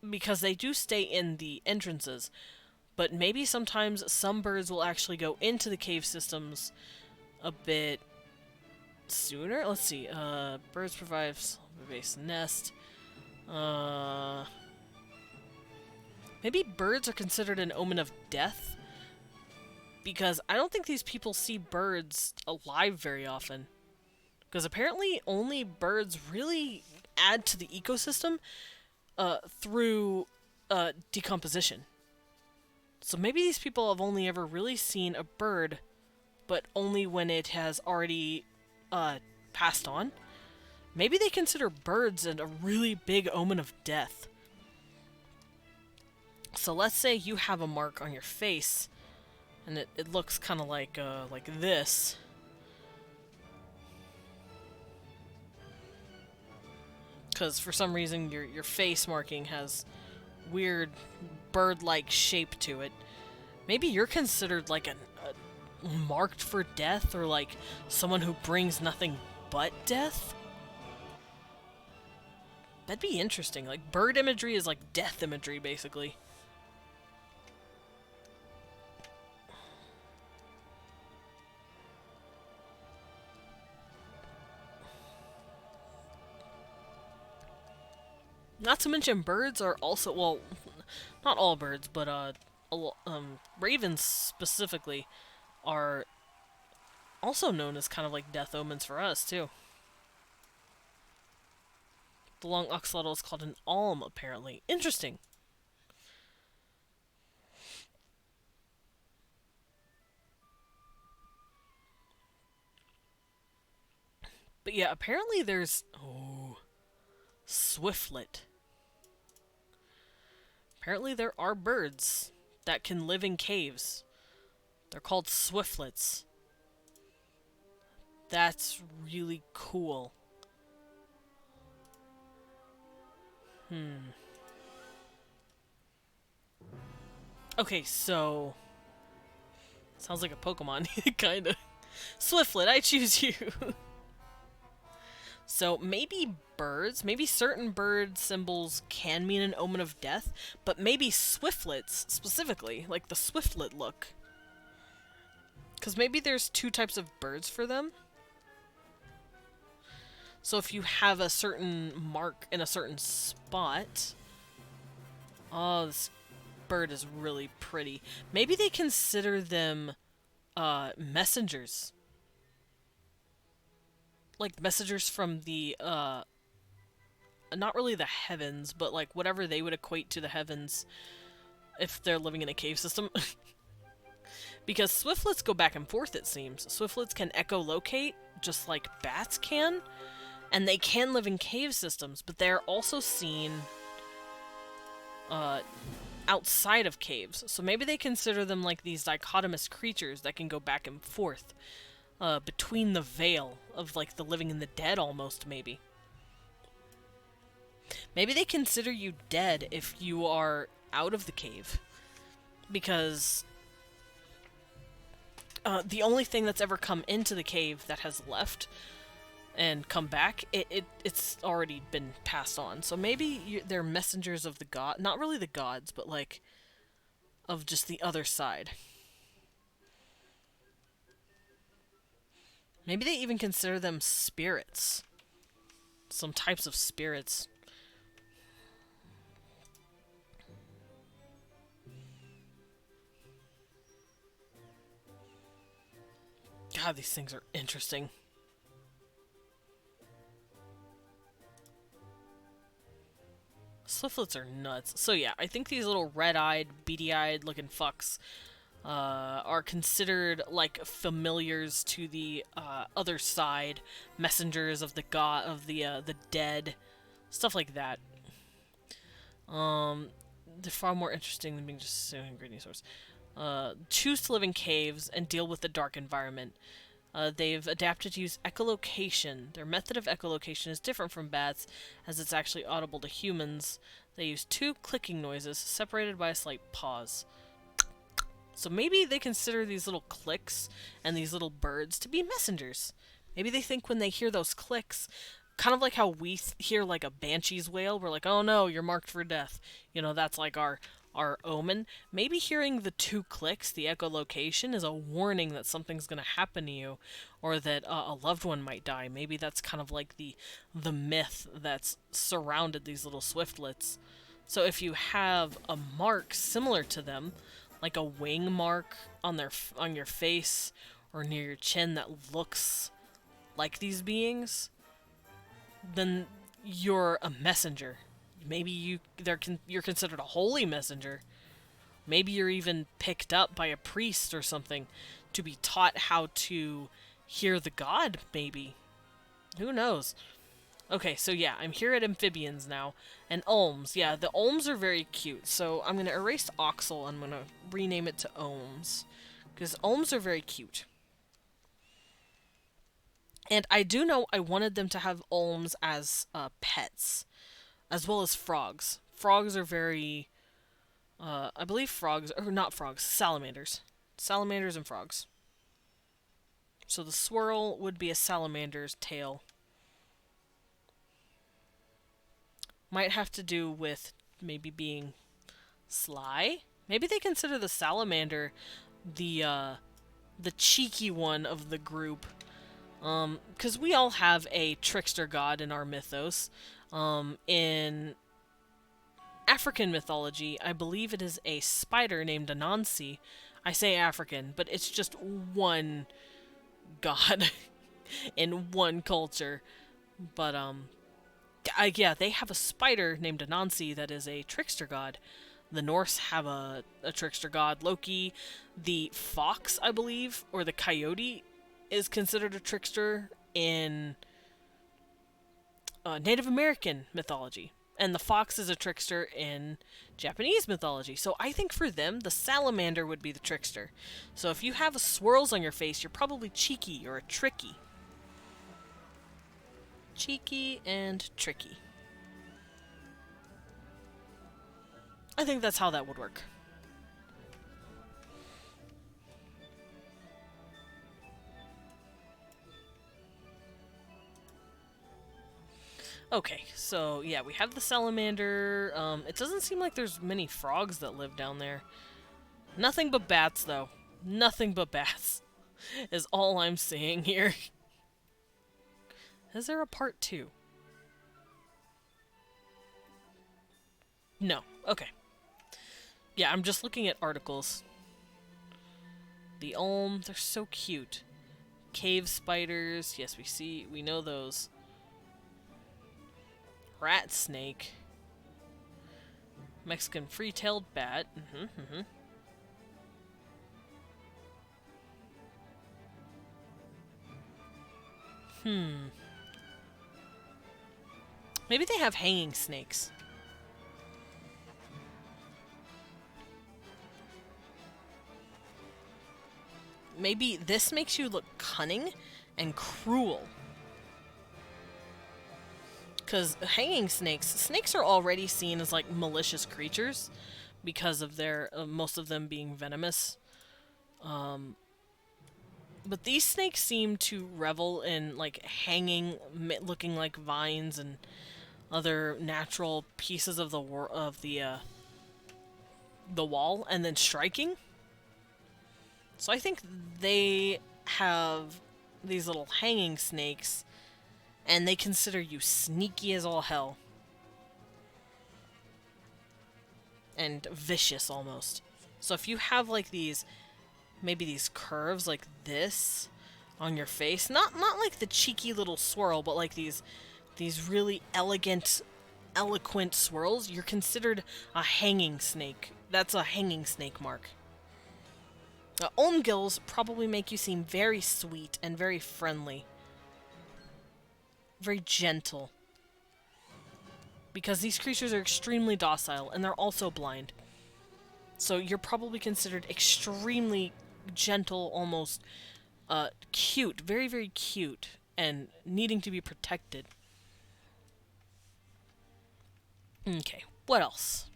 A: because they do stay in the entrances, but maybe sometimes some birds will actually go into the cave systems a bit sooner. Let's see. Birds provide a base nest. Maybe birds are considered an omen of death, because I don't think these people see birds alive very often. Because apparently only birds really add to the ecosystem through decomposition. So maybe these people have only ever really seen a bird, but only when it has already passed on. Maybe they consider birds a really big omen of death. So let's say you have a mark on your face, and it looks kind of like this. Because for some reason your face marking has weird bird-like shape to it. Maybe you're considered like a marked for death, or like someone who brings nothing but death. That'd be interesting. Like, bird imagery is like death imagery, basically. Not to mention, birds are also, well, not all birds, but ravens specifically are also known as kind of like death omens for us too. The long axolotl is called an alm, apparently. Interesting. But yeah, apparently there's... Oh, swiftlet. Apparently there are birds that can live in caves. They're called swiftlets. That's really cool. Okay, so... Sounds like a Pokemon, kinda. Swiftlet, I choose you. So maybe birds, maybe certain bird symbols can mean an omen of death, but maybe swiftlets specifically, like the swiftlet look. Because maybe there's two types of birds for them. So if you have a certain mark in a certain spot... Oh, this bird is really pretty. Maybe they consider them messengers. Like messengers from the not really the heavens, but like whatever they would equate to the heavens if they're living in a cave system. Because swiftlets go back and forth, it seems. Swiftlets can echolocate just like bats can, and they can live in cave systems, but they're also seen outside of caves. So maybe they consider them like these dichotomous creatures that can go back and forth between the veil of like the living and the dead, almost, maybe. Maybe they consider you dead if you are out of the cave, because the only thing that's ever come into the cave that has left and come back, it's already been passed on. So maybe they're messengers of the god, not really the gods, but like of just the other side. Maybe they even consider them spirits. Some types of spirits. God, these things are interesting. Swiftlets are nuts. So yeah, I think these little red-eyed, beady-eyed looking fucks are considered like familiars to the other side, messengers of the god of the dead, stuff like that. They're far more interesting than being just an ingredient source. Choose to live in caves and deal with the dark environment. They've adapted to use echolocation. Their method of echolocation is different from bats, as it's actually audible to humans. They use two clicking noises, separated by a slight pause. So maybe they consider these little clicks and these little birds to be messengers. Maybe they think when they hear those clicks, kind of like how we hear like a banshee's wail, we're like, oh no, you're marked for death. You know, that's like our omen. Maybe hearing the two clicks, the echolocation, is a warning that something's going to happen to you, or that a loved one might die. Maybe that's kind of like the myth that's surrounded these little swiftlets. So if you have a mark similar to them, like a wing mark on your face or near your chin that looks like these beings, then you're a messenger. Maybe you're considered a holy messenger. Maybe you're even picked up by a priest or something to be taught how to hear the god, maybe. Who knows? Okay, so yeah, I'm here at amphibians now. And Olms. Yeah, the Olms are very cute. So I'm going to erase Oxel and I'm going to rename it to Ohms. Because Olms are very cute. And I do know I wanted them to have Olms as pets, as well as frogs. Frogs are very... I believe frogs... Or not frogs, salamanders. Salamanders and frogs. So the swirl would be a salamander's tail. Might have to do with maybe being sly. Maybe they consider the salamander the cheeky one of the group. 'Cause we all have a trickster god in our mythos. In African mythology, I believe it is a spider named Anansi. I say African, but it's just one god in one culture. But, Yeah, they have a spider named Anansi that is a trickster god. The Norse have a trickster god, Loki. The fox, I believe, or the coyote, is considered a trickster in Native American mythology. And the fox is a trickster in Japanese mythology. So I think for them, the salamander would be the trickster. So if you have swirls on your face, you're probably cheeky or a tricky. Cheeky and tricky. I think that's how that would work. Okay, so yeah, we have the salamander. It doesn't seem like there's many frogs that live down there. Nothing but bats, though. Nothing but bats is all I'm seeing here. Is there a part 2? No. Okay. Yeah, I'm just looking at articles. The Olm, they're so cute. Cave spiders, yes, we know those. Rat snake. Mexican free-tailed bat. Maybe they have hanging snakes. Maybe this makes you look cunning and cruel. Because hanging snakes are already seen as like malicious creatures because of their most of them being venomous. But these snakes seem to revel in like hanging, looking like vines and other natural pieces of the wall, and then striking. So I think they have these little hanging snakes, and they consider you sneaky as all hell. And vicious, almost. So if you have, like, maybe these curves like this on your face, not like the cheeky little swirl, but like these really elegant, eloquent swirls, you're considered a hanging snake. That's a hanging snake mark. Olmgills probably make you seem very sweet and very friendly. Very gentle. Because these creatures are extremely docile, and they're also blind. So you're probably considered extremely gentle, almost cute. Very, very cute, and needing to be protected. Okay, what else?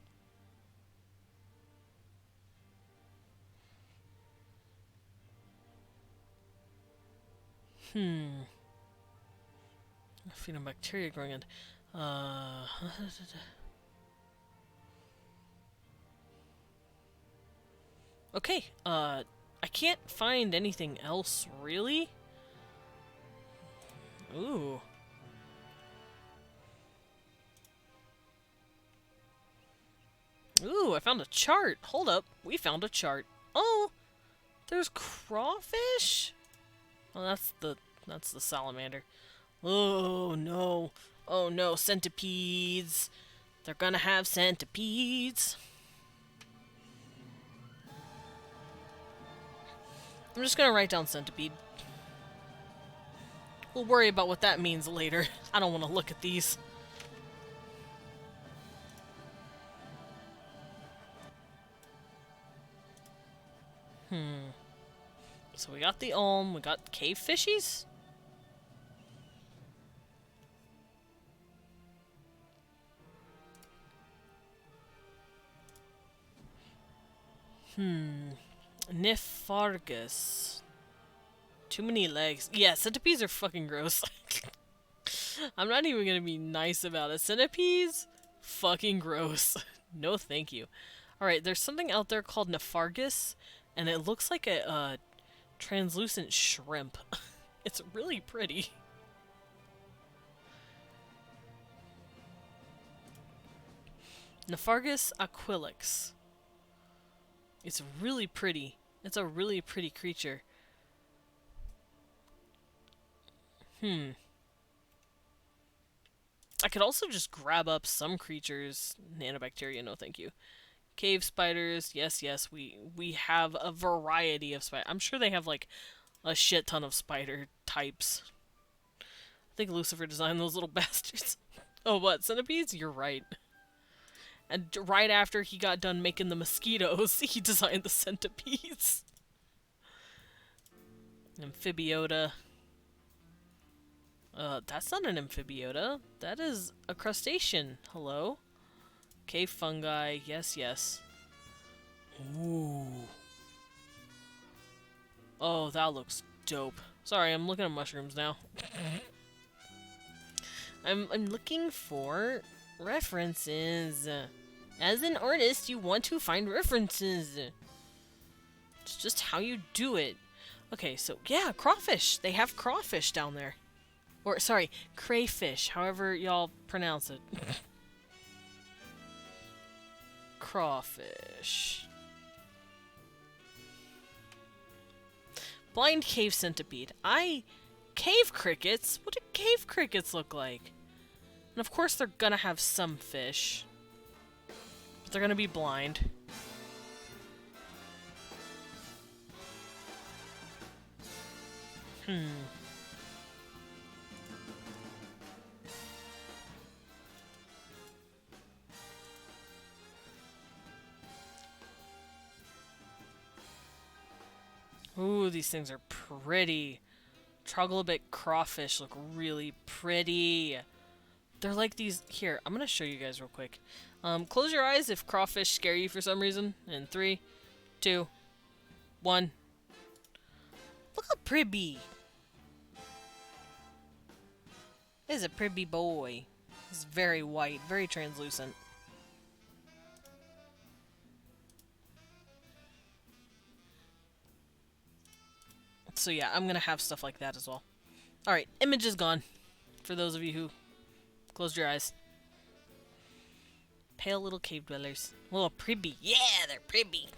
A: Feeding bacteria growing in. Okay, I can't find anything else, really? Ooh. Ooh, I found a chart. Hold up, we found a chart. Oh, there's crawfish? Oh, that's the salamander. Oh no. Oh no, centipedes. They're gonna have centipedes. I'm just gonna write down centipede. We'll worry about what that means later. I don't want to look at these. So we got the Olm, we got cave fishies? Niphargus. Too many legs. Yeah, centipedes are fucking gross. I'm not even gonna be nice about it. Centipedes? Fucking gross. No thank you. Alright, there's something out there called Niphargus, and it looks like a translucent shrimp. It's really pretty. Niphargus aquilix. It's really pretty. It's a really pretty creature. I could also just grab up some creatures. Nanobacteria, no thank you. Cave spiders, yes, yes. We have a variety of spiders. I'm sure they have like a shit ton of spider types. I think Lucifer designed those little bastards. Oh, what? Centipedes? You're right. And right after he got done making the mosquitoes, he designed the centipedes. Amphibiota. That's not an amphibiota. That is a crustacean. Hello? Cave fungi. Yes, yes. Ooh. Oh, that looks dope. Sorry, I'm looking at mushrooms now. I'm looking for references. As an artist, you want to find references. It's just how you do it. Okay, so yeah, crawfish. They have crawfish down there. Or, sorry, crayfish, however y'all pronounce it. Crawfish. Blind cave centipede. Cave crickets? What do cave crickets look like? And of course they're gonna have some fish. But they're gonna be blind. Ooh, these things are pretty. Troglodyte crawfish look really pretty. They're like these. Here, I'm gonna show you guys real quick. Close your eyes if crawfish scare you for some reason. In 3, 2, 1. Look how pretty. This is a pretty boy. He's very white, very translucent. So yeah, I'm gonna have stuff like that as well. Alright, image is gone. For those of you who closed your eyes. Pale little cave dwellers. Little pretty. Yeah, they're pretty.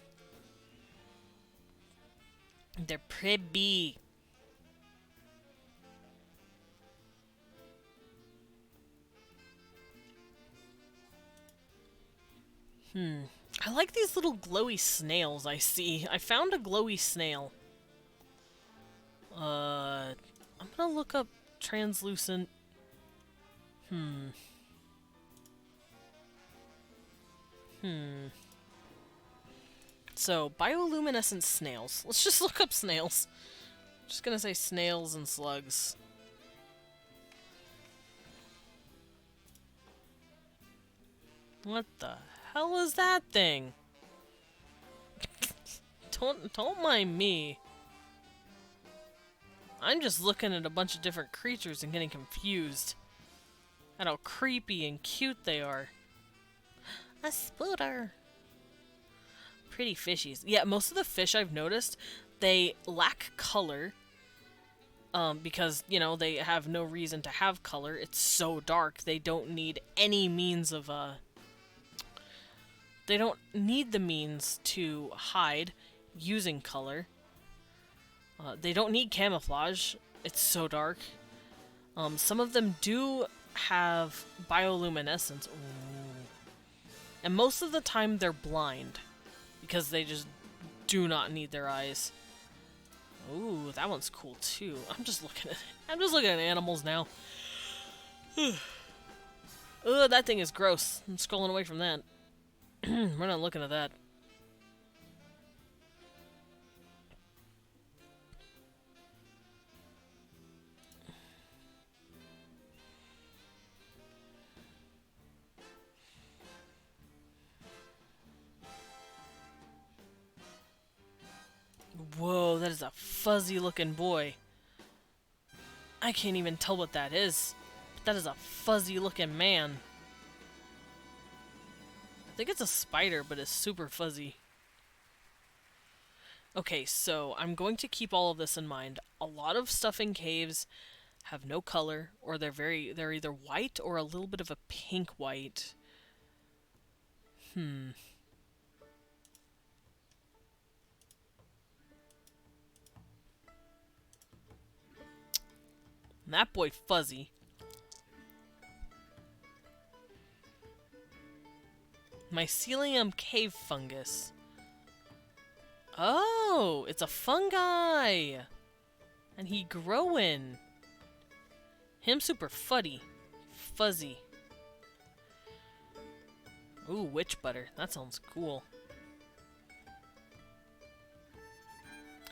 A: They're pretty. I like these little glowy snails I see. I found a glowy snail. I'm gonna look up translucent. So, bioluminescent snails. Let's just look up snails. Just gonna say snails and slugs. What the hell is that thing? Don't mind me. I'm just looking at a bunch of different creatures and getting confused at how creepy and cute they are. A spooter. Pretty fishies. Yeah, most of the fish I've noticed, they lack color. Because, you know, they have no reason to have color. It's so dark. They don't need any means of, they don't need the means to hide using color. They don't need camouflage. It's so dark. Some of them do have bioluminescence. Ooh. And most of the time they're blind. Because they just do not need their eyes. Ooh, that one's cool too. I'm just looking at animals now. Ugh, that thing is gross. I'm scrolling away from that. We're not looking at that. Whoa, that is a fuzzy looking boy. I can't even tell what that is. But that is a fuzzy looking man. I think it's a spider, but it's super fuzzy. Okay, so I'm going to keep all of this in mind. A lot of stuff in caves have no color, or they're either white or a little bit of a pink white. That boy fuzzy. Mycelium cave fungus. Oh, it's a fungi! And he growing. Him super fuzzy. Ooh, witch butter. That sounds cool.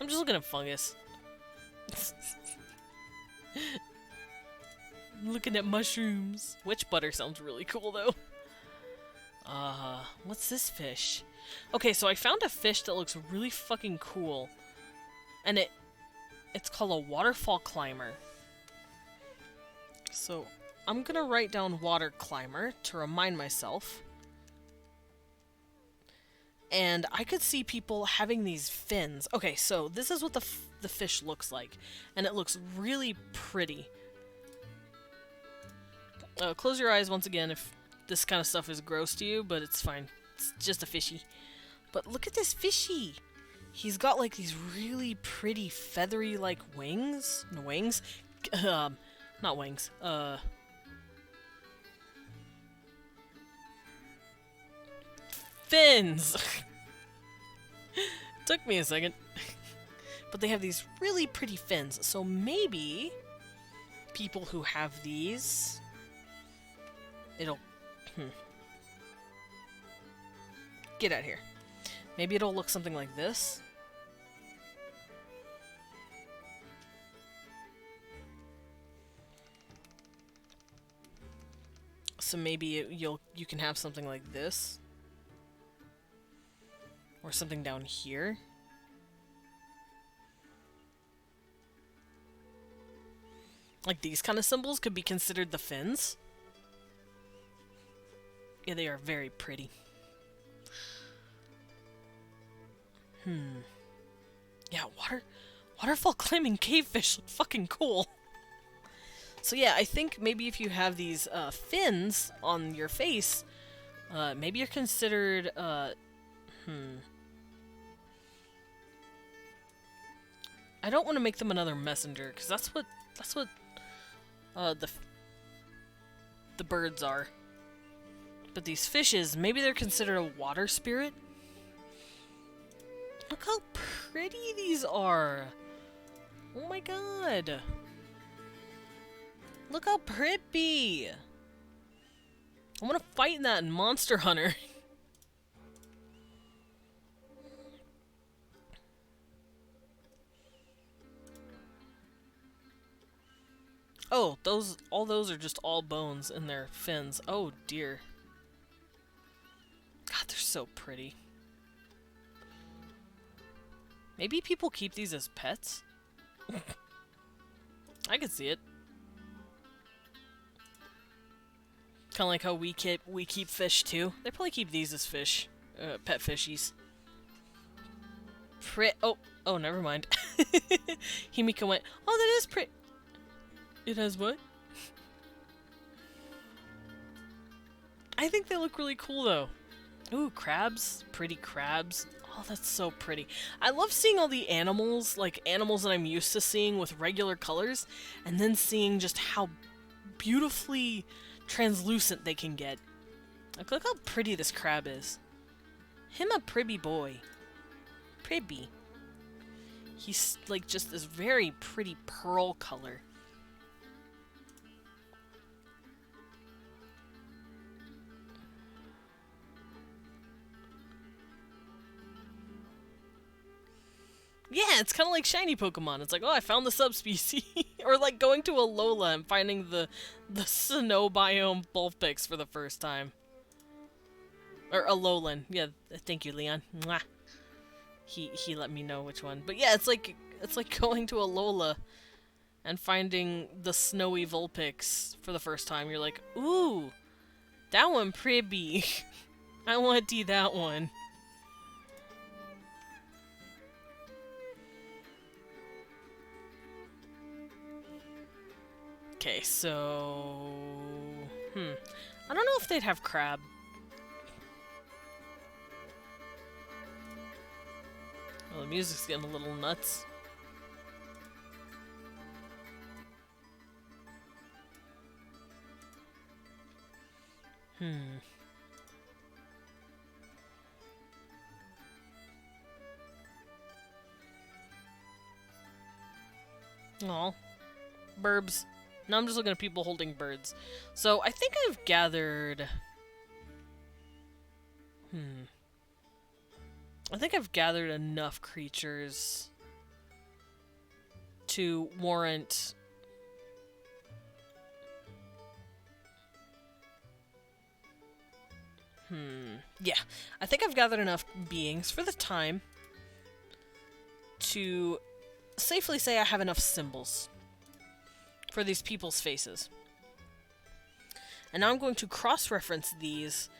A: I'm just looking at fungus. Looking at mushrooms. Witch butter sounds really cool though. What's this fish? Okay, so I found a fish that looks really fucking cool. And it's called a waterfall climber. So, I'm gonna write down water climber to remind myself. And I could see people having these fins. Okay, so this is what the fish looks like. And it looks really pretty. Close your eyes once again if this kind of stuff is gross to you, but it's fine. It's just a fishy. But look at this fishy! He's got like these really pretty feathery like wings. No, wings? Not wings. Fins! Took me a second. But they have these really pretty fins, so maybe people who have these, it'll... Get out of here. Maybe it'll look something like this. So maybe you can have something like this. Or something down here. Like these kind of symbols could be considered the fins. Yeah, they are very pretty. Yeah, waterfall climbing cavefish look fucking cool. So yeah, I think maybe if you have these fins on your face, maybe you're considered I don't want to make them another messenger, because that's what the birds are. But these fishes, maybe they're considered a water spirit. Look how pretty these are! Oh my god! Look how pretty! I want to fight in that in Monster Hunter. Oh, all those are just all bones in their fins. Oh dear. God, they're so pretty. Maybe people keep these as pets? I could see it. Kind of like how we keep fish too. They probably keep these as fish, pet fishies. Oh, never mind. Himika went, oh, that is pretty. It has what? I think they look really cool though. Ooh, crabs. Pretty crabs. Oh, that's so pretty. I love seeing all the animals, like animals that I'm used to seeing with regular colors, and then seeing just how beautifully translucent they can get. Like, look how pretty this crab is. Him a pribby boy. Pribby. He's like just this very pretty pearl color. Yeah, it's kind of like shiny Pokemon. It's like, oh, I found the subspecies. Or like going to a Alola and finding the snow biome Vulpix for the first time. Or Alolan. Yeah, thank you, Leon. Mwah. He let me know which one. But yeah, it's like going to Alola and finding the snowy Vulpix for the first time. You're like, ooh, that one pretty. I want to do that one. Okay, so... I don't know if they'd have crab. Oh, the music's getting a little nuts. Aw. Burbs. Now I'm just looking at people holding birds. So I think I've gathered... I think I've gathered enough creatures to warrant... Yeah. I think I've gathered enough beings for the time to safely say I have enough symbols for these people's faces. And now I'm going to cross-reference these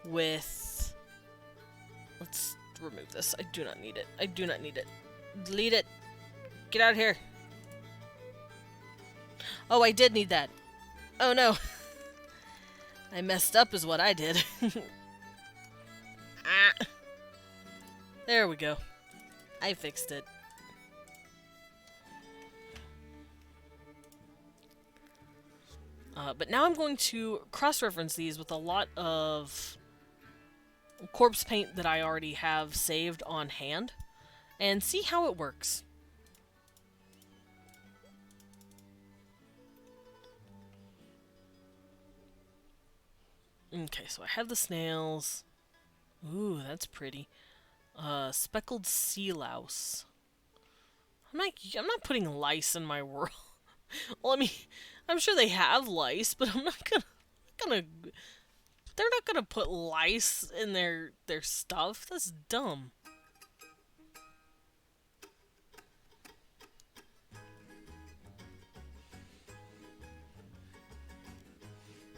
A: with... Let's remove this. I do not need it. I do not need it. Delete it. Get out of here. Oh, I did need that. Oh no. I messed up is what I did. Ah. There we go. I fixed it. But now I'm going to cross-reference these with a lot of corpse paint that I already have saved on hand and see how it works. Okay, so I have the snails. Ooh, that's pretty. Speckled sea louse. I'm not putting lice in my world. Well, I mean, I'm sure they have lice, but I'm not gonna they're not gonna put lice in their stuff. That's dumb.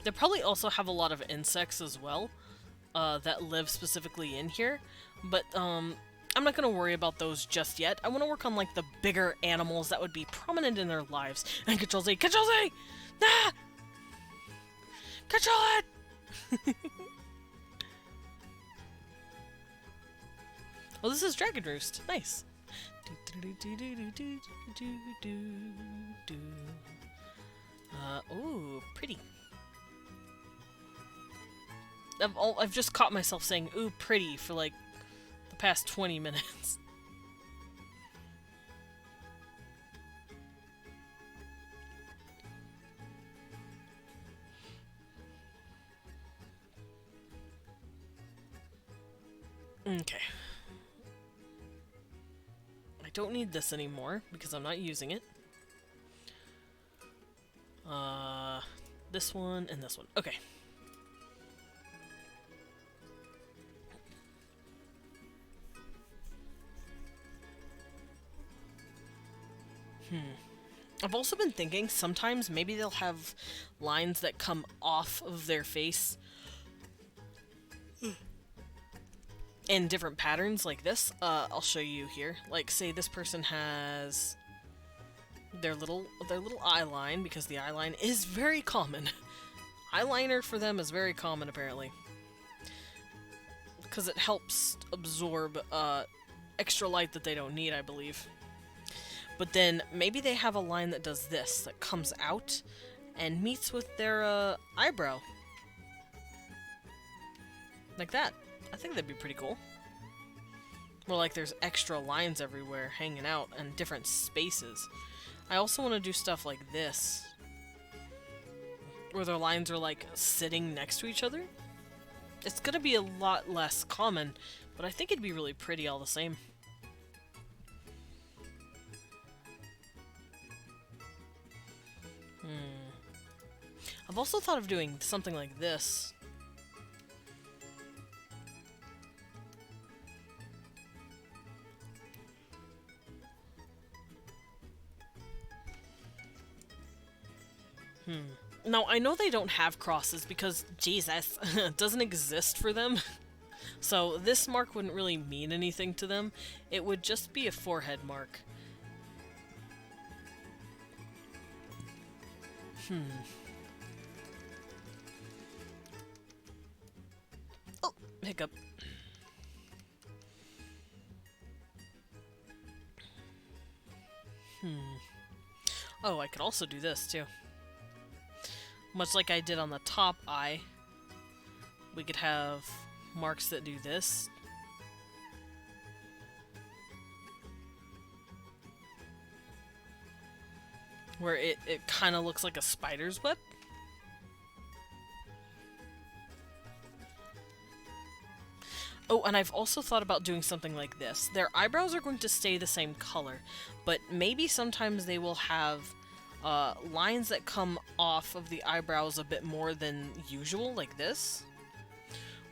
A: They probably also have a lot of insects as well, that live specifically in here, but I'm not gonna worry about those just yet. I want to work on like the bigger animals that would be prominent in their lives. And Control Z! Control Z! Ah! Control it! Well, this is Dragon Roost. Nice. Ooh, pretty. I've just caught myself saying "ooh, pretty" for like the past 20 minutes. Okay. I don't need this anymore because I'm not using it. This one and this one. Okay. I've also been thinking sometimes maybe they'll have lines that come off of their face in different patterns like this. I'll show you here. Like, say this person has their little eye line, because the eye line is very common. Eyeliner for them is very common, apparently. Because it helps absorb extra light that they don't need, I believe. But then maybe they have a line that does this, that comes out and meets with their eyebrow. Like that. I think that'd be pretty cool. More like there's extra lines everywhere hanging out in different spaces. I also want to do stuff like this, where their lines are like sitting next to each other. It's gonna be a lot less common, but I think it'd be really pretty all the same. I've also thought of doing something like this. Now, I know they don't have crosses because, Jesus, it doesn't exist for them. So this mark wouldn't really mean anything to them. It would just be a forehead mark. Oh, hiccup. Oh, I could also do this, too. Much like I did on the top eye, we could have marks that do this. where it kind of looks like a spider's web. Oh, and I've also thought about doing something like this. Their eyebrows are going to stay the same color, but maybe sometimes they will have lines that come off of the eyebrows a bit more than usual, like this.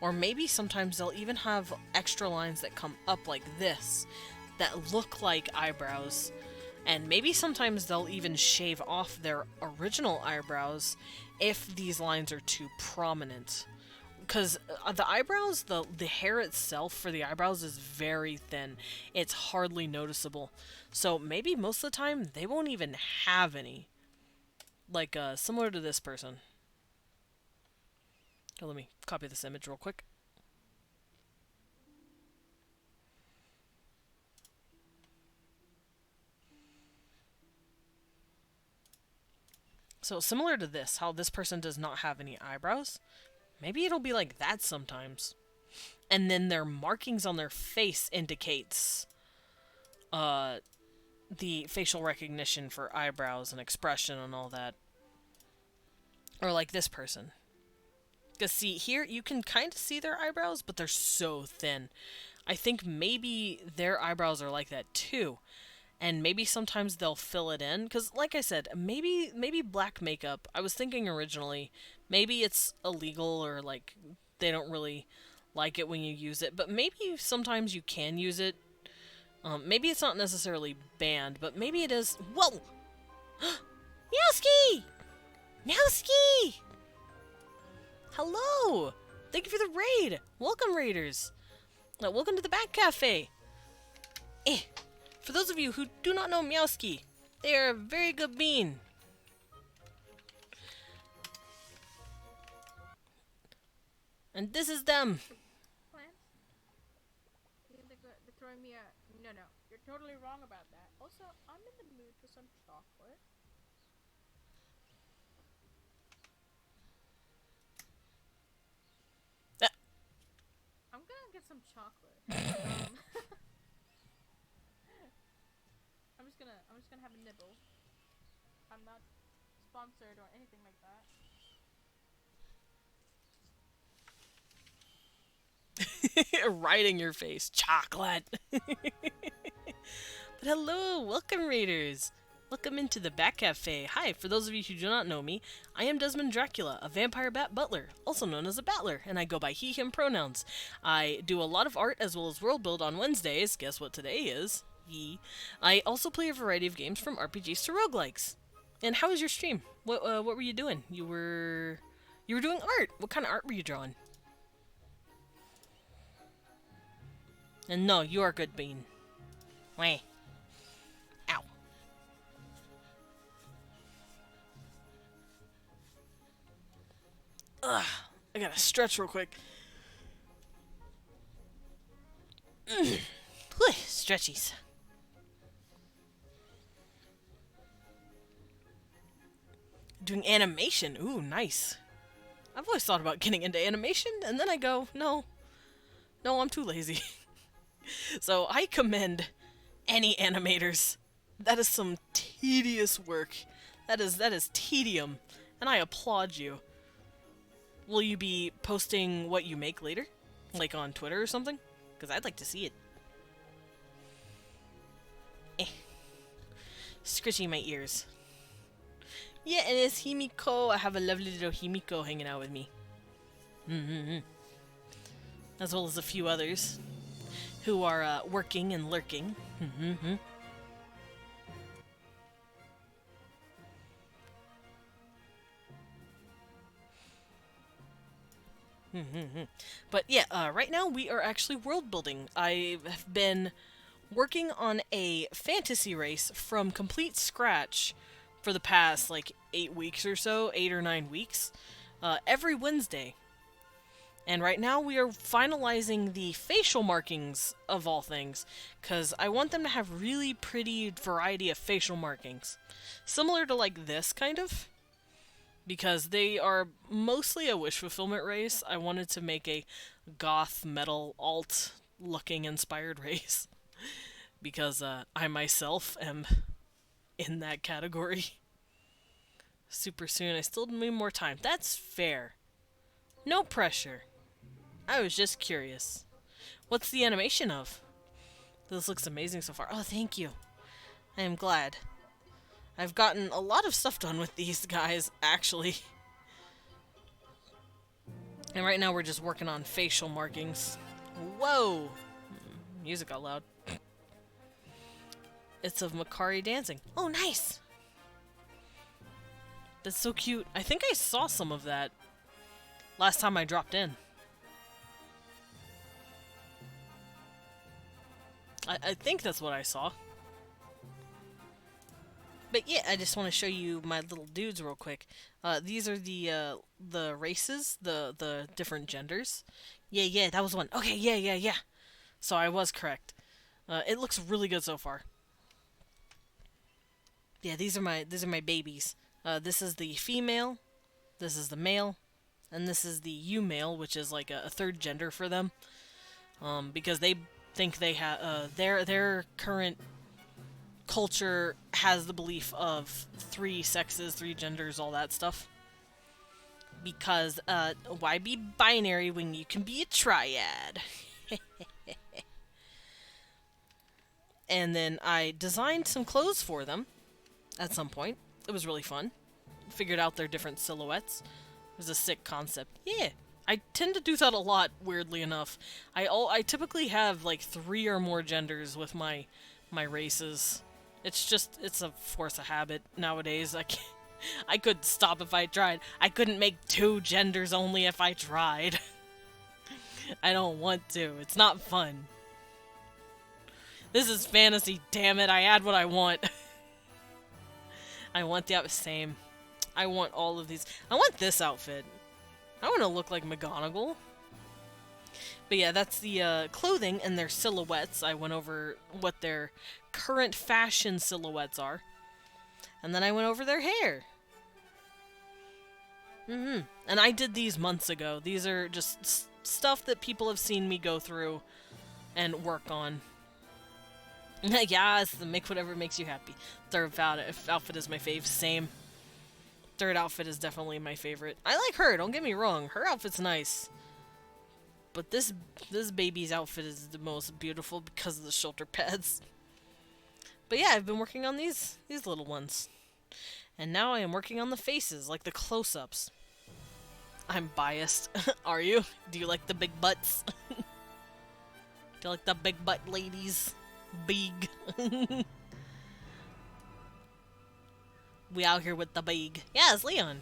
A: Or maybe sometimes they'll even have extra lines that come up like this, that look like eyebrows. And maybe sometimes they'll even shave off their original eyebrows if these lines are too prominent. Because the eyebrows, the hair itself for the eyebrows is very thin. It's hardly noticeable. So maybe most of the time, they won't even have any. Like, similar to this person. Okay, let me copy this image real quick. So similar to this, how this person does not have any eyebrows. Maybe it'll be like that sometimes. And then their markings on their face indicates the facial recognition for eyebrows and expression and all that. Or like this person. Because see, here you can kind of see their eyebrows, but they're so thin. I think maybe their eyebrows are like that too. And maybe sometimes they'll fill it in. Because like I said, maybe black makeup, I was thinking originally, maybe it's illegal or like they don't really like it when you use it. But maybe sometimes you can use it. Maybe it's not necessarily banned, but maybe it is. Whoa! Meowski! Meowski! Hello! Thank you for the raid! Welcome, raiders! Welcome to the Bat Cafe! For those of you who do not know Meowski, they are a very good bean. And this is them.
D: Plants? They're throwing me a... No, you're totally wrong about that. Also, I'm in the mood for some chocolate. I'm gonna get some chocolate. I'm just gonna have a nibble. I'm not sponsored or anything like that.
A: Right in your face. Chocolate. But hello, welcome raiders. Welcome into the Bat Cafe. Hi, for those of you who do not know me, I am Desmond Dracula, a vampire bat butler, also known as a battler, and I go by he, him pronouns. I do a lot of art as well as world build on Wednesdays. Guess what today is? Ye. I also play a variety of games from RPGs to roguelikes. And how was your stream? What were you doing? You were doing art. What kind of art were you drawing? And no, you are good bean. Wah. Ow. Ugh. I gotta stretch real quick. Whew, stretchies. Doing animation. Ooh, nice. I've always thought about getting into animation, and then I go, no, I'm too lazy. So I commend any animators. That is some tedious work. That is tedium, and I applaud you. Will you be posting what you make later? Like on Twitter or something? Because I'd like to see it. Scratching my ears. Yeah, and it's Himiko. I have a lovely little Himiko hanging out with me. As well as a few others who are working and lurking. But yeah, right now we are actually world building. I have been working on a fantasy race from complete scratch for the past like 8 weeks or so, 8 or 9 weeks, every Wednesday. And right now we are finalizing the facial markings of all things, because I want them to have really pretty variety of facial markings. Similar to like this, kind of. Because they are mostly a wish fulfillment race, I wanted to make a goth metal alt looking inspired race. Because I myself am in that category. super soon. I still need more time. That's fair. No pressure. I was just curious. What's the animation of? This looks amazing so far. Oh, thank you. I am glad. I've gotten a lot of stuff done with these guys, actually. And right now we're just working on facial markings. Whoa! Music got loud. It's of Makari dancing. Oh, nice! That's so cute. I think I saw some of that last time I dropped in. I think that's what I saw. But yeah, I just want to show you my little dudes real quick. These are the races, the different genders. Yeah, that was one. Okay, yeah. So I was correct. It looks really good so far. Yeah, these are my babies. This is the female, this is the male, and this is the U-male, which is like a third gender for them. Because they think they have their current culture has the belief of 3 sexes, 3 genders, all that stuff. Because why be binary when you can be a triad? And then I designed some clothes for them at some point. It was really fun. Figured out their different silhouettes. It was a sick concept. Yeah, I tend to do that a lot, weirdly enough. I typically have like 3 or more genders with my races. It's a force of habit nowadays. I could stop if I tried. I couldn't make 2 genders only if I tried. I don't want to. It's not fun. This is fantasy, damn it. I add what I want. I want the same. I want all of these. I want this outfit. I want to look like McGonagall. But yeah, that's the clothing and their silhouettes. I went over what their current fashion silhouettes are. And then I went over their hair. And I did these months ago. These are just stuff that people have seen me go through and work on. Yes, make whatever makes you happy. Third outfit is my fave. Same. Third outfit is definitely my favorite. I like her, don't get me wrong. Her outfit's nice. But this baby's outfit is the most beautiful because of the shoulder pads. But yeah, I've been working on these little ones. And now I am working on the faces, like the close-ups. I'm biased. Are you? Do you like the big butts? Do you like the big butt ladies? Big. We out here with the big. Yeah, it's Leon.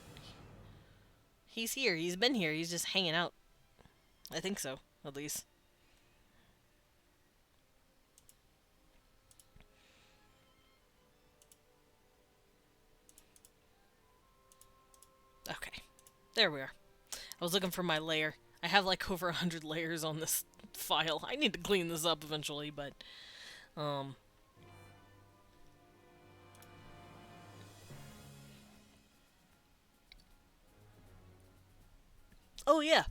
A: He's here. He's been here. He's just hanging out. I think so, at least. Okay. There we are. I was looking for my layer. I have like over 100 layers on this file. I need to clean this up eventually, but oh yeah.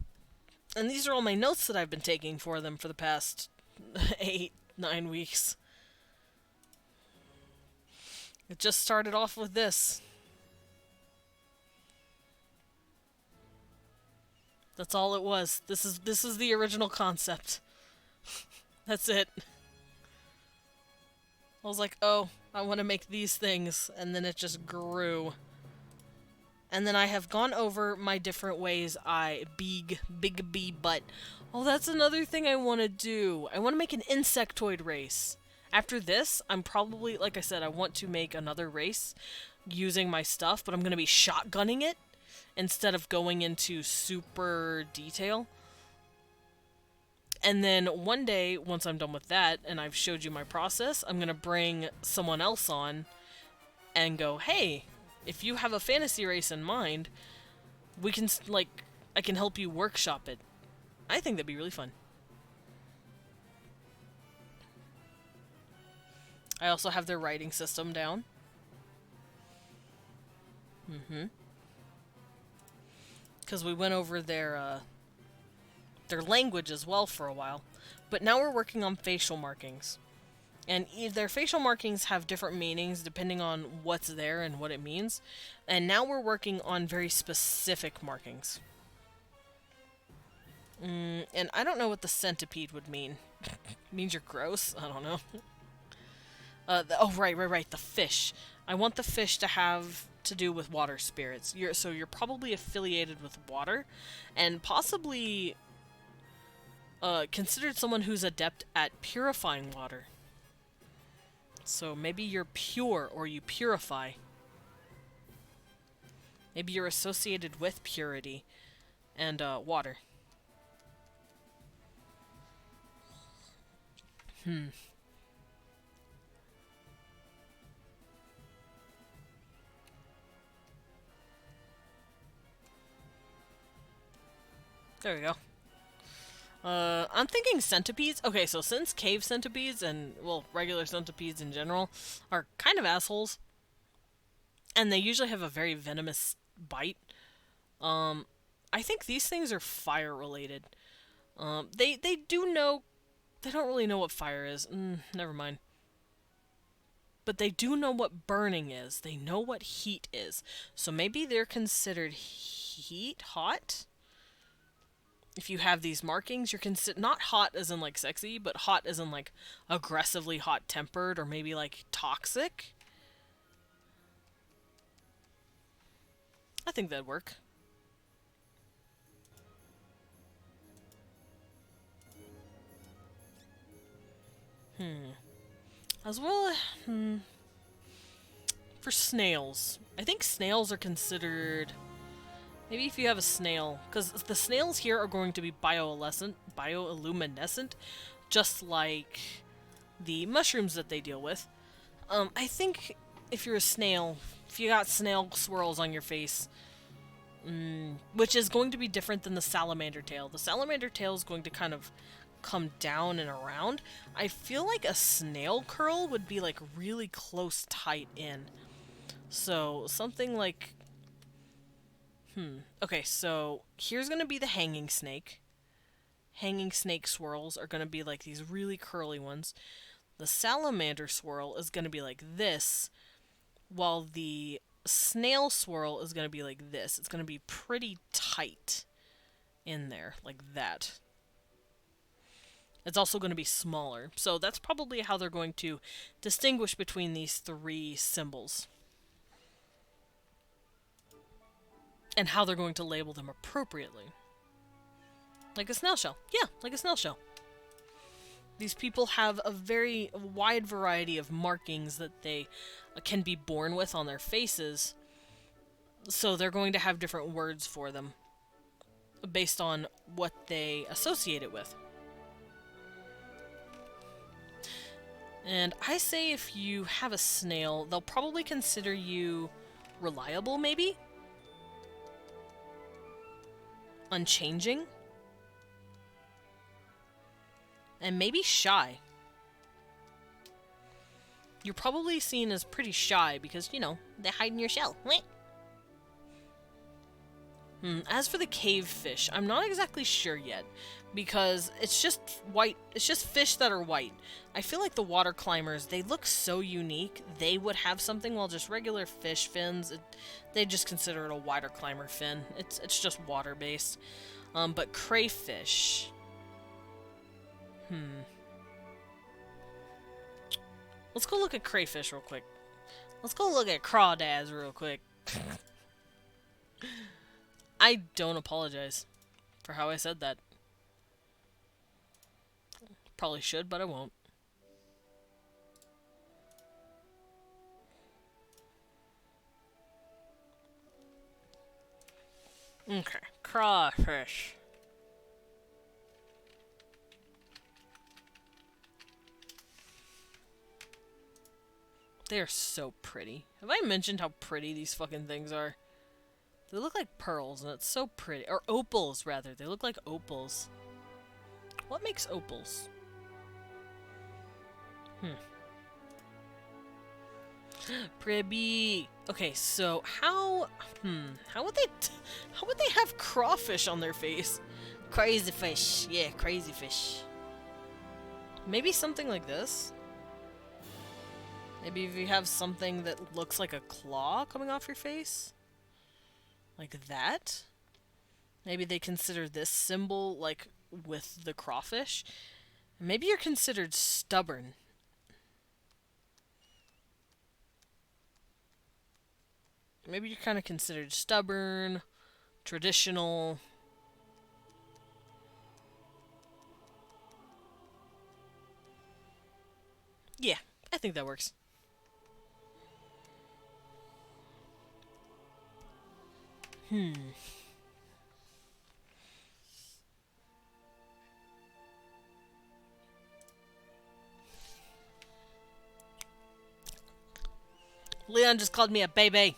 A: And these are all my notes that I've been taking for them for the past 8-9 weeks. It just started off with this. That's all it was. This is the original concept. That's it. I was like, oh, I want to make these things, and then it just grew. And then I have gone over my different ways big bee butt. Oh, that's another thing I want to do. I want to make an insectoid race. After this, I'm probably, like I said, I want to make another race using my stuff, but I'm going to be shotgunning it instead of going into super detail. And then one day, once I'm done with that, and I've showed you my process, I'm going to bring someone else on and go, hey, if you have a fantasy race in mind, we can, like, I can help you workshop it. I think that'd be really fun. I also have their writing system down. Because we went over their language as well for a while. But now we're working on facial markings. And their facial markings have different meanings depending on what's there and what it means. And now we're working on very specific markings. And I don't know what the centipede would mean. It means you're gross? I don't know. Oh, right. The fish. I want the fish to have to do with water spirits. So you're probably affiliated with water, and possibly considered someone who's adept at purifying water. So maybe you're pure, or you purify. Maybe you're associated with purity and water. There we go. I'm thinking centipedes. Okay, so since cave centipedes and, well, regular centipedes in general are kind of assholes, and they usually have a very venomous bite, I think these things are fire-related. They do know... They don't really know what fire is. Never mind. But they do know what burning is. They know what heat is. So maybe they're considered hot? If you have these markings, you're not hot as in, like, sexy, but hot as in, like, aggressively hot-tempered, or maybe, like, toxic. I think that'd work. As well, for snails. I think snails are considered... Maybe if you have a snail, because the snails here are going to be bioluminescent, just like the mushrooms that they deal with. I think if you're a snail, if you got snail swirls on your face, which is going to be different than the salamander tail. The salamander tail is going to kind of come down and around. I feel like a snail curl would be like really close tight in. So something like... Okay, so here's going to be the hanging snake. Hanging snake swirls are going to be like these really curly ones. The salamander swirl is going to be like this, while the snail swirl is going to be like this. It's going to be pretty tight in there, like that. It's also going to be smaller. So that's probably how they're going to distinguish between these three symbols. And how they're going to label them appropriately. Like a snail shell. Yeah, like a snail shell. These people have a very wide variety of markings that they can be born with on their faces. So they're going to have different words for them based on what they associate it with. And I say if you have a snail, they'll probably consider you reliable, maybe? Unchanging? And maybe shy. You're probably seen as pretty shy because, you know, they hide in your shell. As for the cave fish, I'm not exactly sure yet. Because it's just white. It's just fish that are white. I feel like the water climbers, they look so unique. They would have something, while just regular fish fins, they just consider it a water climber fin. It's just water based. But crayfish. Let's go look at crayfish real quick. Let's go look at crawdads real quick. I don't apologize for how I said that. Probably should, but I won't. Okay, crawfish. They're so pretty. Have I mentioned how pretty these fucking things are? They look like pearls, and it's so pretty. Or opals, rather. They look like opals. What makes opals? Pretty. Okay, so how would they have crawfish on their face?
C: Crazy fish. Yeah, crazy fish.
A: Maybe something like this? Maybe if you have something that looks like a claw coming off your face? Like that? Maybe they consider this symbol, like, with the crawfish? Maybe you're considered stubborn. Maybe you're kind of considered stubborn, traditional. Yeah, I think that works. Leon just called me a baby.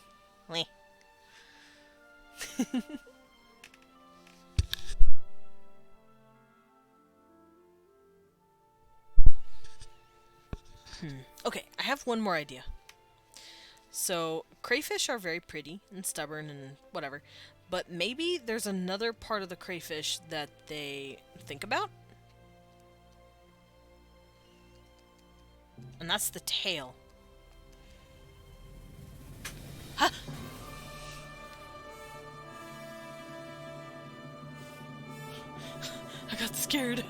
A: Meh. Okay, I have one more idea. So, crayfish are very pretty and stubborn and whatever, but maybe there's another part of the crayfish that they think about? And that's the tail. Huh? I got scared.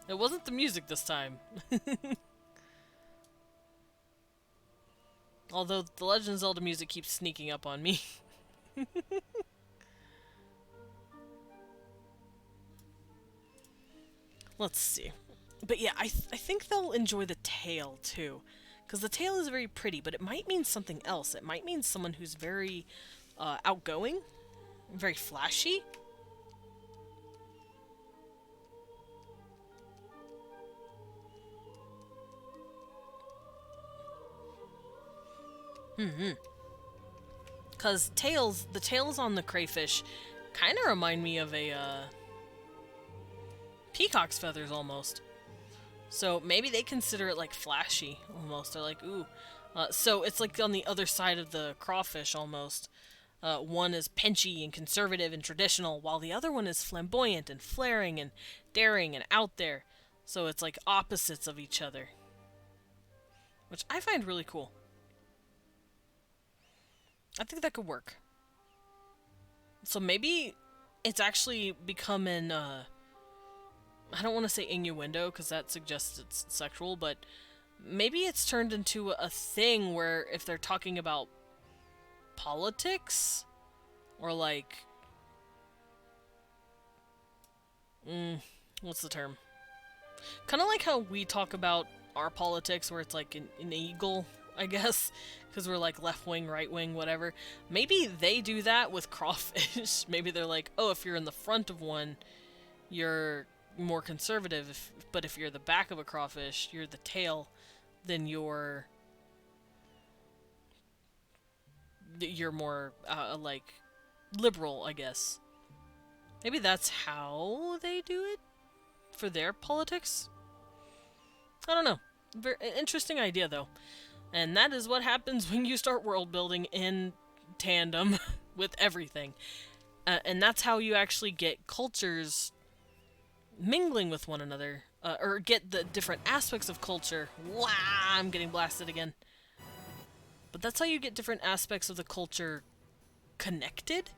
A: It wasn't the music this time. Although the Legend of Zelda music keeps sneaking up on me. Let's see. But yeah, I think they'll enjoy the tail too. Because the tail is very pretty, but it might mean something else. It might mean someone who's very outgoing, very flashy. Because the tails on the crayfish kind of remind me of a peacock's feathers almost. So maybe they consider it like flashy almost. They're like, ooh. So it's like on the other side of the crawfish almost. One is pinchy and conservative and traditional, while the other one is flamboyant and flaring and daring and out there. So it's like opposites of each other. Which I find really cool. I think that could work. So maybe it's actually become an, I don't want to say innuendo, because that suggests it's sexual, but maybe it's turned into a thing where if they're talking about politics, or like, what's the term? Kind of like how we talk about our politics, where it's like an eagle, I guess, because we're like left wing, right wing, whatever. Maybe they do that with crawfish. Maybe they're like, oh, if you're in the front of one, you're more conservative, but if you're the back of a crawfish, you're the tail, then you're more like liberal, I guess. Maybe that's how they do it for their politics. I don't know. Very interesting idea though. And that is what happens when you start world building in tandem with everything. And that's how you actually get cultures mingling with one another. Or get the different aspects of culture. Wow, I'm getting blasted again. But that's how you get different aspects of the culture connected.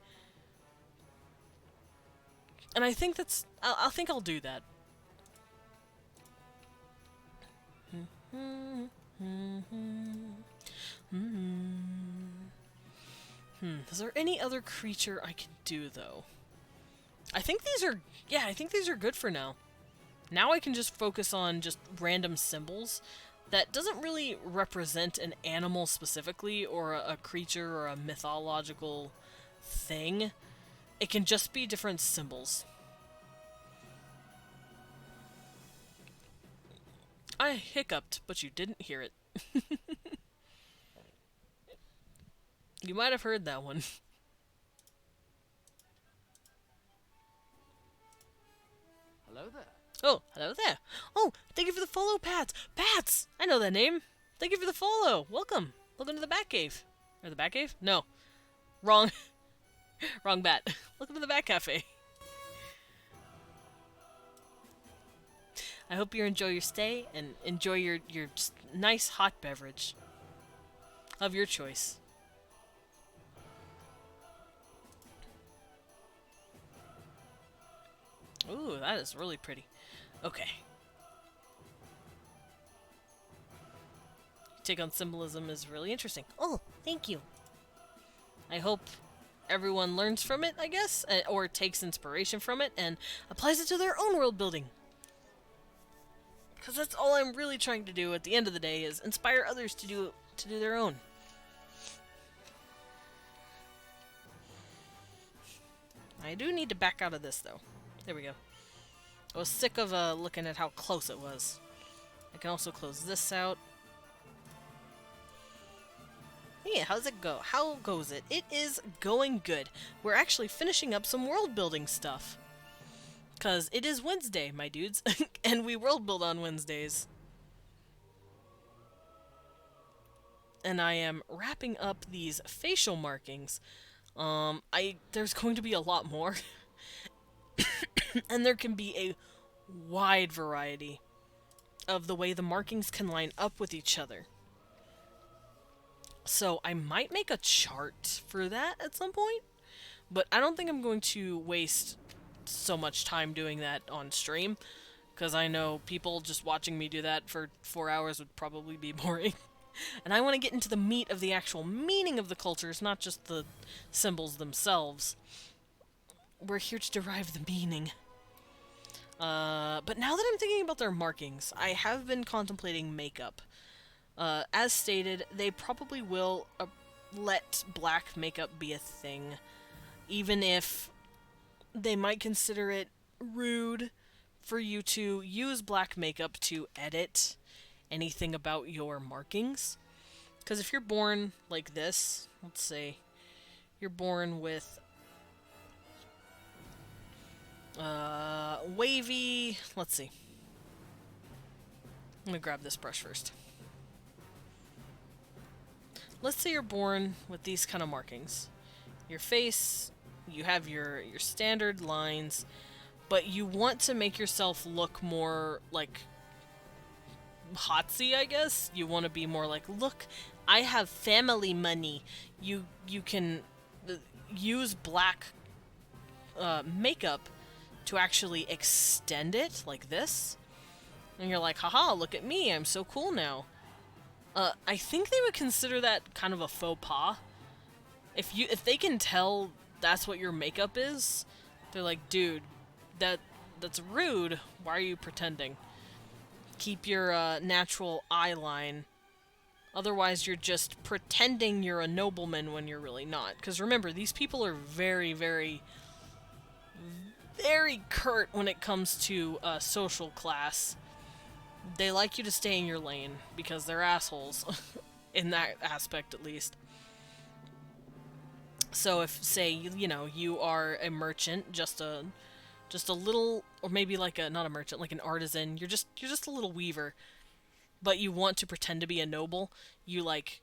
A: And I think that's... I think I'll do that. Is there any other creature I can do, though? I think these are... Yeah, I think these are good for now. Now I can just focus on just random symbols that doesn't really represent an animal specifically, or a creature, or a mythological thing. It can just be different symbols. I hiccuped, but you didn't hear it. You might have heard that one.
E: Hello there.
A: Oh, hello there. Oh, thank you for the follow, Pats. Pats! I know that name. Thank you for the follow. Welcome. Welcome to the Batcave. Or the Batcave? No. Wrong. Wrong bat. Welcome to the Bat Cafe. I hope you enjoy your stay and enjoy your just nice hot beverage of your choice. Ooh, that is really pretty. Okay. Take on symbolism is really interesting.
C: Oh, thank you.
A: I hope everyone learns from it, I guess, or takes inspiration from it and applies it to their own world building. Because that's all I'm really trying to do at the end of the day is inspire others to do their own. I do need to back out of this though. There we go. I was sick of looking at how close it was. I can also close this out. Yeah, how's it go? How goes it? It is going good. We're actually finishing up some world building stuff. Because it is Wednesday, my dudes. And we world build on Wednesdays. And I am wrapping up these facial markings. There's going to be a lot more. And there can be a wide variety of the way the markings can line up with each other. So I might make a chart for that at some point, but I don't think I'm going to waste so much time doing that on stream, because I know people just watching me do that for 4 hours would probably be boring. And I want to get into the meat of the actual meaning of the cultures, not just the symbols themselves. We're here to derive the meaning. But now that I'm thinking about their markings, I have been contemplating makeup. As stated, they probably will let black makeup be a thing, even if they might consider it rude for you to use black makeup to edit anything about your markings. Because if you're born like this, let's say you're born with wavy, let's see. I'm gonna grab this brush first. Let's say you're born with these kind of markings. Your face, you have your standard lines, but you want to make yourself look more like hotsy, I guess. You want to be more like, look, I have family money. You can use black makeup to actually extend it like this. And you're like, haha, look at me, I'm so cool now. I think they would consider that kind of a faux pas. If they can tell that's what your makeup is, they're like, dude, that's rude. Why are you pretending? Keep your natural eye line. Otherwise, you're just pretending you're a nobleman when you're really not. Because remember, these people are very, very, very curt when it comes to social class. They like you to stay in your lane because they're assholes, in that aspect at least. So if, say, you are a merchant, just a little, or maybe like not a merchant, like an artisan, you're just a little weaver, but you want to pretend to be a noble, you like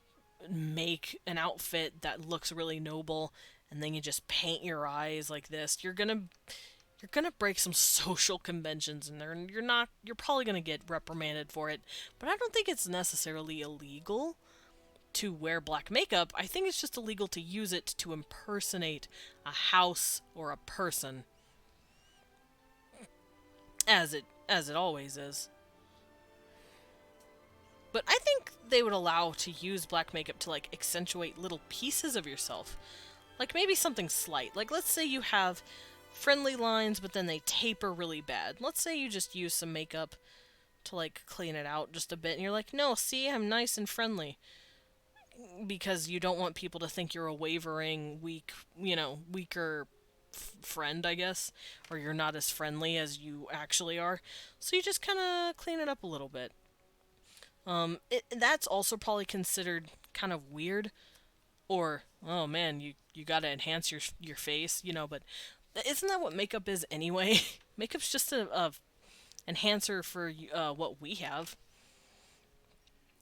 A: make an outfit that looks really noble, and then you just paint your eyes like this. You're gonna break some social conventions in there, and you're probably gonna get reprimanded for it. But I don't think it's necessarily illegal to wear black makeup. I think it's just illegal to use it to impersonate a house or a person. As it always is. But I think they would allow to use black makeup to like accentuate little pieces of yourself. Like maybe something slight. Like let's say you have friendly lines, but then they taper really bad. Let's say you just use some makeup to like clean it out just a bit, and you're like, no, see, I'm nice and friendly. Because you don't want people to think you're a wavering, weaker friend, I guess. Or you're not as friendly as you actually are. So you just kind of clean it up a little bit. That's also probably considered kind of weird. Or, oh man, you gotta enhance your face, but isn't that what makeup is anyway? Makeup's just a enhancer for what we have.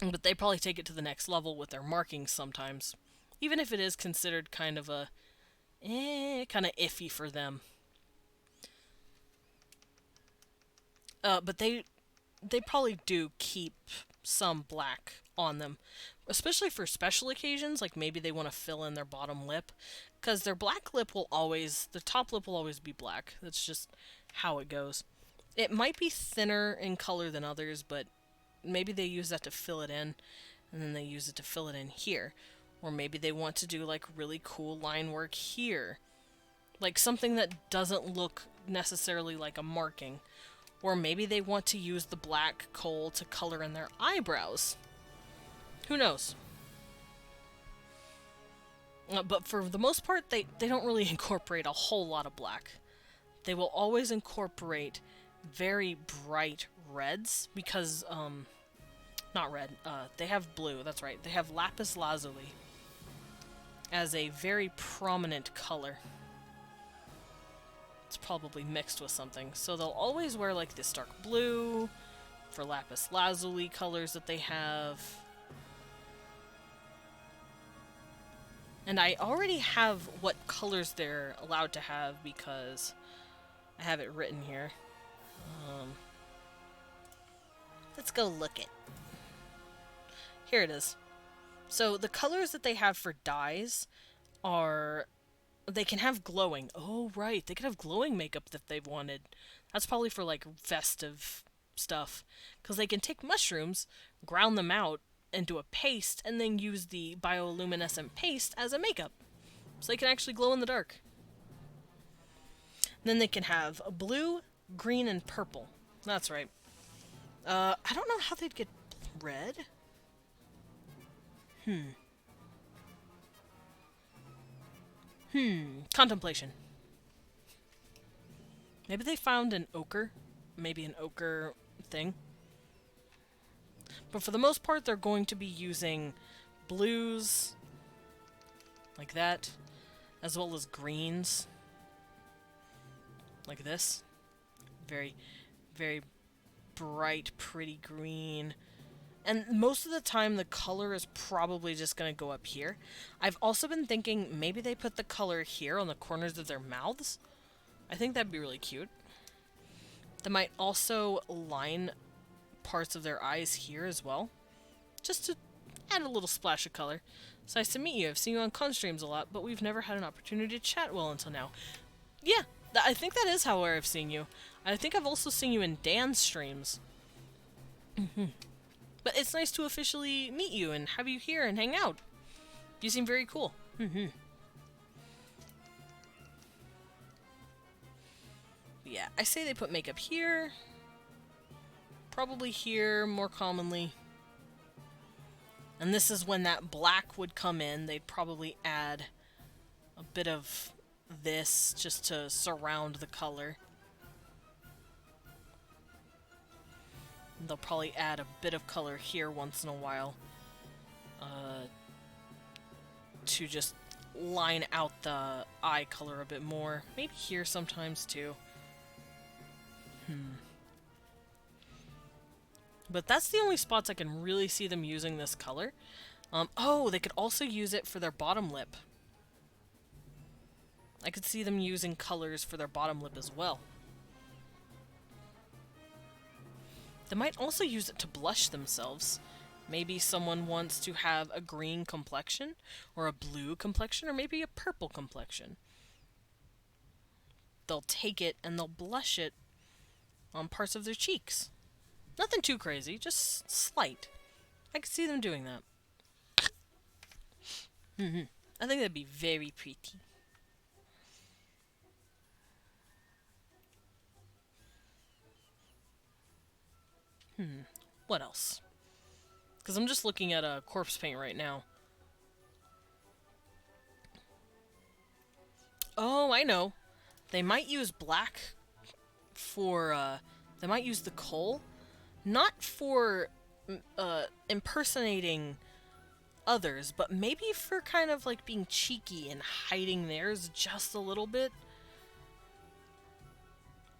A: But they probably take it to the next level with their markings sometimes. Even if it is considered kind of kind of iffy for them. But they they probably do keep some black on them, especially for special occasions, like maybe they want to fill in their bottom lip, because their black lip will always, their top lip will always be black. That's just how it goes. It might be thinner in color than others, but maybe they use that to fill it in, and then they use it to fill it in here. Or maybe they want to do like really cool line work here. Like something that doesn't look necessarily like a marking. Or maybe they want to use the black coal to color in their eyebrows. Who knows? But for the most part, they don't really incorporate a whole lot of black. They will always incorporate very bright reds because, not red, they have blue, that's right. They have lapis lazuli as a very prominent color. It's probably mixed with something. So they'll always wear like this dark blue for lapis lazuli colors that they have. And I already have what colors they're allowed to have because I have it written here.
C: Let's go look it.
A: Here it is. So the colors that they have for dyes are... They can have glowing. Oh, right. They could have glowing makeup if they wanted. That's probably for, like, festive stuff. Because they can take mushrooms, ground them out into a paste, and then use the bioluminescent paste as a makeup. So they can actually glow in the dark. Then they can have a blue, green, and purple. That's right. I don't know how they'd get red. Contemplation. Maybe they found an ochre. Maybe an ochre thing. But for the most part, they're going to be using blues, like that, as well as greens, like this. Very, very bright, pretty green. And most of the time, the color is probably just going to go up here. I've also been thinking maybe they put the color here on the corners of their mouths. I think that'd be really cute. They might also line parts of their eyes here as well, just to add a little splash of color. It's nice to meet you. I've seen you on con streams a lot, but we've never had an opportunity to chat well until now. Yeah, I think that is how I've seen you. I think I've also seen you in Dan's streams. But it's nice to officially meet you and have you here and hang out. You seem very cool. Yeah, I say they put makeup here. Probably here, more commonly. And this is when that black would come in. They'd probably add a bit of this just to surround the color. They'll probably add a bit of color here once in a while to just line out the eye color a bit more. Maybe here sometimes too. But that's the only spots I can really see them using this color. Oh, they could also use it for their bottom lip. I could see them using colors for their bottom lip as well. They might also use it to blush themselves. Maybe someone wants to have a green complexion, or a blue complexion, or maybe a purple complexion. They'll take it and they'll blush it on parts of their cheeks. Nothing too crazy, just slight. I could see them doing that. I think that'd be very pretty. What else? Because I'm just looking at a corpse paint right now. Oh, I know. They might use black for, they might use the coal. Not for, impersonating others, but maybe for kind of, like, being cheeky and hiding theirs just a little bit.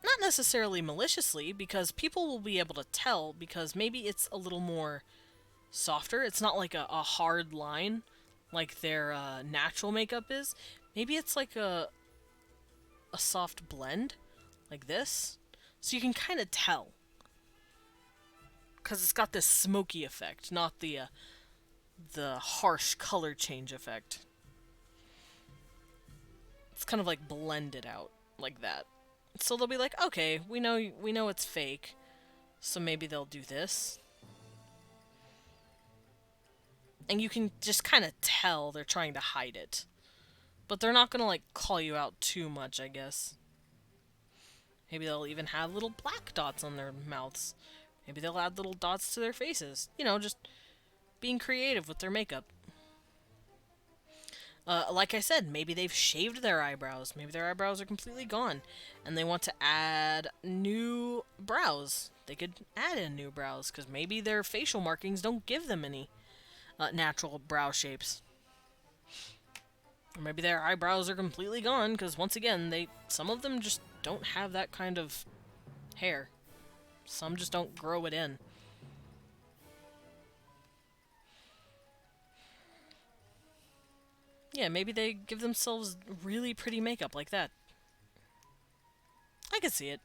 A: Not necessarily maliciously, because people will be able to tell, because maybe it's a little more softer. It's not like a hard line, like their natural makeup is. Maybe it's like a soft blend, like this. So you can kind of tell. because it's got this smoky effect, not the harsh color change effect. It's kind of like blended out like that. So they'll be like, okay, we know it's fake, so maybe they'll do this. And you can just kind of tell they're trying to hide it. But they're not gonna like call you out too much, I guess. Maybe they'll even have little black dots on their mouths. Maybe they'll add little dots to their faces. You know, just being creative with their makeup. Like I said, maybe they've shaved their eyebrows. Maybe their eyebrows are completely gone. And they want to add new brows. They could add in new brows, because maybe their facial markings don't give them any natural brow shapes. Or maybe their eyebrows are completely gone, because once again, some of them just don't have that kind of hair. Some just don't grow it in. Yeah, maybe they give themselves really pretty makeup like that. I could see it.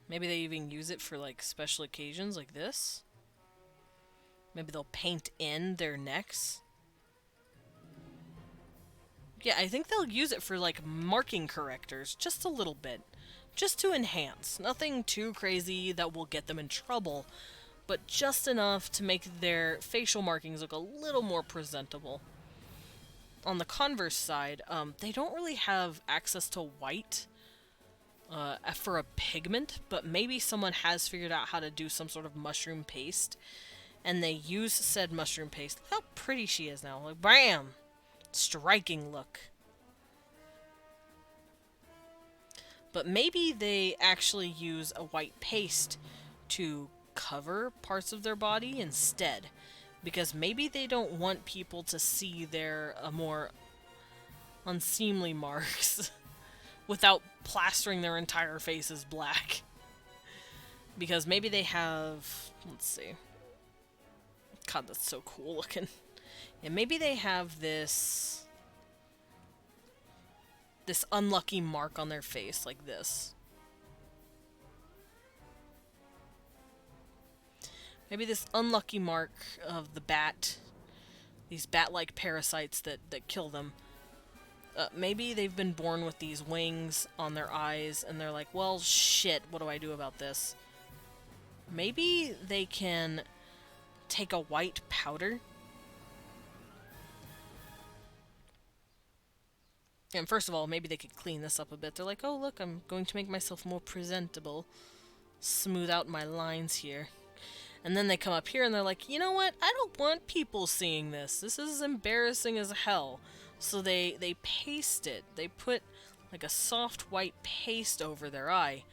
A: Maybe they even use it for like special occasions like this. Maybe they'll paint in their necks. Yeah, I think they'll use it for like marking correctors, just a little bit. Just to enhance. Nothing too crazy that will get them in trouble, but just enough to make their facial markings look a little more presentable. On the converse side, they don't really have access to white for a pigment, but maybe someone has figured out how to do some sort of mushroom paste, and they use said mushroom paste. Look how pretty she is now. Like, bam! Striking look. But maybe they actually use a white paste to cover parts of their body instead. Because maybe they don't want people to see their more unseemly marks without plastering their entire faces black. Because maybe they have... let's see. God, that's so cool looking. Yeah, maybe they have this unlucky mark on their face, like this. Maybe this unlucky mark of the bat, these bat-like parasites that kill them. Maybe they've been born with these wings on their eyes, and they're like, well, shit, what do I do about this? Maybe they can take a white powder. And first of all, maybe they could clean this up a bit. They're like, oh, look, I'm going to make myself more presentable. Smooth out my lines here. And then they come up here and they're like, you know what? I don't want people seeing this. This is embarrassing as hell. So they paste it. They put like a soft white paste over their eye.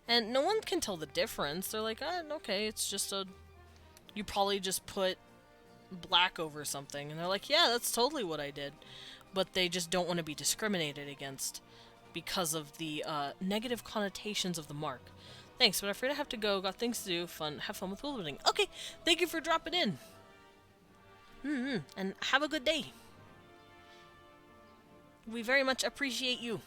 A: And no one can tell the difference. They're like, okay, it's just you probably just put black over something. And they're like, yeah, that's totally what I did. But they just don't want to be discriminated against because of the negative connotations of the mark. Thanks, but I'm afraid I have to go. Got things to do. Have fun with Worldbuilding. Okay, thank you for dropping in. And have a good day. We very much appreciate you.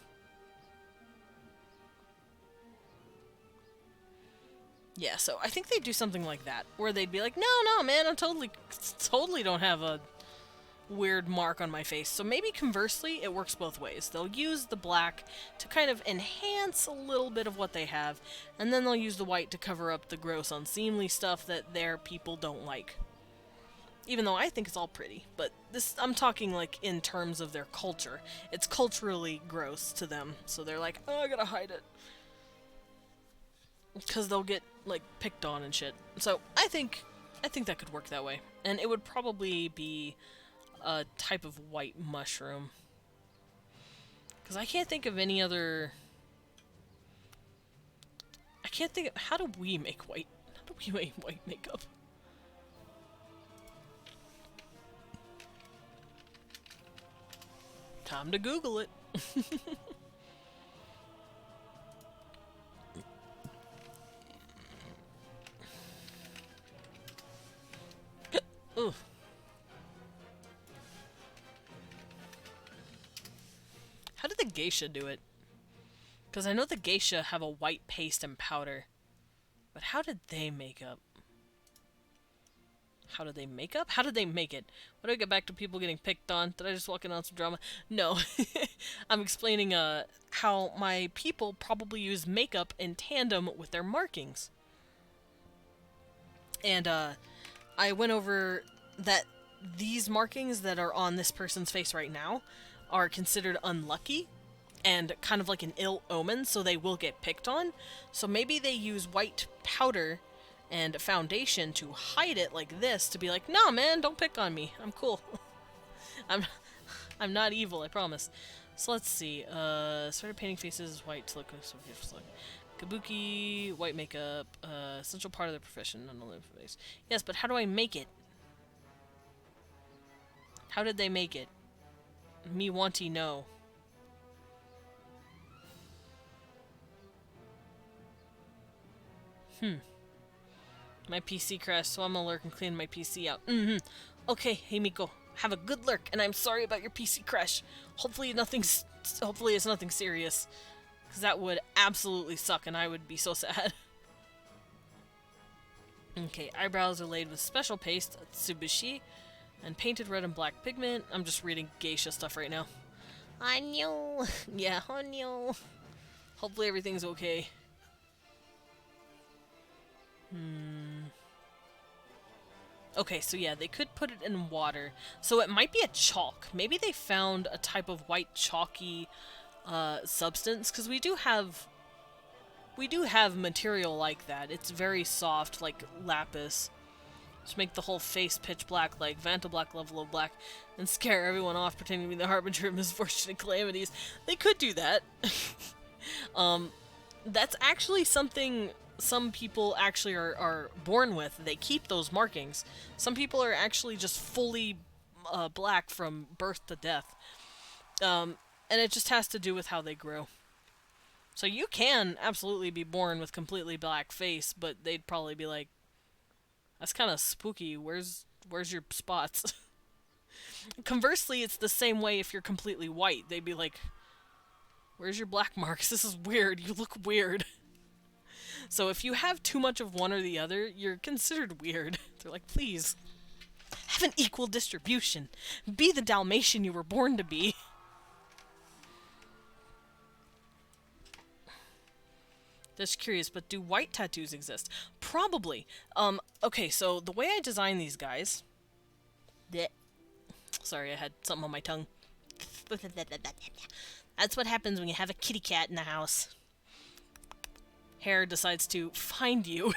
A: Yeah, so I think they'd do something like that, where they'd be like, no, man, I totally don't have a weird mark on my face. So maybe conversely, it works both ways. They'll use the black to kind of enhance a little bit of what they have, and then they'll use the white to cover up the gross, unseemly stuff that their people don't like. Even though I think it's all pretty, but I'm talking like in terms of their culture. It's culturally gross to them, so they're like, oh, I gotta hide it. Because they'll get, like, picked on and shit. So, I think that could work that way. And it would probably be a type of white mushroom. Because I can't think of any other... I can't think of... How do we make white... How do we make white makeup? Time to Google it. Ooh. How did the geisha do it. Because I know the geisha have a white paste and powder. But how did they make up? How did they make up? How did they make it? Why do I get back to people getting picked on? Did I just walk in on some drama? No. I'm explaining how my people probably use makeup in tandem with their markings. And I went over that these markings that are on this person's face right now are considered unlucky and kind of like an ill omen, so they will get picked on. So maybe they use white powder and foundation to hide it like this, to be like, nah man, don't pick on me, I'm cool. I'm not evil, I promise. So let's see, started painting faces white to look so look. Kabuki, white makeup, essential part of the profession, not only face. Yes, but how do I make it? How did they make it? Me wanty know. My PC crashed, so I'm gonna lurk and clean my PC out. Okay, hey Miko, have a good lurk, and I'm sorry about your PC crash. Hopefully it's nothing serious, because that would absolutely suck, and I would be so sad. Okay, eyebrows are laid with special paste, Tsubushi, and painted red and black pigment. I'm just reading geisha stuff right now.
C: Hanyo.
A: Yeah, honyo. Hopefully everything's okay. Okay, so yeah, they could put it in water. So it might be a chalk. Maybe they found a type of white chalky substance, because we do have material like that. It's very soft, like lapis. Just make the whole face pitch black, like Vanta Black level of black, and scare everyone off pretending to be the harbinger of misfortune and calamities. They could do that. That's actually something some people actually are born with. They keep those markings. Some people are actually just fully black from birth to death. And it just has to do with how they grow. So you can absolutely be born with completely black face, but they'd probably be like, that's kind of spooky. Where's your spots? Conversely, it's the same way if you're completely white. They'd be like, where's your black marks? This is weird. You look weird. So if you have too much of one or the other, you're considered weird. They're like, please, have an equal distribution. Be the Dalmatian you were born to be. Just curious, but do white tattoos exist? Probably. Okay, so the way I design these guys... Blech. Sorry, I had something on my tongue. That's what happens when you have a kitty cat in the house. Hair decides to find you.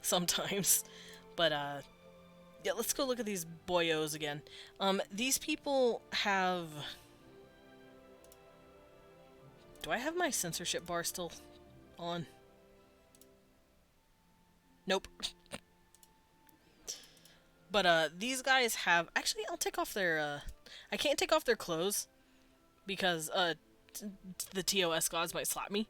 A: Sometimes. But, yeah, let's go look at these boyos again. These people have... Do I have my censorship bar still on? Nope. But, these guys have... Actually, I'll take off their, I can't take off their clothes, because, the TOS gods might slap me.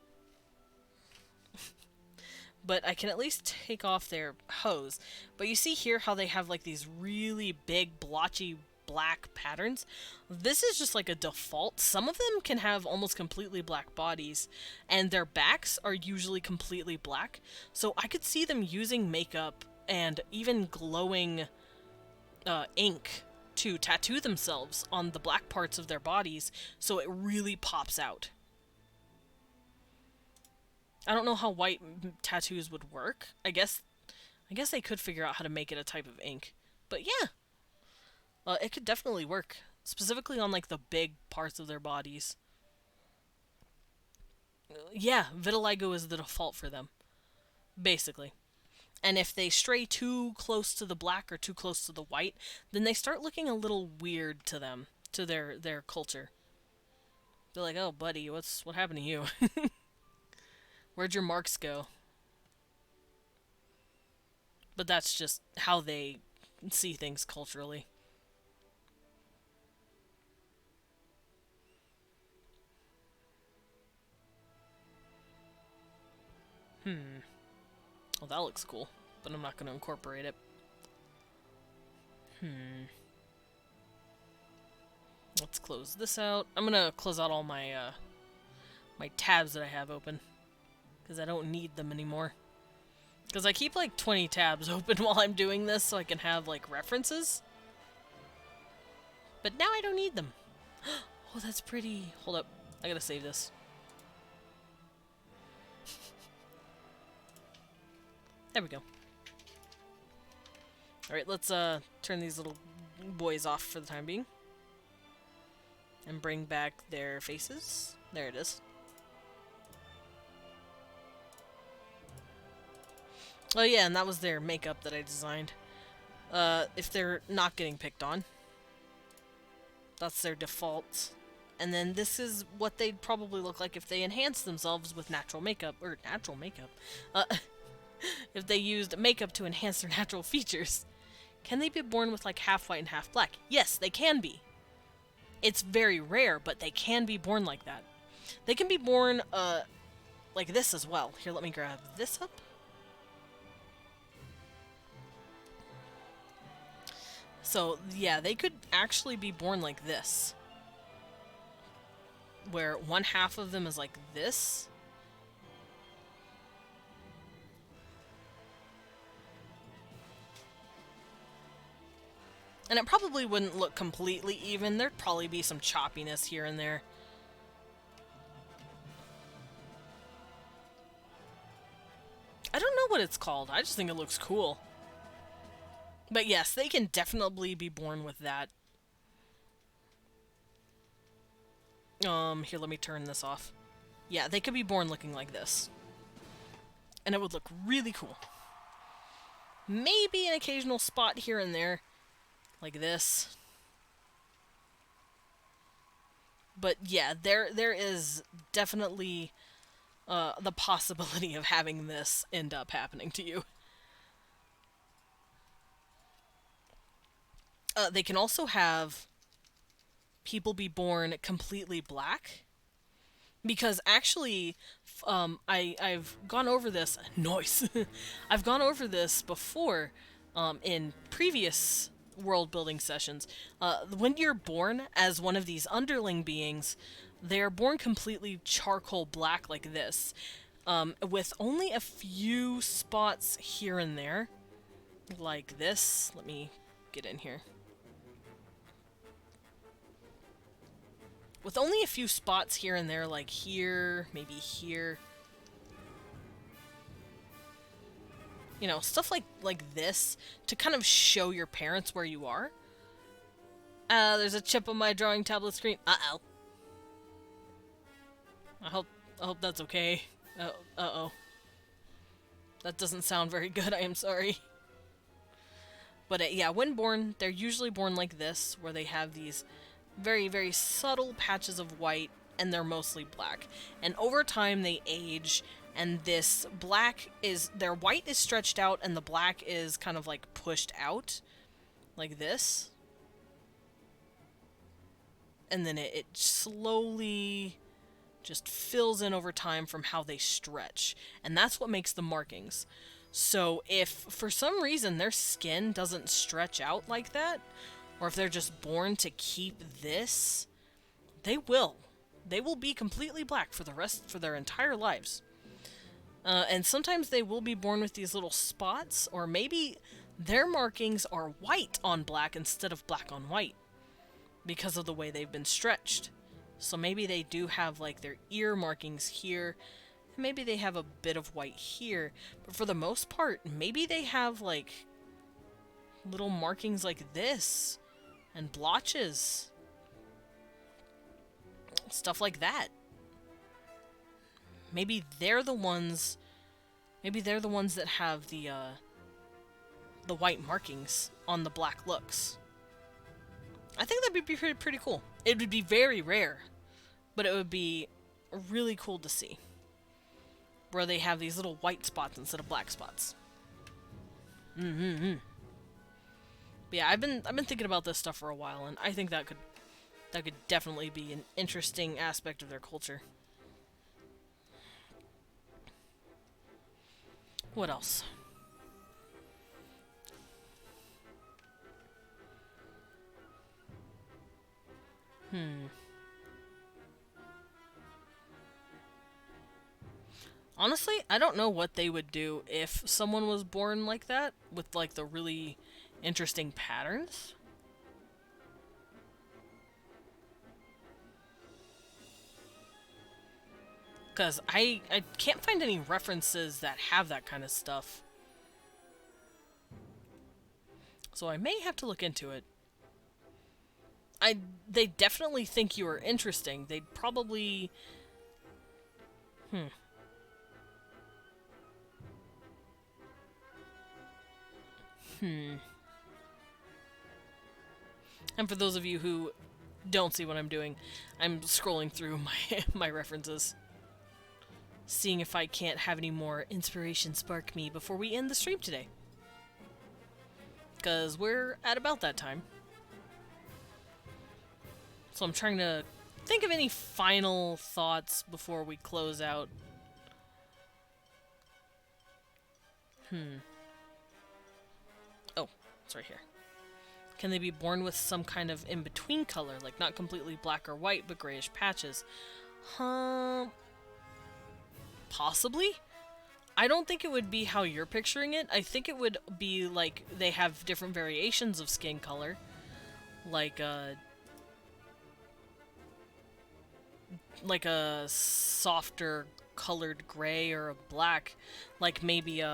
A: But I can at least take off their hose. But you see here how they have, like, these really big, blotchy, black patterns? This is just like a default. Some of them can have almost completely black bodies, and their backs are usually completely black. So I could see them using makeup and even glowing ink to tattoo themselves on the black parts of their bodies, so it really pops out. I don't know how white tattoos would work. I guess they could figure out how to make it a type of ink. But yeah, it could definitely work, specifically on like the big parts of their bodies. Yeah, vitiligo is the default for them, basically. And if they stray too close to the black or too close to the white, then they start looking a little weird to them, to their culture. They're like, "Oh, buddy, what happened to you? Where'd your marks go?" But that's just how they see things culturally. Well, that looks cool, but I'm not going to incorporate it. Let's close this out. I'm gonna close out all my my tabs that I have open, because I don't need them anymore. Because I keep like 20 tabs open while I'm doing this so I can have like references. But now I don't need them. Oh, that's pretty. Hold up. I gotta save this. There we go. Alright, let's turn these little boys off for the time being. And bring back their faces. There it is. Oh yeah, and that was their makeup that I designed. If they're not getting picked on. That's their default. And then this is what they'd probably look like if they enhanced themselves with natural makeup. Or natural makeup. If they used makeup to enhance their natural features. Can they be born with like half white and half black? Yes, they can be. It's very rare, but they can be born like that. They can be born like this as well. Here, let me grab this up. So, yeah, they could actually be born like this. Where one half of them is like this. And it probably wouldn't look completely even. There'd probably be some choppiness here and there. I don't know what it's called. I just think it looks cool. But yes, they can definitely be born with that. Here, let me turn this off. Yeah, they could be born looking like this. And it would look really cool. Maybe an occasional spot here and there. Like this. But yeah, there is definitely the possibility of having this end up happening to you. They can also have people be born completely black. Because actually, I've gone over this... Noise! I've gone over this before in previous world building sessions. When you're born as one of these underling beings, they're born completely charcoal black like this. With only a few spots here and there. Like this. Let me get in here. With only a few spots here and there, like here, maybe here. You know, stuff like this, to kind of show your parents where you are. There's a chip on my drawing tablet screen. Uh-oh. I hope that's okay. Uh-oh. That doesn't sound very good, I am sorry. But yeah, when born, they're usually born like this, where they have these very, very subtle patches of white, and they're mostly black. And over time, they age, and this black is... Their white is stretched out, and the black is kind of, like, pushed out. Like this. And then it slowly just fills in over time from how they stretch. And that's what makes the markings. So if, for some reason, their skin doesn't stretch out like that... Or if they're just born to keep this, they will. They will be completely black for their entire lives. And sometimes they will be born with these little spots, or maybe their markings are white on black instead of black on white. Because of the way they've been stretched. So maybe they do have like their ear markings here, and maybe they have a bit of white here. But for the most part, maybe they have like little markings like this. And blotches. Stuff like that. Maybe they're the ones... Maybe they're the ones that have the white markings on the black looks. I think that'd be pretty cool. It would be very rare. But it would be really cool to see. Where they have these little white spots instead of black spots. But yeah, I've been thinking about this stuff for a while, and I think that could definitely be an interesting aspect of their culture. What else? Honestly, I don't know what they would do if someone was born like that, with like the really interesting patterns. Because I can't find any references that have that kind of stuff. So I may have to look into it. They definitely think you are interesting. They'd probably... And for those of you who don't see what I'm doing, I'm scrolling through my references. Seeing if I can't have any more inspiration spark me before we end the stream today. Because we're at about that time. So I'm trying to think of any final thoughts before we close out. Oh, it's right here. Can they be born with some kind of in-between color, like not completely black or white, but grayish patches? Possibly? I don't think it would be how you're picturing it. I think it would be like they have different variations of skin color. Like a softer colored gray or a black. Like maybe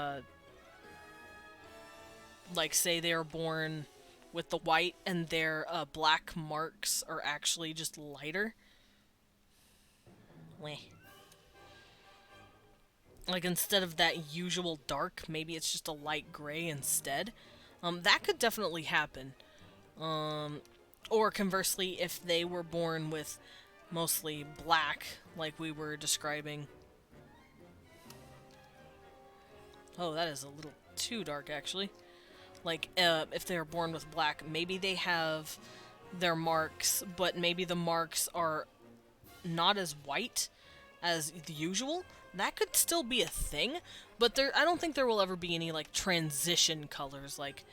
A: like say they are born with the white and their black marks are actually just lighter. Weh. Like, instead of that usual dark, maybe it's just a light gray instead. That could definitely happen. Or conversely, if they were born with mostly black, like we were describing. Oh, that is a little too dark, actually. Like, if they are born with black, maybe they have their marks, but maybe the marks are not as white as the usual. That could still be a thing, but I don't think there will ever be any, like, transition colors, like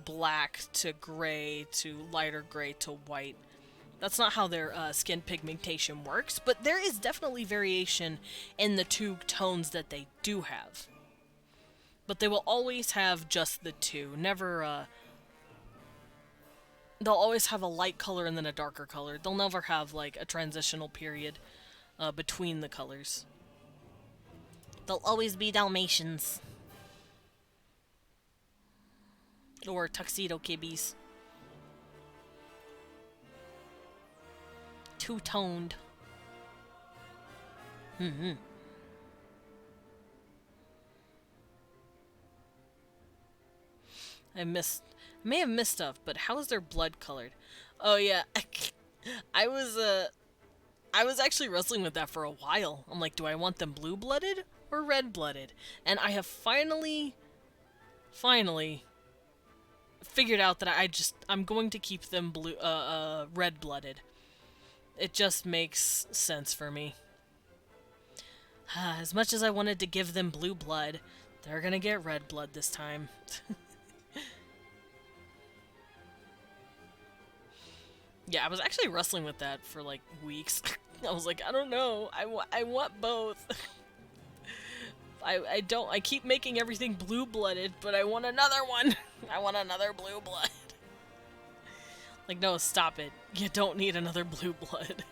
A: black to gray to lighter gray to white. That's not how their skin pigmentation works, but there is definitely variation in the two tones that they do have. But they will always have just the two, never, they'll always have a light color and then a darker color. They'll never have, like, a transitional period between the colors.
C: They'll always be Dalmatians.
A: Or tuxedo kibbies. Two-toned. I may have missed stuff, but how is their blood colored? Oh yeah, I was actually wrestling with that for a while. I'm like, do I want them blue-blooded or red-blooded? And I have finally figured out that I'm going to keep them red-blooded. It just makes sense for me. As much as I wanted to give them blue blood, they're gonna get red blood this time. Yeah, I was actually wrestling with that for like weeks. I was like, I don't know. I want both. I keep making everything blue-blooded, but I want another one. I want another blue blood. Like, no, stop it. You don't need another blue blood.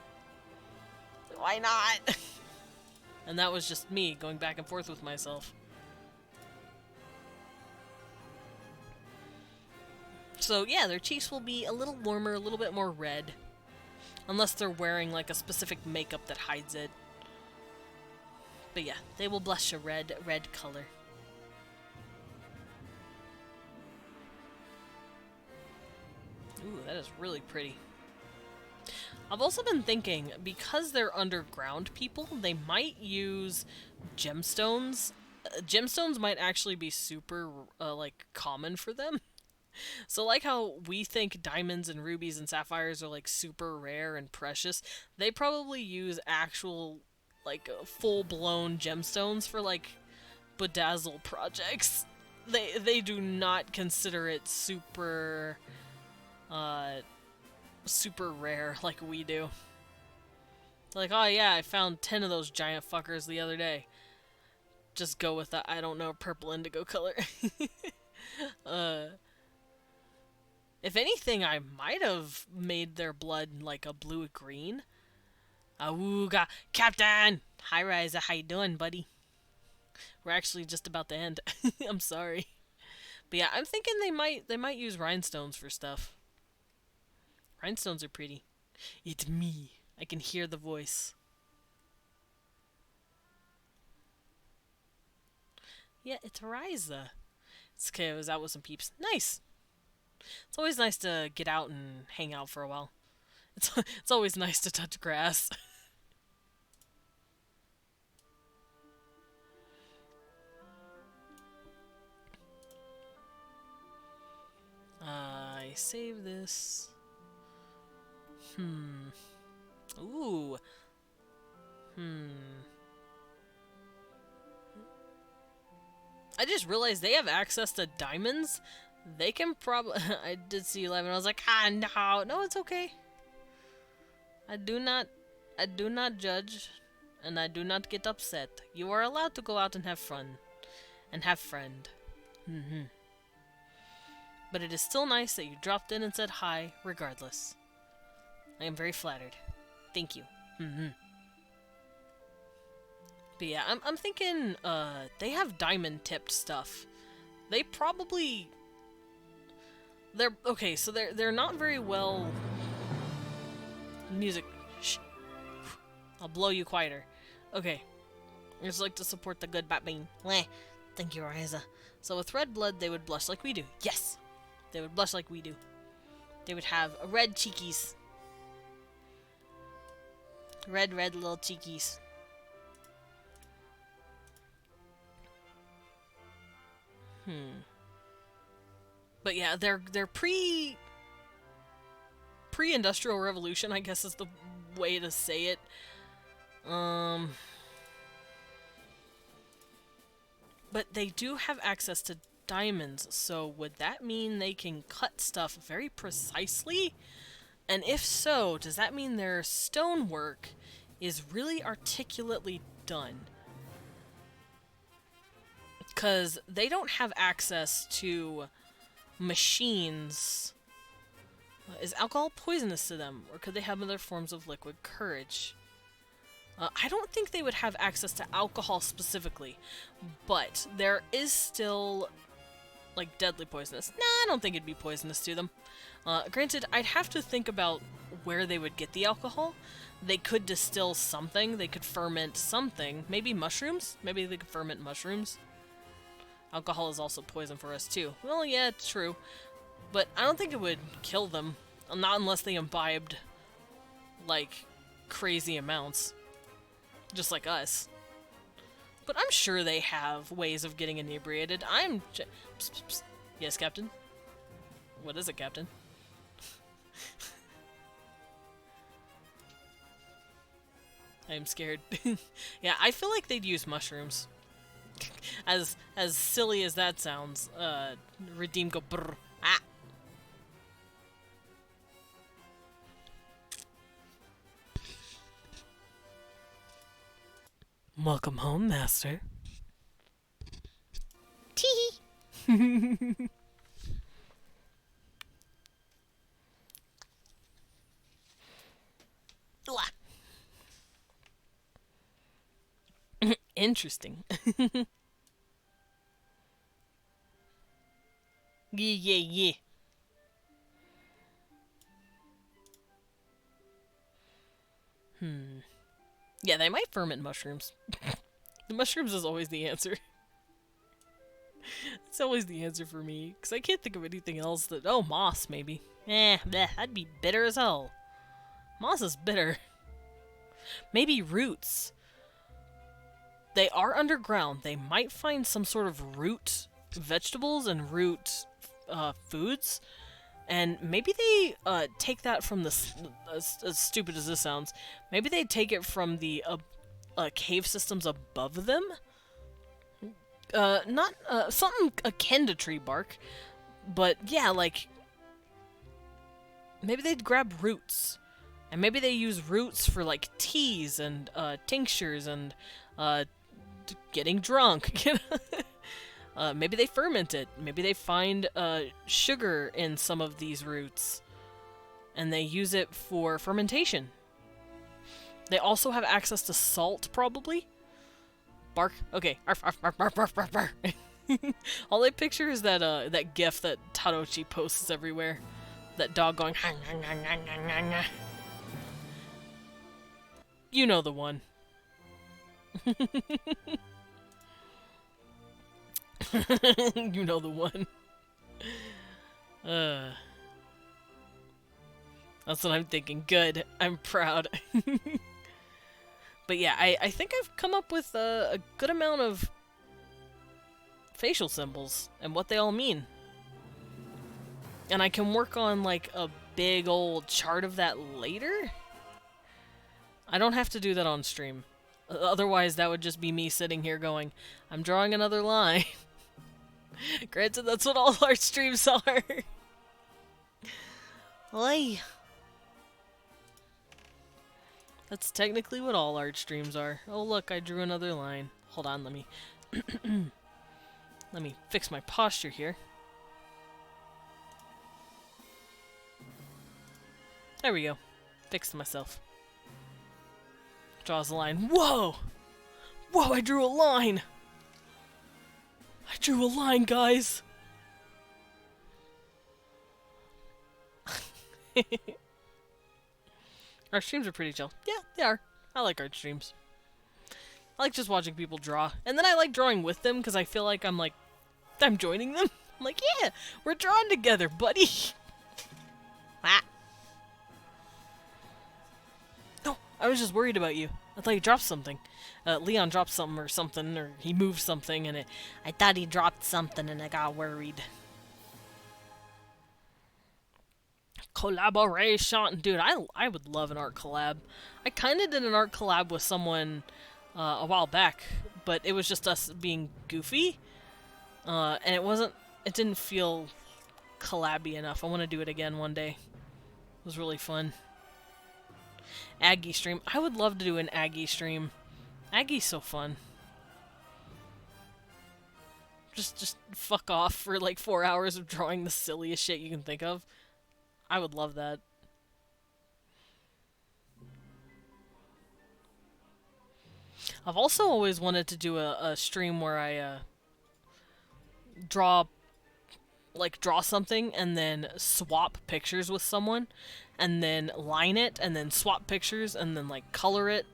A: Why not? And that was just me going back and forth with myself. So yeah, their cheeks will be a little warmer, a little bit more red. Unless they're wearing like a specific makeup that hides it. But yeah, they will blush a red color. Ooh, that is really pretty. I've also been thinking, because they're underground people, they might use gemstones. Gemstones might actually be super, like, common for them. So like how we think diamonds and rubies and sapphires are, like, super rare and precious, they probably use actual, like, full-blown gemstones for, like, bedazzle projects. They do not consider it super, super rare like we do. Like, oh yeah, I found 10 of those giant fuckers the other day. Just go with the, I don't know, purple indigo color. If anything, I might have made their blood like a blue-green. Awooga! Captain! Hi, Riza. How you doing, buddy? We're actually just about to end. I'm sorry. But yeah, I'm thinking they might use rhinestones for stuff. Rhinestones are pretty. It's me. I can hear the voice. Yeah, it's Riza. It's okay, I was out with some peeps. Nice! It's always nice to get out and hang out for a while. It's always nice to touch grass. I save this. Ooh. I just realized they have access to diamonds. They can probably... I did see 11. I was like, no, it's okay. I do not judge, and I do not get upset. You are allowed to go out and have fun, and have friend. But it is still nice that you dropped in and said hi, regardless. I am very flattered. Thank you. But yeah, I'm thinking, they have diamond-tipped stuff. They probably... Okay, so they're not very well... Music. Shh. I'll blow you quieter. Okay. I just like to support the good Batman.
C: Weh. Thank you, Riza.
A: So with red blood, they would blush like we do. Yes! They would blush like we do. They would have red cheekies. Red little cheekies. But yeah, they're pre-industrial revolution, I guess is the way to say it. But they do have access to diamonds, so would that mean they can cut stuff very precisely? And if so, does that mean their stonework is really articulately done? Because they don't have access to machines. Is alcohol poisonous to them, or could they have other forms of liquid courage? I don't think they would have access to alcohol specifically, but there is still, like, deadly poisonous. Nah, I don't think it'd be poisonous to them. Granted, I'd have to think about where they would get the alcohol. They could distill something, they could ferment something. Maybe mushrooms? Maybe they could ferment mushrooms. Alcohol is also poison for us, too. Well, yeah, it's true. But I don't think it would kill them. Not unless they imbibed, like, crazy amounts. Just like us. But I'm sure they have ways of getting inebriated. Psst, psst, psst. Yes, Captain? What is it, Captain? I am scared. Yeah, I feel like they'd use mushrooms. As silly as that sounds, Redeem go brr. Ah! Welcome home, Master.
C: Tee.
A: Interesting. Yeah. Yeah, they might ferment mushrooms. The mushrooms is always the answer. It's always the answer for me, because I can't think of anything else that... Oh, moss, maybe. Bleh, that'd be bitter as hell. Moss is bitter. Maybe roots. They are underground. They might find some sort of root vegetables and root foods. And maybe they take that from the... As stupid as this sounds, maybe they take it from the cave systems above them? Not something akin to tree bark. But yeah, like... maybe they'd grab roots. And maybe they use roots for, like, teas and tinctures and getting drunk. Maybe they ferment it. Maybe they find sugar in some of these roots. And they use it for fermentation. They also have access to salt, probably. Bark. Okay. Arf, arf, arf, arf, arf, arf, arf. All I picture is that that gif that Tarochi posts everywhere. That dog going. You know the one. You know the one. That's what I'm thinking. Good. I'm proud. But yeah, I think I've come up with a good amount of facial symbols and what they all mean. And I can work on like a big old chart of that later. I don't have to do that on stream. Otherwise, that would just be me sitting here going, I'm drawing another line. Granted, that's what all our streams are.
C: Oi.
A: That's technically what all art streams are. Oh look, I drew another line. Hold on, let me let me fix my posture here. There we go. Fixed myself. Draws a line. Whoa! Whoa, I drew a line! I drew a line, guys! Our streams are pretty chill. Yeah, they are. I like art streams. I like just watching people draw. And then I like drawing with them because I feel like I'm joining them. I'm like, yeah, we're drawing together, buddy. Ah. No, I was just worried about you. I thought you dropped something. Leon dropped something, or he moved something, and
C: I thought he dropped something and I got worried.
A: Collaboration. Dude, I would love an art collab. I kind of did an art collab with someone a while back, but it was just us being goofy. And it didn't feel collabby enough. I want to do it again one day. It was really fun. Aggie stream. I would love to do an Aggie stream. Aggie's so fun. Just fuck off for like 4 hours of drawing the silliest shit you can think of. I would love that. I've also always wanted to do a stream where I draw something and then swap pictures with someone and then line it and then swap pictures and then like color it.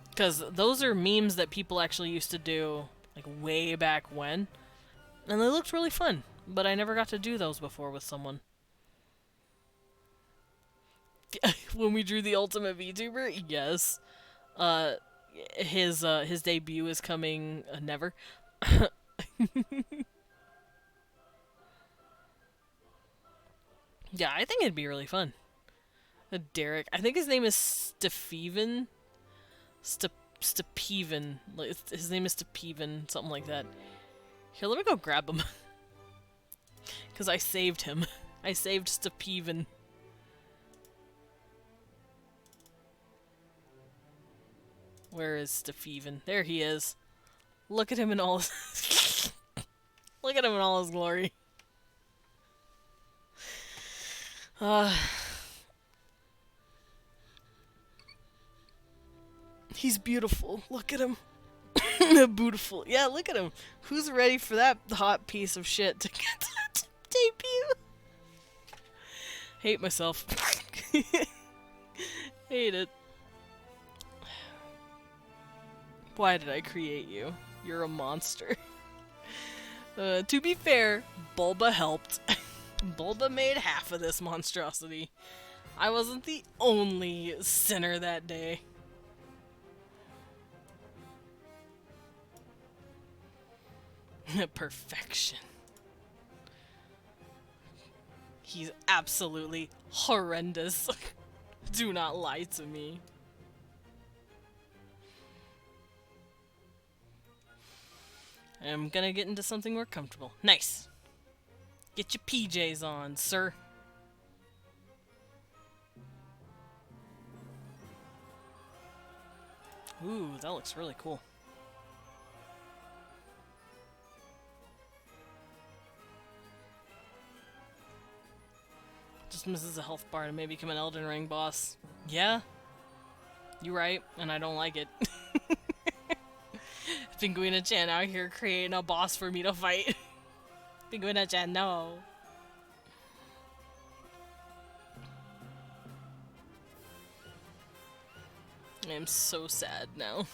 A: Because those are memes that people actually used to do like way back when. And they looked really fun. But I never got to do those before with someone. When we drew the Ultimate VTuber? Yes. His debut is coming never. Yeah, I think it'd be really fun. Derek. I think his name is Stepeven. Stepeven. His name is Stepeven, something like that. Here, let me go grab him. Because I saved him. I saved Stepeven. Where is Stepeven? There he is. Look at him in all his... Look at him in all his glory. He's beautiful. Look at him. Beautiful. Yeah, look at him. Who's ready for that hot piece of shit to get to debut? Hate myself. Hate it. Why did I create you? You're a monster. To be fair, Bulba helped. Bulba made half of this monstrosity. I wasn't the only sinner that day. Perfection. He's absolutely horrendous. Do not lie to me. I'm gonna get into something more comfortable. Nice. Get your PJs on, sir. Ooh, that looks really cool. Just misses a health bar and may become an Elden Ring boss. Yeah, you're right, and I don't like it. Pinguina-chan out here creating a boss for me to fight. Pinguina-chan, no. I am so sad now.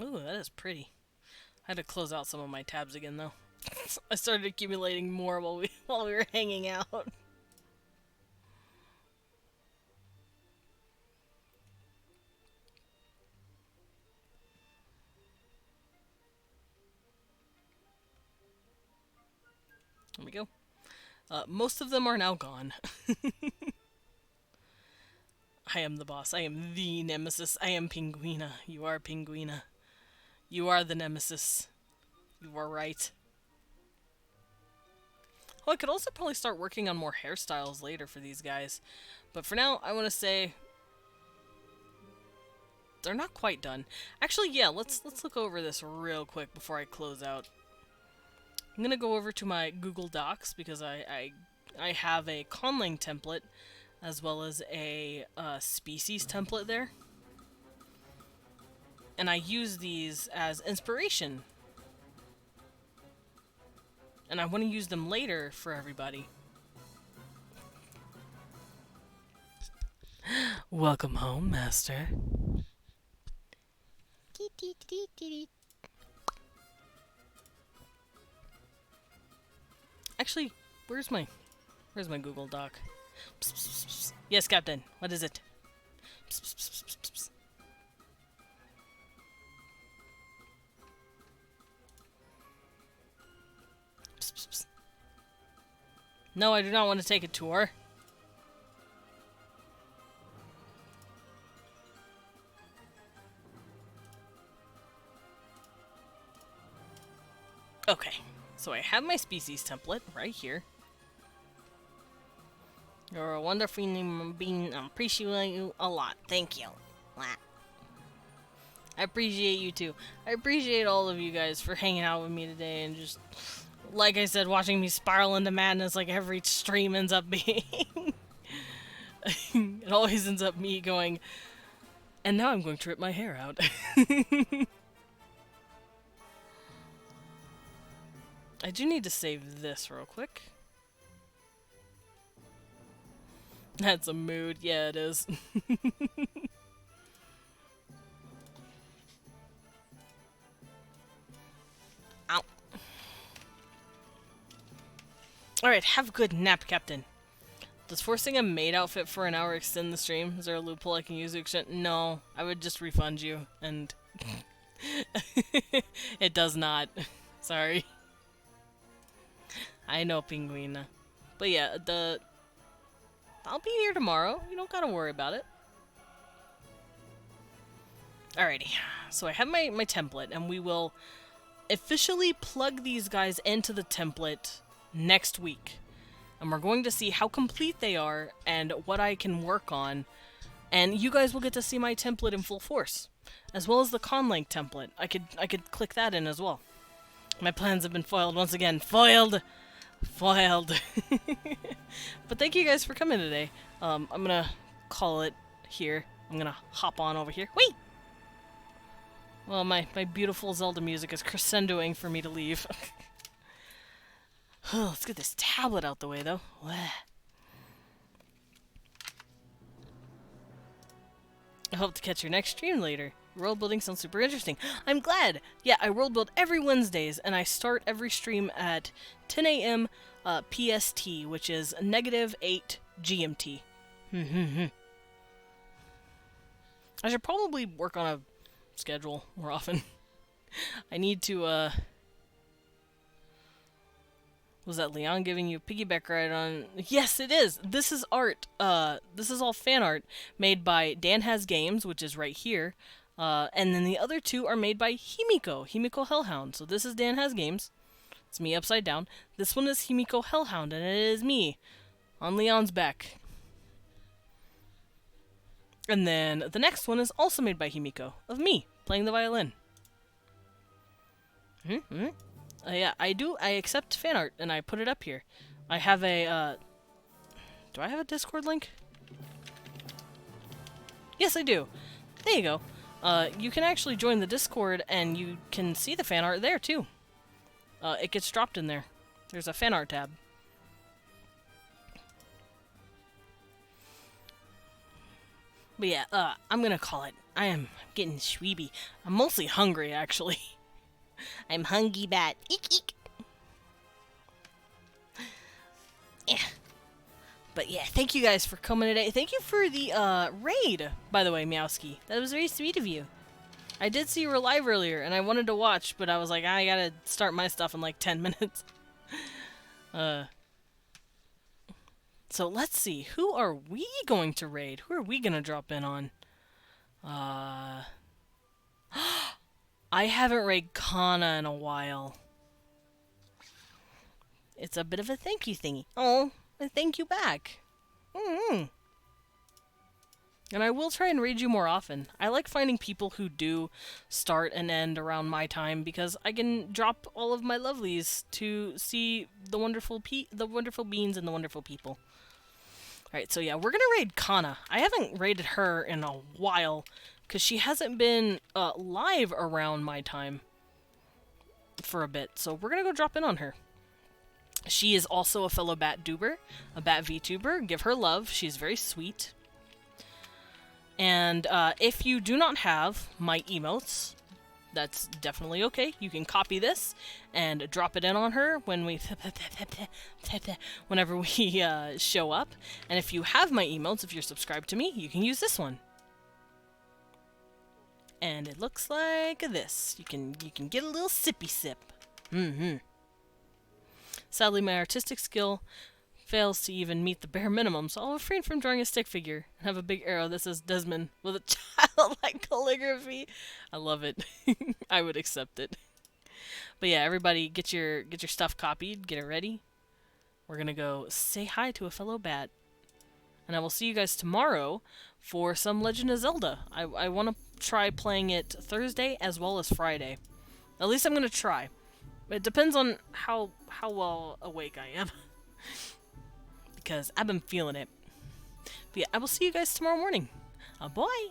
A: Ooh, that is pretty. I had to close out some of my tabs again though. I started accumulating more while we were hanging out. There we go. Most of them are now gone. I am the boss. I am the nemesis. I am Pinguina. You are Pinguina. You are the nemesis. You are right. Oh, I could also probably start working on more hairstyles later for these guys. But for now, I want to say they're not quite done. Actually, yeah, let's look over this real quick before I close out. I'm gonna go over to my Google Docs because I have a conlang template as well as a species template there. And I use these as inspiration. And I want to use them later for everybody. Welcome home, Master. Actually, where's my Google Doc? Psst, psst, psst. Yes, Captain. What is it? Psst, psst, psst, psst, psst. Psst, psst, psst. No, I do not want to take a tour. Okay, so I have my species template right here. You're a wonderful human being. I appreciate you a lot. Thank you. I appreciate you too. I appreciate all of you guys for hanging out with me today and just, like I said, watching me spiral into madness like every stream ends up being. It always ends up me going, and now I'm going to rip my hair out. I do need to save this real quick. That's a mood. Yeah, it is. Ow. Alright, have a good nap, Captain. Does forcing a maid outfit for an hour extend the stream? Is there a loophole I can use to extend? No, I would just refund you, and... It does not. Sorry. I know, Pinguina. But yeah, I'll be here tomorrow. You don't gotta worry about it. Alrighty. So I have my template, and we will officially plug these guys into the template next week. And we're going to see how complete they are and what I can work on. And you guys will get to see my template in full force. As well as the conlang template. I could click that in as well. My plans have been foiled once again. Foiled! Foiled. But thank you guys for coming today. I'm gonna call it here. I'm gonna hop on over here. Wait! Well, my beautiful Zelda music is crescendoing for me to leave. Let's get this tablet out the way, though. I hope to catch your next stream later. World building sounds super interesting. I'm glad! Yeah, I world build every Wednesdays, and I start every stream at 10 a.m. PST, which is -8 GMT. I should probably work on a schedule more often. I need to, Was that Leon giving you a piggyback ride on... Yes, it is! This is art. This is all fan art made by Dan Has Games, which is right here. And then the other two are made by Himiko Hellhound. So this is Dan Has Games. It's me upside down. This one is Himiko Hellhound, and it is me on Leon's back. And then the next one is also made by Himiko, of me, playing the violin. Yeah, I accept fan art, and I put it up here. I have a, do I have a Discord link? Yes, I do. There you go. You can actually join the Discord, and you can see the fan art there, too. It gets dropped in there. There's a fan art tab. But yeah, I'm gonna call it. I am getting sweeby. I'm mostly hungry, actually. I'm hungry bat. Eek, eek. Yeah. But yeah, thank you guys for coming today. Thank you for the raid, by the way, Meowski. That was very sweet of you. I did see you were live earlier, and I wanted to watch, but I was like, I gotta start my stuff in like 10 minutes. So let's see, who are we going to raid? Who are we gonna drop in on? I haven't raided Kana in a while. It's a bit of a thank you thingy. Oh, a thank you back. And I will try and raid you more often. I like finding people who do start and end around my time because I can drop all of my lovelies to see the wonderful beans and the wonderful people. Alright, so yeah, we're gonna raid Kana. I haven't raided her in a while because she hasn't been live around my time for a bit. So we're gonna go drop in on her. She is also a fellow Bat Duber, a Bat VTuber. Give her love. She's very sweet. And if you do not have my emotes, that's definitely okay. You can copy this and drop it in on her when whenever we show up. And if you have my emotes, if you're subscribed to me, you can use this one. And it looks like this. You can get a little sippy sip. Sadly, my artistic skill fails to even meet the bare minimum, so I'll refrain from drawing a stick figure and have a big arrow that says Desmond with a childlike calligraphy. I love it. I would accept it. But yeah, everybody get your stuff copied, get it ready. We're gonna go say hi to a fellow bat. And I will see you guys tomorrow for some Legend of Zelda. I want to try playing it Thursday as well as Friday. At least I'm gonna try. It depends on how well awake I am. Because I've been feeling it. But yeah, I will see you guys tomorrow morning. Bye!